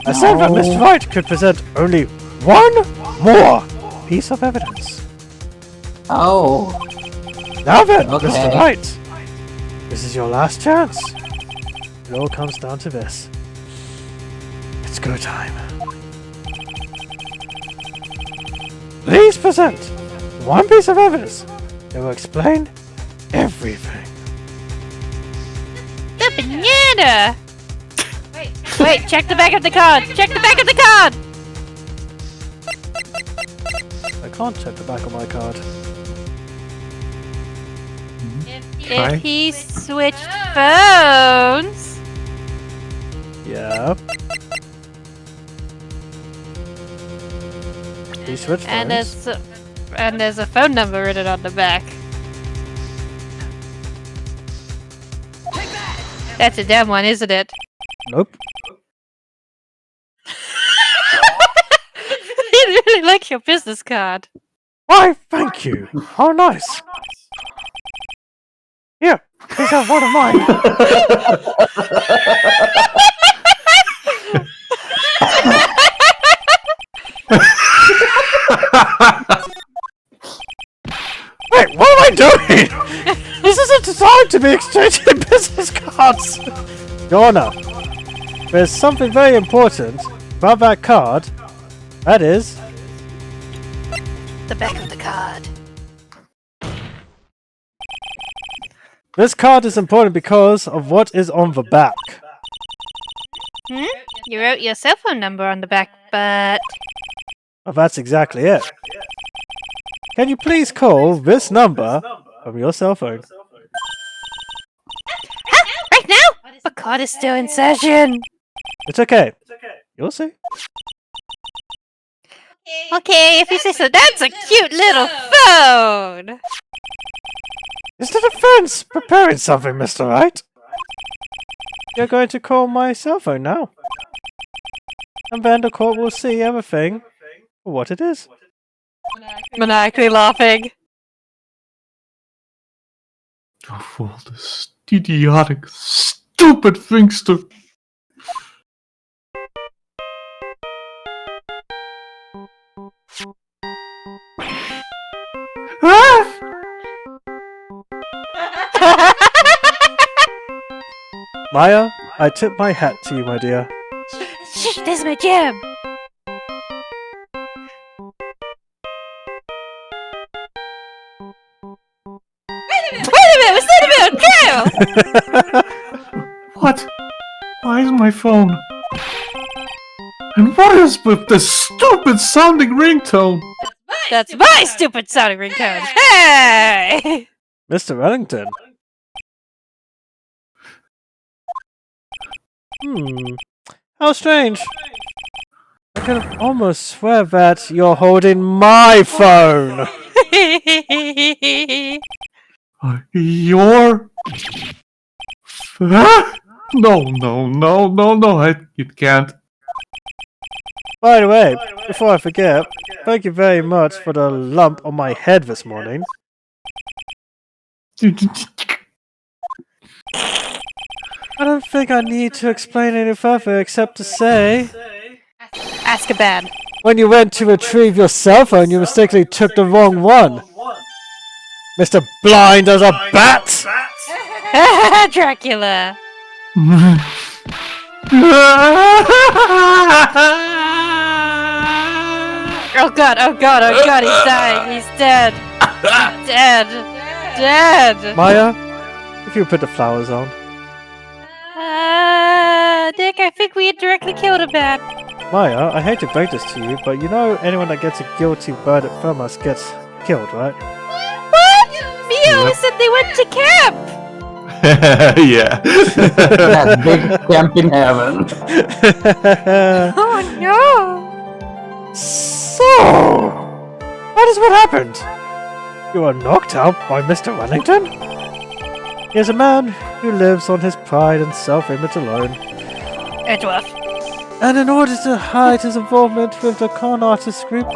I said that Mr. Wright could present only one more piece of evidence. Oh. Now then, Okay. Mr. Wright, this is your last chance. It all comes down to this. It's go time. Please present one piece of evidence that will explain everything. The banana! Wait, check the back of the card! Check the back of the card! I can't check the back of my card. If he switched phones... Yeah. He switched And phones. there's a phone number written on the back. That's a damn one, isn't it? Nope. You really like your business card. Why, thank you. How nice. Here, please have one of mine. Wait, what am I doing? This isn't the time to be exchanging business cards. Your Honor, there's something very important about that card. That is... The back of the card. This card is important because of what is on the back. You wrote your cell phone number on the back, but... Well, that's exactly it. Can you please call this number from your cell phone? Huh? Right now? The card is still in session. It's okay. You'll see. Okay, if you say so. That's a cute little phone! Is the defense preparing something, Mr. Wright? You're going to call my cell phone now. And then the court will see everything for what it is. Maniacally laughing. Of all the idiotic, stupid things to... Ah! Maya, I tip my hat to you, my dear. Shh, this is my jam! Wait a minute, what's that about? Jail! What? Why is my phone? And what is with this stupid sounding ringtone? That's my stupid sounding ringtone! Hey! Mr. Wellington. How strange. I can almost swear that you're holding my phone. Your... Ah! No, it can't. By the way, before I forget, thank you very much for the lump on my head this morning. I don't think I need to explain any further except to say... Azkaban. When you went to retrieve your cell phone, you mistakenly took the wrong one. Mr. Blind as a bat! Dracula. Oh god, he's dying, he's dead. Dead. Maya, if you put the flowers on. Dick, I think we indirectly killed a man. Maya, I hate to break this to you, but you know anyone that gets a guilty verdict from us gets killed, right? What? Mia always said they went to camp! Yeah. That big camp in heaven. Oh no! So, that is what happened. You were knocked out by Mr. Wellington? He is a man who lives on his pride and self-image alone. Edgeworth. And in order to hide his involvement with the con artist group,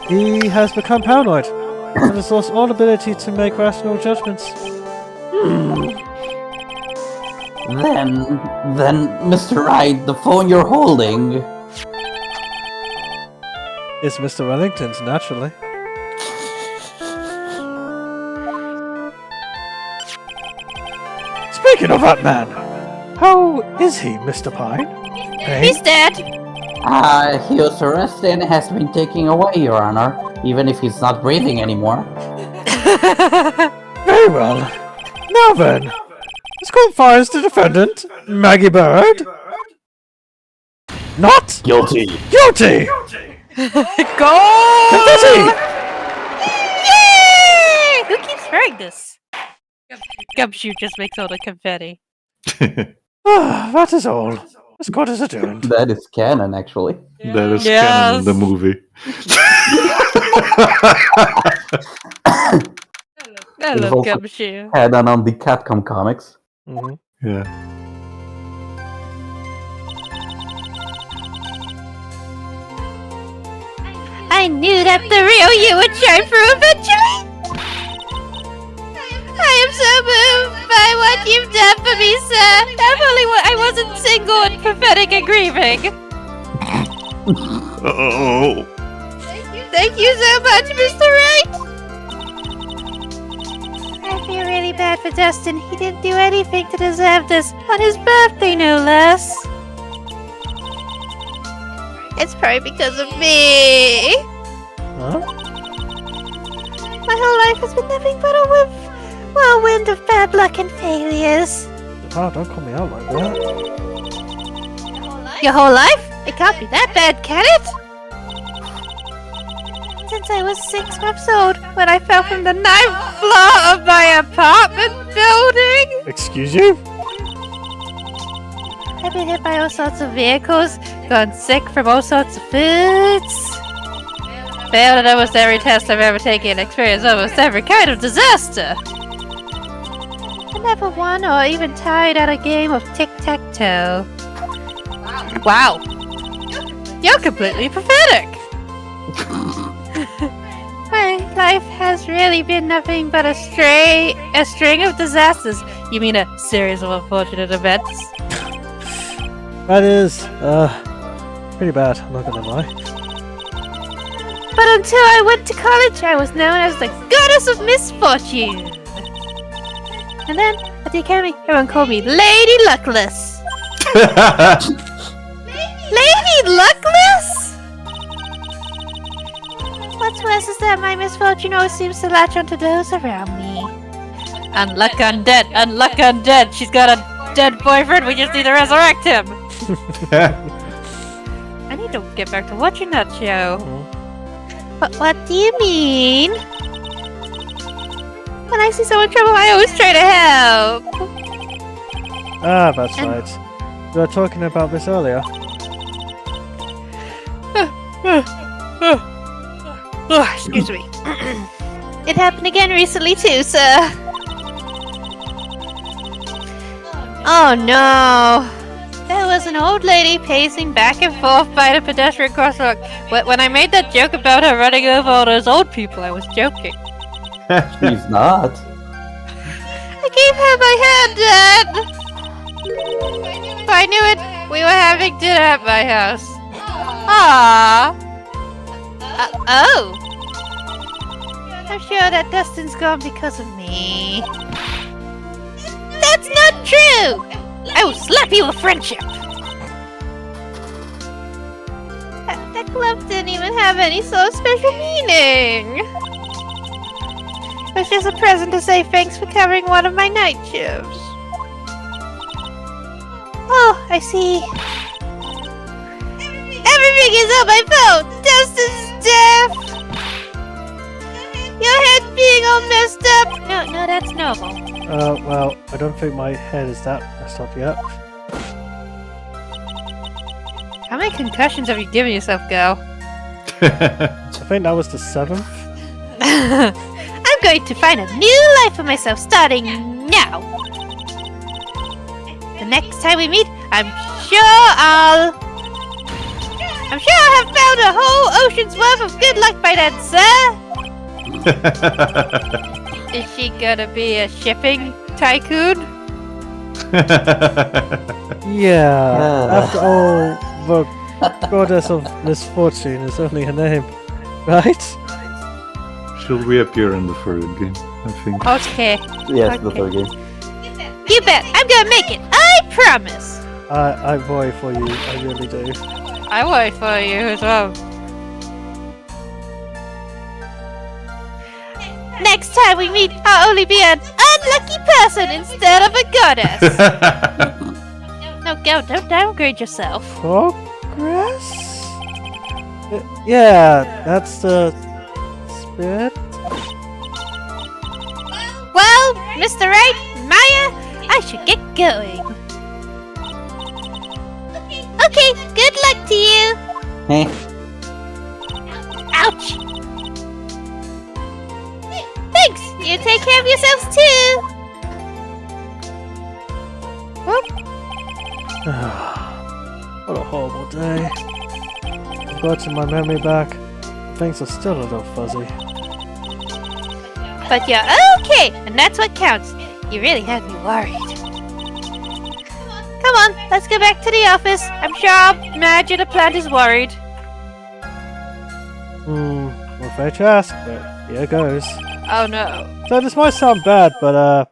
he has become paranoid and has lost all ability to make rational judgments. Then, Mr. Wright, the phone you're holding... It's Mr. Wellington's, naturally. Speaking of that man, how is he, Mr. Pine? He's dead! He was arrested and has been taken away, Your Honor, even if he's not breathing anymore. Very well. Now then, let's call fires the defendant, Maggie Bird. Not Guilty. guilty! Go! Confetti! Yay! Who keeps throwing this? Gumshoe just makes all the confetti. Ah, that is all. As good as adjourned. That is canon, actually. That is Yes. canon in the movie. I There's love also- Gumshoe. Canon on the Capcom comics. Mhm. Yeah. I knew that the real you would shine through eventually. I am so moved by what you've done for me, sir. If only I wasn't single and pathetic and grieving. Oh, Thank you so much, Mr. Wright. I feel really bad for Dustin. He didn't do anything to deserve this. On his birthday, no less. It's probably because of me. Huh? My whole life has been nothing but a whirlwind of bad luck and failures. Oh, don't call me out like that. Your whole life? It can't be that bad, can it? Since I was 6 months old, when I fell from the 9th floor of my apartment building. Excuse you? I've been hit by all sorts of vehicles, gone sick from all sorts of foods. Failed at almost every test I've ever taken, experienced almost every kind of disaster. I never won or even tied at a game of tic-tac-toe. Wow. You're completely pathetic. My life has really been nothing but a string of disasters. You mean a series of unfortunate events? That is, pretty bad, I'm not gonna lie. But until I went to college, I was known as the goddess of misfortune. And then, at the academy, everyone called me Lady Luckless. Lady Luckless? What's worse is that my misfortune always seems to latch onto those around me. Unluck undead, unluck undead. She's got a dead boyfriend, we just need to resurrect him. I need to get back to watching that show. But what do you mean? When I see someone in trouble, I always try to help. Ah, that's right. You were talking about this earlier. Excuse me. It happened again recently too, sir. Oh no. There was an old lady pacing back and forth by the pedestrian crosswalk. When I made that joke about her running over all those old people, I was joking. She's not. I gave her my hand, Dad! If I knew it, we were having dinner at my house. Aww. Oh. I'm sure that Dustin's gone because of me. That's not true! I will slap you with friendship! That glove didn't even have any sort of special meaning. It was just a present to say thanks for covering one of my night shifts. Oh, I see. Everything is on my phone! Dustin's deaf! Your head being all messed up! No, that's normal. Well, I don't think my head is that messed up yet. How many concussions have you given yourself, girl? I think that was the 7th. I'm going to find a new life for myself starting now. The next time we meet, I'm sure I'll have found a whole ocean's worth of good luck by then, sir. Is she gonna be a shipping tycoon? Yeah, after all, the goddess of misfortune is only her name, right? She'll reappear in the third game, I think. Okay. Yes, the Okay. third game. You bet. I'm gonna make it. I promise. I worry for you, I really do. I worry for you as well. Next time we meet, I'll only be an unlucky person instead of a goddess. No, go, don't downgrade yourself. Oh, progress? Yeah, that's the spirit. Well, Mr. Wright, Maya, I should get going. Okay, good luck to you. Ouch. Thanks. You take care of yourselves too. What a horrible day. I've gotten my memory back. Things are still a little fuzzy. But you're okay, and that's what counts. You really had me worried. Come on, let's go back to the office. I'm sure Manager the plant is worried. Well, fair to ask, but here goes. Oh no. So this might sound bad, but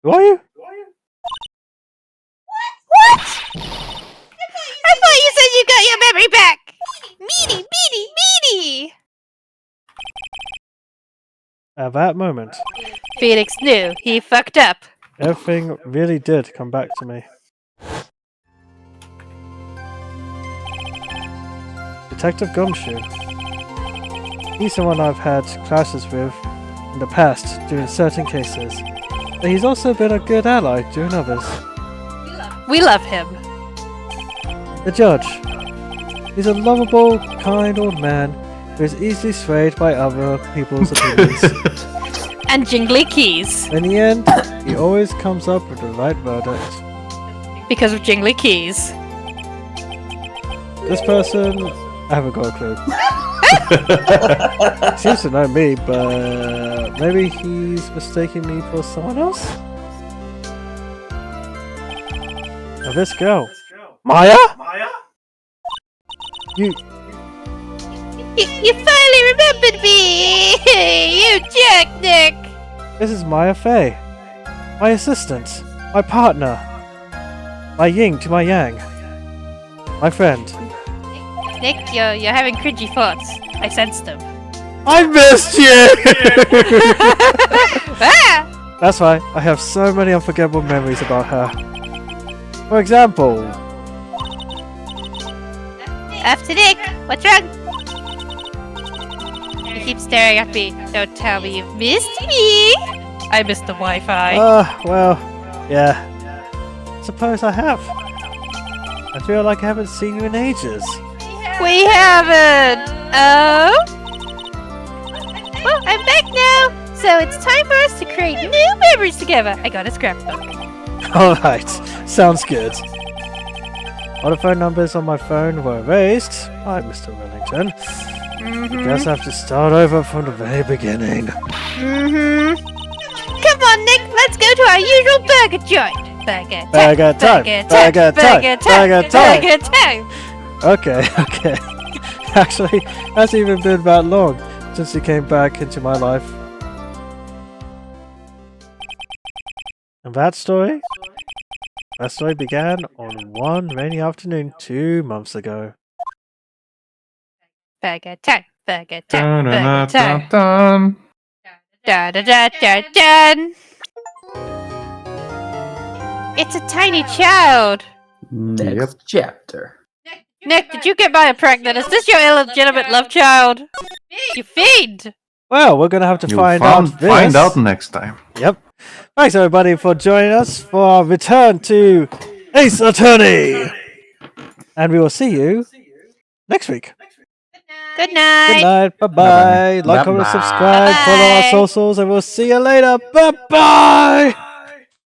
who are you? What? I thought you said you got your memory back. Meaty. At that moment, Felix knew he fucked up. everything really did come back to me. Detective Gumshoe. He's someone I've had clashes with in the past during certain cases, but he's also been a good ally during others. We love him. The judge. He's a lovable, kind old man who is easily swayed by other people's opinions. And jingly keys. In the end, he always comes up with the right verdict. Because of jingly keys. This person, I haven't got a clue. Seems to know me, but maybe he's mistaking me for someone else? Now this girl. Maya? You You finally remembered me! You jerk, Nick! This is Maya Fey. My assistant. My partner. My yin to my yang. My friend. Nick, you're having cringy thoughts. I sensed them. I missed you! Ah! That's why I have so many unforgettable memories about her. For example, After Nick, what's wrong? You keep staring at me. Don't tell me you've missed me. I missed the Wi-Fi. well, yeah. Suppose I have. I feel like I haven't seen you in ages. We haven't. Oh? Well, I'm back now. So it's time for us to create new memories together. I got a scrapbook. Alright, sounds good. All the phone numbers on my phone were erased. Hi, Mr. Wellington. Guess I have to start over from the very beginning. Come on, Nick. Let's go to our usual burger joint. Burger time. Burger time. Okay. Actually, hasn't even been that long since he came back into my life. And that story began on one rainy afternoon 2 months ago. Burger time. Burger Dun, time. dun, Burger time. dun, dun. Dun. It's a tiny child. Next chapter. Nick, did you get Maya pregnant? Is this your illegitimate love child? You fiend! Well, we're gonna have to You'll find out this. Find out next time. Yep. Thanks everybody for joining us for our return to Ace Attorney. And we will see you next week. Good night. Good night. Bye-bye. Like, comment, Bye-bye. subscribe, follow our Bye-bye. socials, and we'll see you later. Bye-bye.